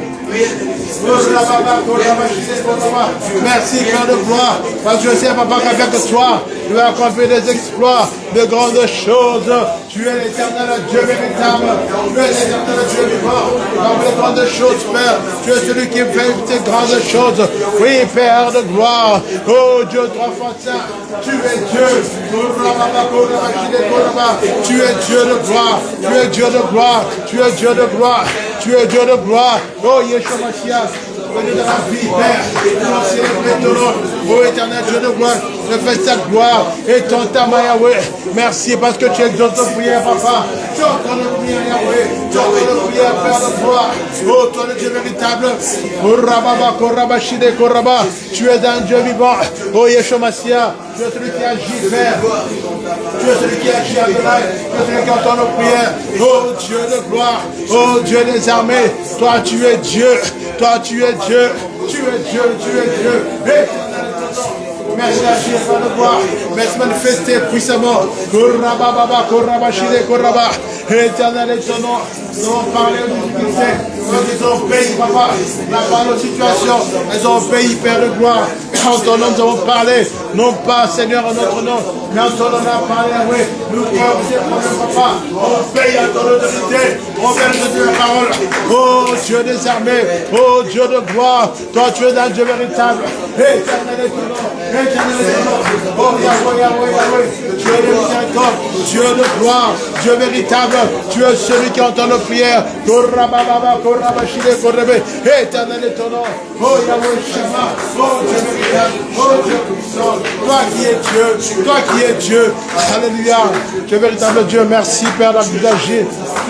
Merci, Père de gloire, parce que je sais, Papa, qu'avec toi, tu vas accomplir des exploits, de grandes choses. Tu es l'Éternel Dieu véritable, tu es l'Éternel Dieu vivant, comme les grandes choses, Père. Tu es celui qui fait ces grandes choses. Oui, Père de gloire, oh Dieu, trois fois saint, tu es Dieu. Tu es Dieu de gloire, tu es Dieu de gloire, tu es Dieu de gloire, tu es Dieu de gloire. Oh Yeshua Mashiach, venez de la vie, Père, nous célébrer ton nom. Oh éternel Dieu de gloire, je fais ta gloire et ton tama Yahweh. Merci parce que tu exauces nos prières, Papa. Tu entends nos prières, Yahweh. Tu entends nos prières, Père de gloire. Oh, toi le Dieu véritable. Tu es un Dieu vivant. Oh Yeshua Mashiach, tu es celui qui agit, Père. Tu es celui qui agit, Adonai. Tu es celui qui entend nos prières. Oh Dieu de gloire. Oh Dieu des armées. Toi tu es Dieu. Toi tu es Dieu. Tu es Dieu. Tu es Dieu. Merci d'agir, Père de gloire. Merci de manifester puissamment. Éternel est ton nom. Nous avons parlé aux difficultés. Ils ont payé, Papa. Nous avons parlé aux situations. Elles ont payé, Père de gloire. En ton nom, nous avons parlé. Non pas, Seigneur, en notre nom. Mais en ton nom, on a parlé, oui. Nous croyons ces problèmes, Papa. On paye à ton autorité. On vient de dire la parole. Oh Dieu des armées. Oh Dieu de gloire. Toi, tu es un Dieu véritable. Éternel est ton nom. Éternel est ton nom. Oh Yahweh, Yahweh, Yahweh. Tu es le miséricorde. Dieu de gloire. Dieu véritable. Tu es celui qui entend nos prières. Éternel est ton nom. Oh Yahweh Shama. Oh Dieu véritable. Oh Dieu puissant. Toi qui es Dieu. Toi qui es Dieu. Alléluia. Dieu véritable Dieu. Merci Père d'agir. Tu agis.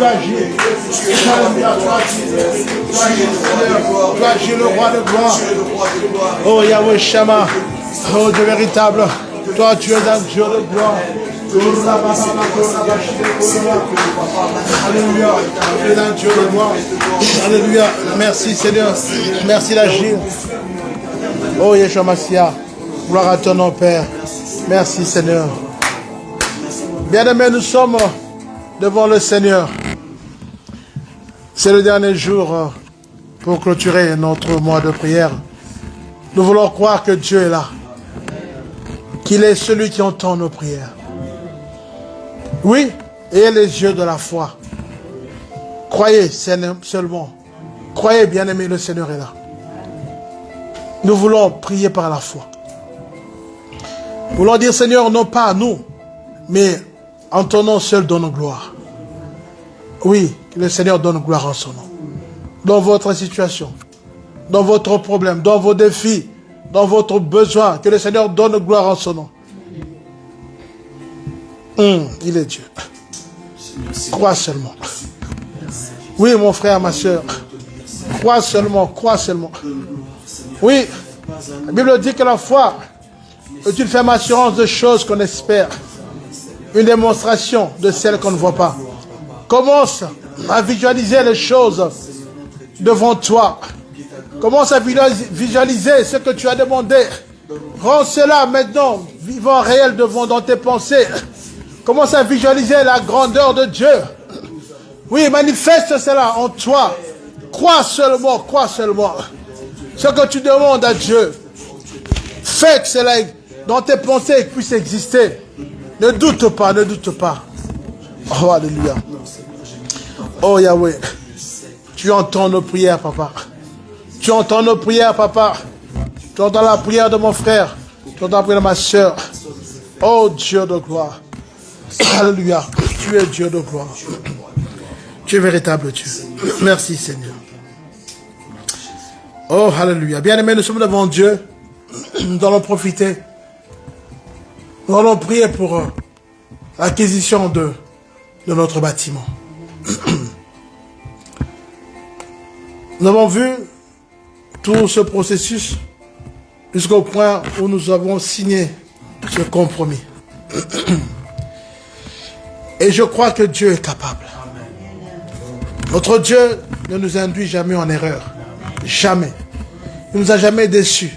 Alléluia. Tu agis. Tu agis Seigneur. Tu agis le roi de gloire. Oh Yahweh Shama. Oh Dieu véritable. Toi tu es un Dieu de gloire. Alléluia. Tu es un Dieu de gloire. Alléluia. Merci Seigneur. Merci d'agir. Oh Yeshua Mashiach. Gloire à ton nom Père. Merci Seigneur. Bien-aimés, nous sommes devant le Seigneur. C'est le dernier jour pour clôturer notre mois de prière. Nous voulons croire que Dieu est là. Qu'il est celui qui entend nos prières. Oui, ayez les yeux de la foi. Croyez seulement. Croyez, bien-aimés, le Seigneur est là. Nous voulons prier par la foi. Nous voulons dire, Seigneur, non pas à nous, mais en ton nom seul donne gloire. Oui, que le Seigneur donne gloire en son nom. Dans votre situation, dans votre problème, dans vos défis, dans votre besoin, que le Seigneur donne gloire en son nom. Il est Dieu. Crois seulement. Oui, mon frère, ma soeur. Crois seulement, crois seulement. Oui, la Bible dit que la foi est une ferme assurance de choses qu'on espère. Une démonstration de celles qu'on ne voit pas. Commence à visualiser les choses devant toi. Commence à visualiser ce que tu as demandé. Rends cela maintenant vivant réel dans tes pensées. Commence à visualiser la grandeur de Dieu. Oui, manifeste cela en toi. Crois seulement, crois seulement. Ce que tu demandes à Dieu, fais que cela dans tes pensées puisse exister. Ne doute pas, ne doute pas. Oh, alléluia. Oh, Yahweh. Tu entends nos prières, papa. Tu entends nos prières, papa. Tu entends la prière de mon frère. Tu entends la prière de ma soeur. Oh, Dieu de gloire. Alléluia. Tu es Dieu de gloire. Tu es véritable Dieu. Merci, Seigneur. Oh, alléluia. Bien-aimés, nous sommes devant Dieu. Nous allons profiter. Nous allons prier pour l'acquisition de notre bâtiment. Nous avons vu tout ce processus jusqu'au point où nous avons signé ce compromis. Et je crois que Dieu est capable. Notre Dieu ne nous induit jamais en erreur. Jamais. Il ne nous a jamais déçus.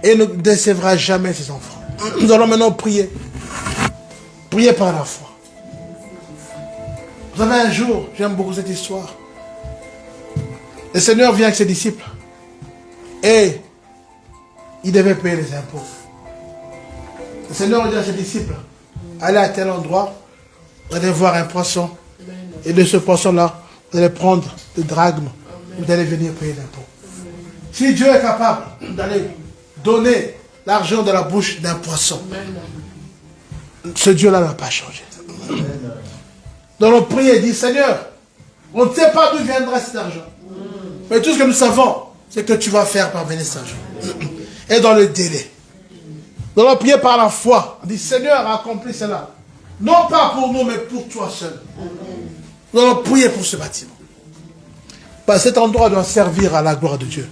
Et ne décevra jamais ses enfants. Nous allons maintenant prier. Prier par la foi. Vous savez, un jour, j'aime beaucoup cette histoire. Le Seigneur vient avec ses disciples. Et il devait payer les impôts. Le Seigneur dit à ses disciples, allez à tel endroit, vous allez voir un poisson. Et de ce poisson-là, vous allez prendre des drachmes. Vous allez venir payer l'impôt. Si Dieu est capable d'aller donner l'argent de la bouche d'un poisson, ce Dieu-là n'a pas changé. Dans nos prières, dit, Seigneur, on ne sait pas d'où viendra cet argent. Mais tout ce que nous savons, c'est que tu vas faire parvenir cet argent. Et dans le délai. Dans nos prières par la foi, on dit, Seigneur, accomplis cela. Non pas pour nous, mais pour toi seul. Nous allons prier pour ce bâtiment. Parce que cet endroit doit servir à la gloire de Dieu.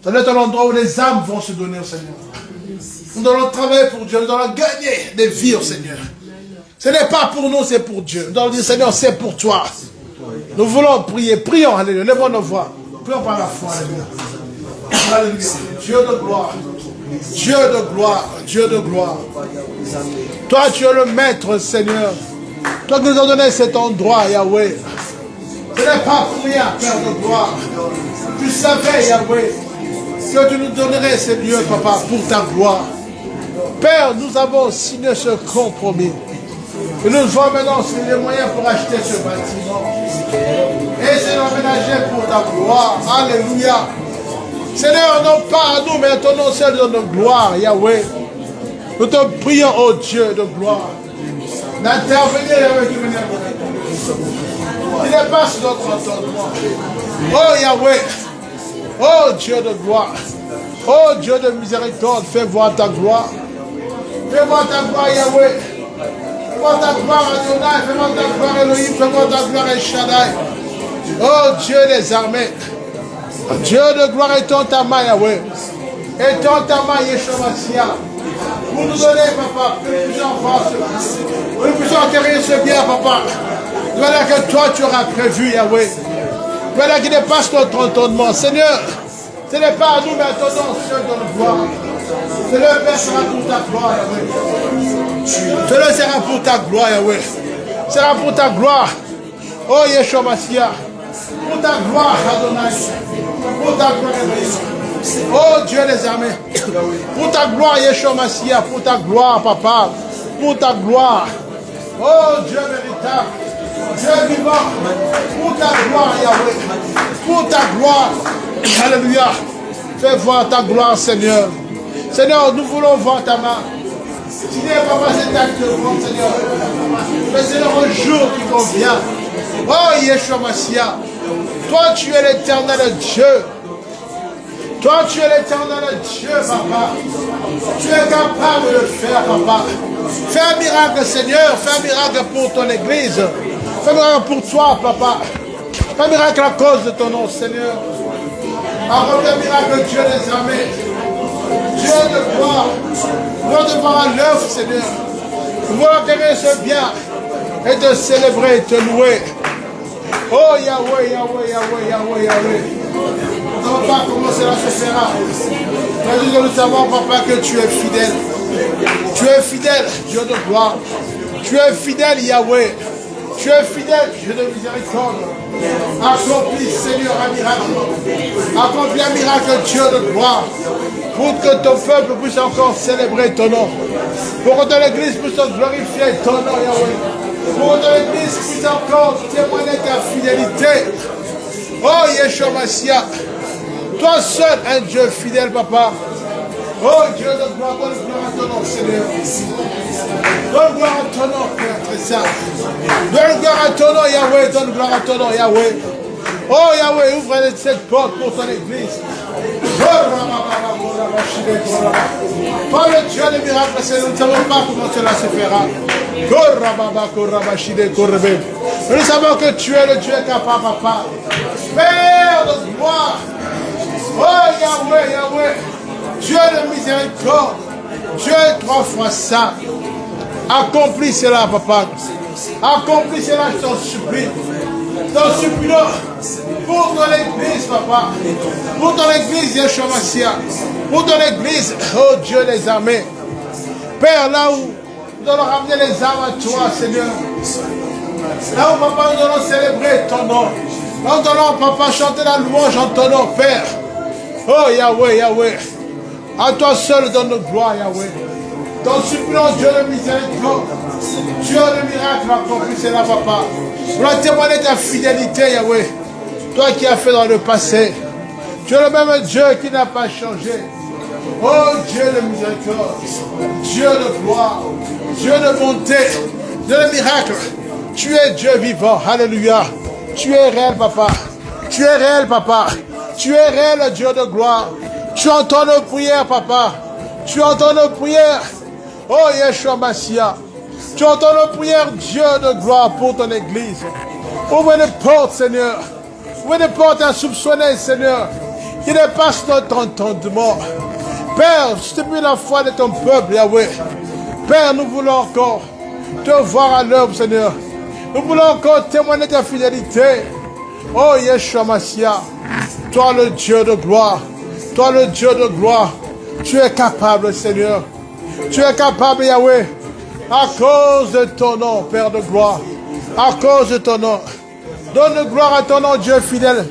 Ça doit être un endroit où les âmes vont se donner au Seigneur. Nous allons travailler pour Dieu. Nous allons gagner des vies au Seigneur. Ce n'est pas pour nous, c'est pour Dieu. Nous allons dire, Seigneur, c'est pour toi. Nous voulons prier. Prions, alléluia. Lèvons nos voix. Prions par la foi, alléluia. Alléluia. Dieu de gloire. Dieu de gloire. Dieu de gloire. Toi, tu es le maître, Seigneur. Toi qui nous as donné cet endroit, Yahweh. Ce n'est pas pour rien, Père de gloire. Tu savais, Yahweh, que tu nous donnerais ces lieux, papa, pour ta gloire. Père, nous avons signé ce compromis. Et nous devons maintenant trouver les moyens pour acheter ce bâtiment. Et c'est l'aménager pour ta gloire. Alléluia. Seigneur, non pas à nous, mais à ton nom seul de notre gloire, Yahweh. Nous te prions, oh Dieu de gloire, d'intervenir avec une il dépasse notre entendement. Oh Yahweh, oh Dieu de gloire, oh Dieu de miséricorde, fais voir ta gloire. Fais voir ta gloire, Yahweh. Fais voir ta gloire, Adonai. Fais voir ta gloire, Elohim. Fais voir ta gloire, El Shaddai. Oh Dieu des armées. Dieu de gloire, étends ta main, Yahweh. Étends ta main, Yeshua Mashiach. Pour nous donner, papa, que nous puissions voir ce, que nous puissions acquérir ce bien, papa. Voilà que toi, tu auras prévu, Yahweh. Voilà qui dépasse notre entendement. Seigneur, ce n'est pas à nous, mais à ton nom seul de nous voir. Ce le Père sera pour ta gloire, Yahweh. Ce le sera pour ta gloire, Yahweh. Ce sera pour ta gloire. Oh, Yeshua Mashiach. Pour ta gloire, Adonai. Pour ta gloire, Elohim. Oh, Dieu des armées. Pour ta gloire, Yeshua Mashiach. Pour ta gloire, Papa. Pour ta gloire. Oh, Dieu véritable. Dieu vivant. Pour ta gloire, Yahweh. Pour ta gloire. Alléluia. Fais voir ta gloire, Seigneur. Seigneur, nous voulons voir ta main. Signez, Papa, cet acte de vente, Seigneur. Mais c'est le jour qui convient. Oh, Yeshua Mashiach. Toi, tu es l'éternel Dieu. Toi, tu es l'éternel Dieu, Papa. Tu es capable de le faire, Papa. Fais un miracle, Seigneur. Fais un miracle pour ton église. Fais un miracle pour toi, Papa. Fais un miracle à cause de ton nom, Seigneur. Accomplis un miracle, Dieu des armées. Dieu de gloire. Nous voulons te voir à l'œuvre, Seigneur. Nous voulons gagner ce bien et te célébrer, te louer. Oh Yahweh, Yahweh, Yahweh, Yahweh, Yahweh. Nous ne savons pas comment cela se fera. Mais nous savons, papa, que tu es fidèle. Tu es fidèle, Dieu de gloire. Tu es fidèle, Yahweh. Tu es fidèle, Dieu de miséricorde. Accomplis, Seigneur, un miracle. Accomplis un miracle, Dieu de gloire. Pour que ton peuple puisse encore célébrer ton nom. Pour que ton église puisse glorifier ton nom, Yahweh. Pour que ton église puisse encore témoigner ta fidélité. Oh, Yeshua Mashiach. Toi seul, un Dieu fidèle, papa. Oh, Dieu de gloire, donne gloire à ton nom, Seigneur. Donne gloire à ton nom, Père très saint. Donne gloire à ton nom, Yahweh. Donne gloire à ton nom, Yahweh. Oh, Yahweh, ouvre cette porte pour ton église. Par le Dieu des miracles, nous ne savons pas comment cela se fera. Nous savons que tu es le Dieu capable, papa. Père de gloire. Oh, Yahweh, Yahweh. Dieu de miséricorde. Dieu est 3 fois saint. Accomplis cela, papa. Accomplis cela, je t'en supplie. T'en supplie pour ton église, papa. Pour ton église, Yeshua Mashiach. Pour ton église, oh Dieu des armées. Père, là où nous allons ramener les âmes à toi, Seigneur. Là où, papa, nous allons célébrer ton nom. Là où nous allons, papa, chanter la louange en ton nom, Père. Oh Yahweh, Yahweh. À toi seul donne notre gloire, Yahweh. Ton suppliant Dieu de miséricorde. Dieu de miracle, accomplis cela, papa. Pour témoigner ta fidélité, Yahweh. Toi qui as fait dans le passé. Tu es le même Dieu qui n'a pas changé. Oh Dieu de miséricorde. Dieu de gloire. Dieu de bonté. Dieu de miracle. Tu es Dieu vivant. Alléluia. Tu es réel, papa. Tu es réel, papa. Tu es réel, Dieu de gloire. Tu entends nos prières, papa. Tu entends nos prières. Oh, Yeshua Mashiach. Tu entends nos prières, Dieu de gloire, pour ton église. Ouvre les portes, Seigneur. Ouvre les portes insoupçonnées, Seigneur, qui dépassent notre entendement. Père, stimule la foi de ton peuple, Yahweh. Père, nous voulons encore te voir à l'œuvre, Seigneur. Nous voulons encore témoigner ta fidélité. Oh, Yeshua Mashiach. Toi, le Dieu de gloire. Toi, le Dieu de gloire. Tu es capable, Seigneur. Tu es capable, Yahweh. À cause de ton nom, Père de gloire. À cause de ton nom. Donne gloire à ton nom, Dieu fidèle.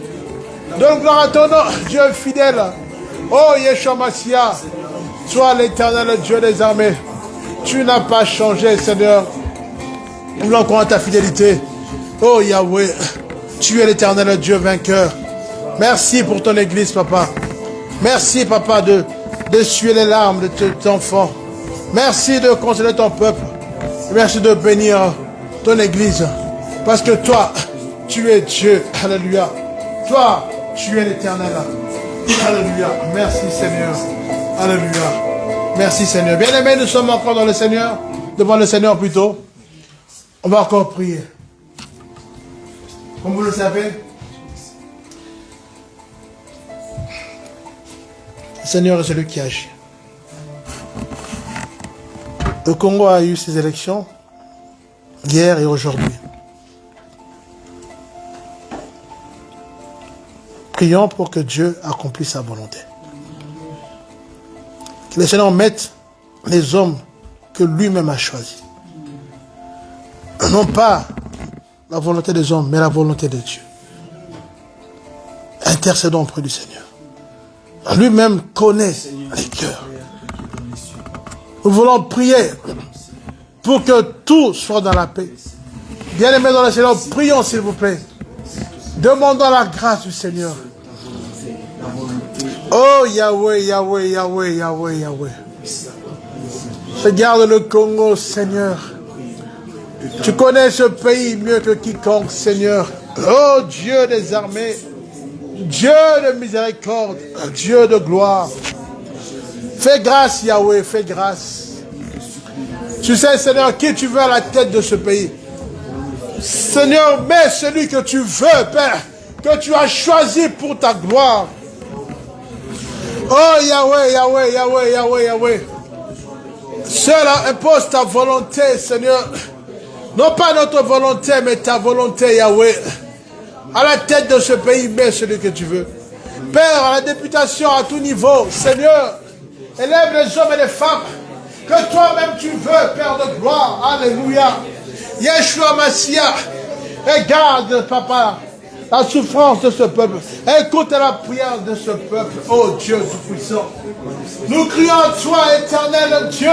Donne gloire à ton nom, Dieu fidèle. Oh, Yeshua Mashiach. Sois l'éternel Dieu des armées. Tu n'as pas changé, Seigneur. Nous voulons croire ta fidélité. Oh, Yahweh. Tu es l'éternel Dieu vainqueur. Merci pour ton église, papa. Merci, papa, de suer les larmes de tes enfants. Merci de consoler ton peuple. Merci de bénir ton église. Parce que toi, tu es Dieu. Alléluia. Toi, tu es l'éternel. Alléluia. Merci, Seigneur. Alléluia. Merci, Seigneur. Bien-aimés, nous sommes encore dans le Seigneur. Devant le Seigneur plutôt. On va encore prier. Comme vous le savez, le Seigneur est celui qui agit. Le Congo a eu ses élections hier et aujourd'hui. Prions pour que Dieu accomplisse sa volonté. Que le Seigneur mette les hommes que lui-même a choisis. Non pas la volonté des hommes, mais la volonté de Dieu. Intercédons auprès du Seigneur. Lui-même connaît les cœurs. Nous voulons prier pour que tout soit dans la paix. Bien-aimés dans le Seigneur, prions s'il vous plaît. Demandons la grâce du Seigneur. Oh Yahweh, Yahweh, Yahweh, Yahweh, Yahweh. Regarde le Congo, Seigneur. Tu connais ce pays mieux que quiconque, Seigneur. Oh Dieu des armées. Dieu de miséricorde. Dieu de gloire. Fais grâce, Yahweh, fais grâce. Tu sais, Seigneur, qui tu veux à la tête de ce pays. Seigneur, mets celui que tu veux, Père, que tu as choisi pour ta gloire. Oh Yahweh, Yahweh, Yahweh, Yahweh, Yahweh. Cela impose ta volonté, Seigneur. Non pas notre volonté, mais ta volonté, Yahweh. À la tête de ce pays, mets celui que tu veux. Père, à la députation, à tout niveau, Seigneur, élève les hommes et les femmes que toi-même tu veux, Père de gloire. Alléluia. Yeshua Mashiach, regarde, Papa, la souffrance de ce peuple. Écoute la prière de ce peuple. Oh Dieu Tout-Puissant. Nous crions à toi, éternel Dieu.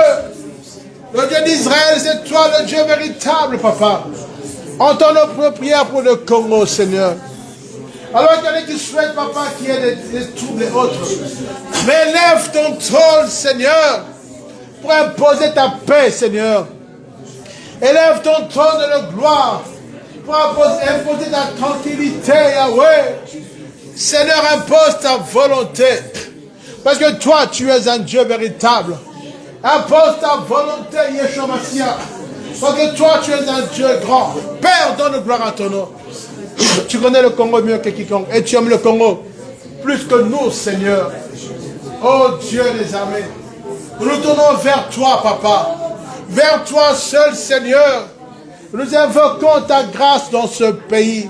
Le Dieu d'Israël, c'est toi le Dieu véritable, Papa. Entends nos prières pour le Congo, Seigneur. Alors qu'il y en a qui souhaitent, Papa, qu'il y ait des troubles et autres. Mais lève ton trône, Seigneur, pour imposer ta paix, Seigneur. Élève ton trône de gloire pour imposer ta tranquillité, Yahweh. Seigneur, impose ta volonté. Parce que toi, tu es un Dieu véritable. Impose ta volonté, Yeshua Mashiach. Parce que toi, tu es un Dieu grand. Père, donne gloire à ton nom. Tu connais le Congo mieux que quiconque. Et tu aimes le Congo plus que nous, Seigneur. Oh Dieu des armées. Nous nous tournons vers toi, Papa. Vers toi seul, Seigneur. Nous invoquons ta grâce dans ce pays.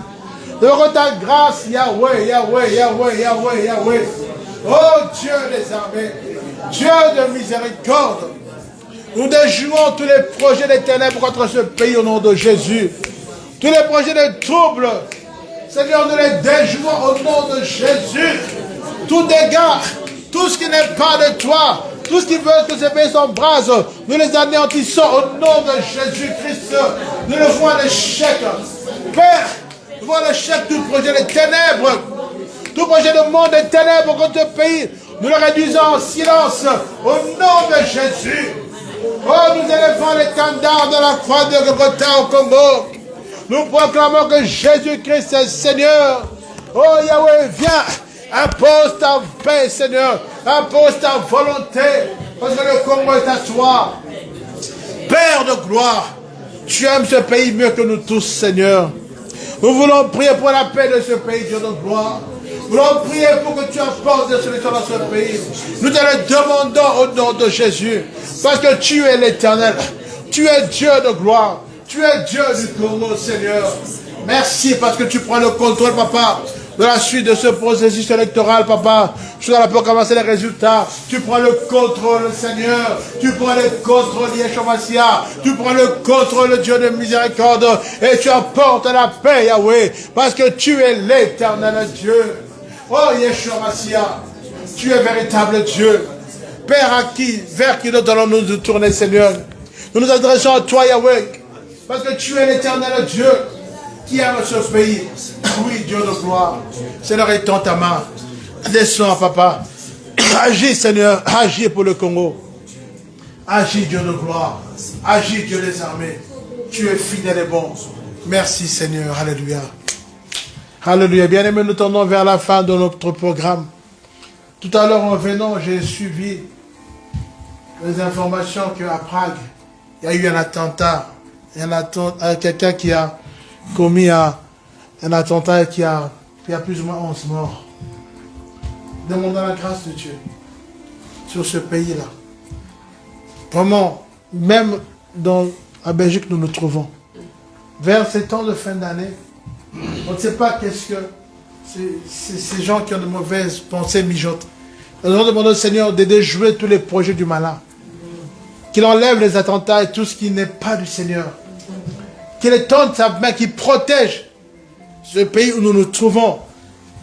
Nous invoquons ta grâce, Yahweh, Yahweh, Yahweh, Yahweh, Yahweh. Oh Dieu des armées. Dieu de miséricorde. Nous déjouons tous les projets des ténèbres contre ce pays au nom de Jésus. Tous les projets de troubles, Seigneur, nous les déjouons au nom de Jésus. Tout dégât, tout ce qui n'est pas de toi, tout ce qui veut que ce pays s'embrase, nous les anéantissons au nom de Jésus-Christ. Nous le voyons l'échec. Père, nous voyons l'échec du projet des ténèbres. Tout projet de monde des ténèbres contre ce pays, nous le réduisons en silence au nom de Jésus. Oh, nous élevons l'étendard de la croix de Golgotha au Congo. Nous proclamons que Jésus-Christ est Seigneur. Oh Yahweh, viens, impose ta paix, Seigneur. Impose ta volonté. Parce que le Congo est à toi. Père de gloire, tu aimes ce pays mieux que nous tous, Seigneur. Nous voulons prier pour la paix de ce pays, Dieu de gloire. Nous voulons prier pour que tu apportes des solutions dans ce pays. Nous te le demandons au nom de Jésus. Parce que tu es l'Éternel. Tu es Dieu de gloire. Tu es Dieu du Congo, Seigneur. Merci parce que tu prends le contrôle, Papa, de la suite de ce processus électoral, Papa. Je dois commencer les résultats. Tu prends le contrôle, Seigneur. Tu prends le contrôle, Yeshua Mashiach. Tu prends le contrôle, Dieu de miséricorde. Et tu apportes la paix, Yahweh. Parce que tu es l'Éternel Dieu. Oh, Yeshua Mashiach. Tu es véritable Dieu. Père, vers qui nous allons nous tourner, Seigneur. Nous nous adressons à toi, Yahweh. Parce que tu es l'Éternel Dieu qui aime ce pays. Oui, Dieu de gloire. Seigneur, étends ta main. Descends, Papa. Agis, Seigneur. Agis pour le Congo. Agis, Dieu de gloire. Agis, Dieu des armées. Tu es fidèle et bon. Merci, Seigneur. Alléluia. Alléluia. Bien-aimés, nous tendons vers la fin de notre programme. Tout à l'heure, en venant, j'ai suivi les informations qu'à Prague, il y a eu un attentat. Quelqu'un qui a commis un attentat et qui a plus ou moins 11 morts. Demandons la grâce de Dieu sur ce pays-là. Vraiment, même à Belgique, nous nous trouvons. Vers ces temps de fin d'année, on ne sait pas qu'est-ce que ces gens qui ont de mauvaises pensées mijotent. Nous allons demander au Seigneur de déjouer tous les projets du malin. Qu'il enlève les attentats et tout ce qui n'est pas du Seigneur. Qu'il étende sa main, qu'il protège ce pays où nous nous trouvons.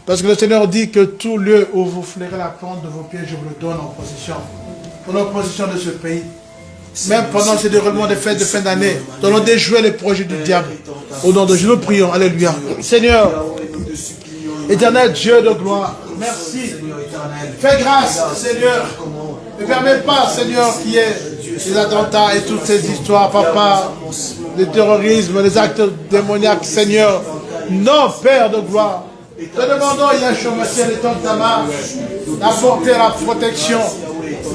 Parce que le Seigneur dit que tout lieu où vous flairez la plante de vos pieds, je vous le donne en possession. Pour la possession de ce pays. Même pendant ces déroulements des fêtes de fin d'année, nous allons déjouer les projets du diable. Au nom de Dieu, nous prions. Alléluia. Seigneur, éternel Dieu de gloire, merci. Fais grâce, Seigneur. Ne permets pas, Seigneur, qu'il y ait des attentats et toutes ces histoires, Papa, le terrorisme, les actes démoniaques, Seigneur. Non, Père de gloire. Te demandons, Yeshua Mashiach, d'étendre ta main, d'apporter la protection,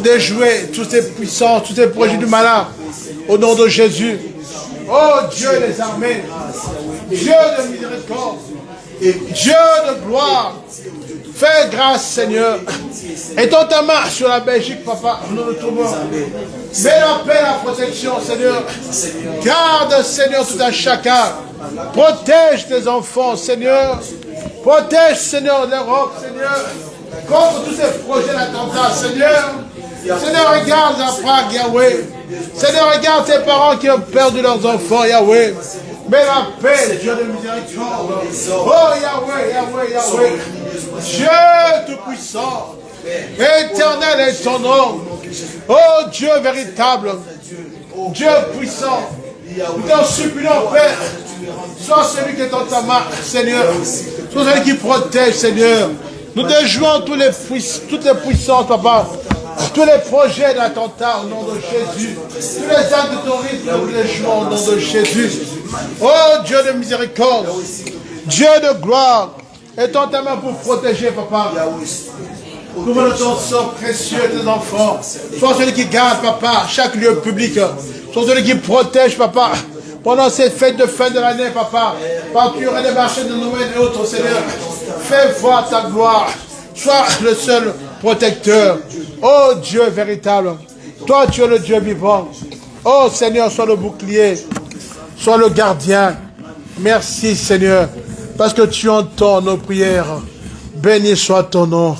déjouer toutes ces puissances, tous ces projets du malin, au nom de Jésus. Oh Dieu des armées, Dieu de miséricorde, Dieu de gloire, Fais grâce, Seigneur. Étends ta main sur la Belgique, papa. Nous nous trouvons. Mets la paix, la protection, Seigneur. Garde, Seigneur, tout un chacun. Protège tes enfants, Seigneur. Protège, Seigneur, l'Europe, Seigneur. Contre tous ces projets d'attentat, Seigneur. Seigneur, regarde la Prague, Yahweh. Seigneur, regarde tes parents qui ont perdu leurs enfants, Yahweh. Mets la paix, Dieu de miséricorde. Oh, Yahweh, Yahweh, Yahweh. Dieu tout-puissant. Éternel est ton nom. Oh, Dieu véritable. Dieu puissant. Nous t'en supplions, Père. Sois celui qui est dans ta main, Seigneur. Sois celui qui protège, Seigneur. Nous te jouons toutes les puissances, papa. Tous les projets d'attentat au nom de Jésus. Tous les actes de terrorisme, nous les jouons au nom de Jésus. Oh Dieu de miséricorde. Dieu de gloire. Étends ta main pour protéger, papa. Couvre de ton sang précieux tes enfants. Sois celui qui garde, papa, chaque lieu public. Sois celui qui protège, papa. Pendant cette fête de fin de l'année, papa. Partout il y aura des marchés de Noël et autres, Seigneur. Fais voir ta gloire. Sois le seul protecteur. Oh Dieu véritable. Toi, tu es le Dieu vivant. Oh Seigneur, sois le bouclier. Sois le gardien. Merci, Seigneur. Parce que tu entends nos prières. Béni soit ton nom.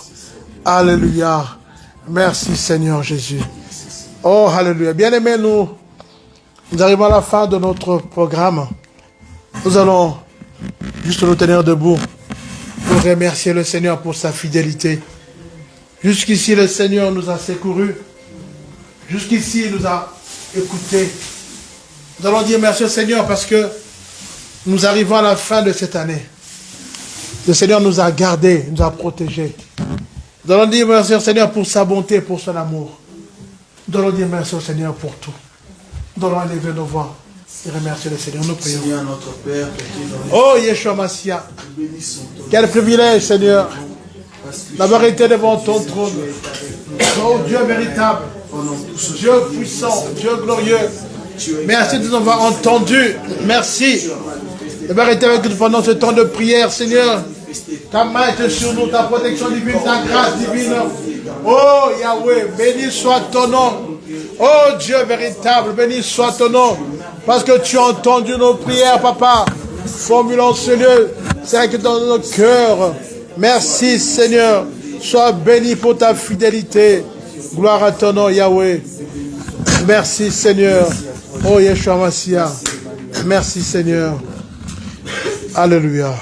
Alléluia. Merci, Seigneur Jésus. Oh, alléluia. Bien-aimés, nous arrivons à la fin de notre programme. Nous allons juste nous tenir debout pour remercier le Seigneur pour sa fidélité. Jusqu'ici, le Seigneur nous a secourus. Jusqu'ici, il nous a écoutés. Nous allons dire merci au Seigneur parce que nous arrivons à la fin de cette année. Le Seigneur nous a gardés, nous a protégés. Nous allons dire merci au Seigneur pour sa bonté, pour son amour. Nous allons dire merci au Seigneur pour tout. Nous allons élever nos voix et remercier le Seigneur. Nous prions. Seigneur, notre Père, oh Yeshua Massia, quel privilège, Seigneur, d'avoir été devant ton trône. Oh Dieu véritable, Dieu puissant, Dieu glorieux. Merci de nous avoir entendus. Merci d'avoir été avec nous pendant ce temps de prière, Seigneur. Ta main est sur nous, ta protection divine, ta grâce divine. Oh Yahweh, béni soit ton nom. Oh Dieu véritable, béni soit ton nom. Parce que tu as entendu nos prières, papa. Formulons ce lieu, c'est que dans nos cœurs. Merci Seigneur. Sois béni pour ta fidélité. Gloire à ton nom, Yahweh. Merci Seigneur. Oh Yeshua Massia. Merci Seigneur. Alléluia.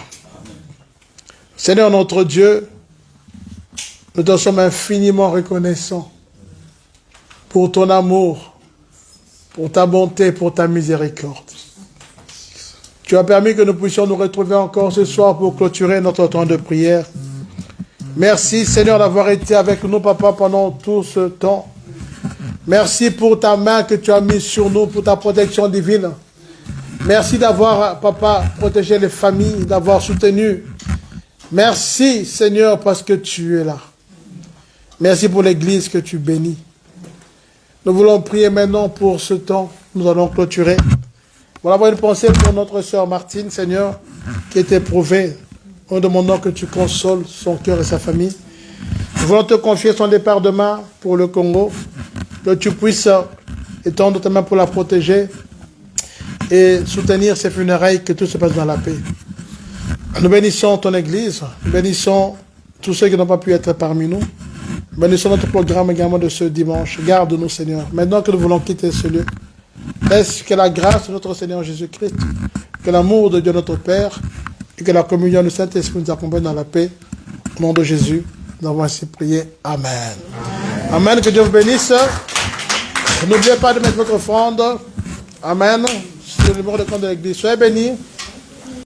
Seigneur notre Dieu, nous te sommes infiniment reconnaissants pour ton amour, pour ta bonté, pour ta miséricorde. Tu as permis que nous puissions nous retrouver encore ce soir pour clôturer notre temps de prière. Merci Seigneur d'avoir été avec nous, papa, pendant tout ce temps. Merci pour ta main que tu as mise sur nous, pour ta protection divine. Merci d'avoir, papa, protégé les familles, d'avoir soutenu. Merci Seigneur parce que tu es là. Merci pour l'église que tu bénis. Nous voulons prier maintenant pour ce temps. Nous allons clôturer. Nous allons avoir une pensée pour notre sœur Martine, Seigneur, qui est éprouvée. Nous demandons que tu consoles son cœur et sa famille. Nous voulons te confier son départ demain pour le Congo. Que tu puisses étendre ta main pour la protéger et soutenir ses funérailles, que tout se passe dans la paix. Nous bénissons ton église, nous bénissons tous ceux qui n'ont pas pu être parmi nous. Nous bénissons notre programme également de ce dimanche. Garde-nous, Seigneur. Maintenant que nous voulons quitter ce lieu, laisse que la grâce de notre Seigneur Jésus-Christ, que l'amour de Dieu notre Père et que la communion du Saint-Esprit nous accompagne dans la paix. Au nom de Jésus, nous avons ainsi prié. Amen. Amen. Que Dieu vous bénisse. N'oubliez pas de mettre votre offrande. Amen. C'est le numéro de compte de l'église. Soyez bénis.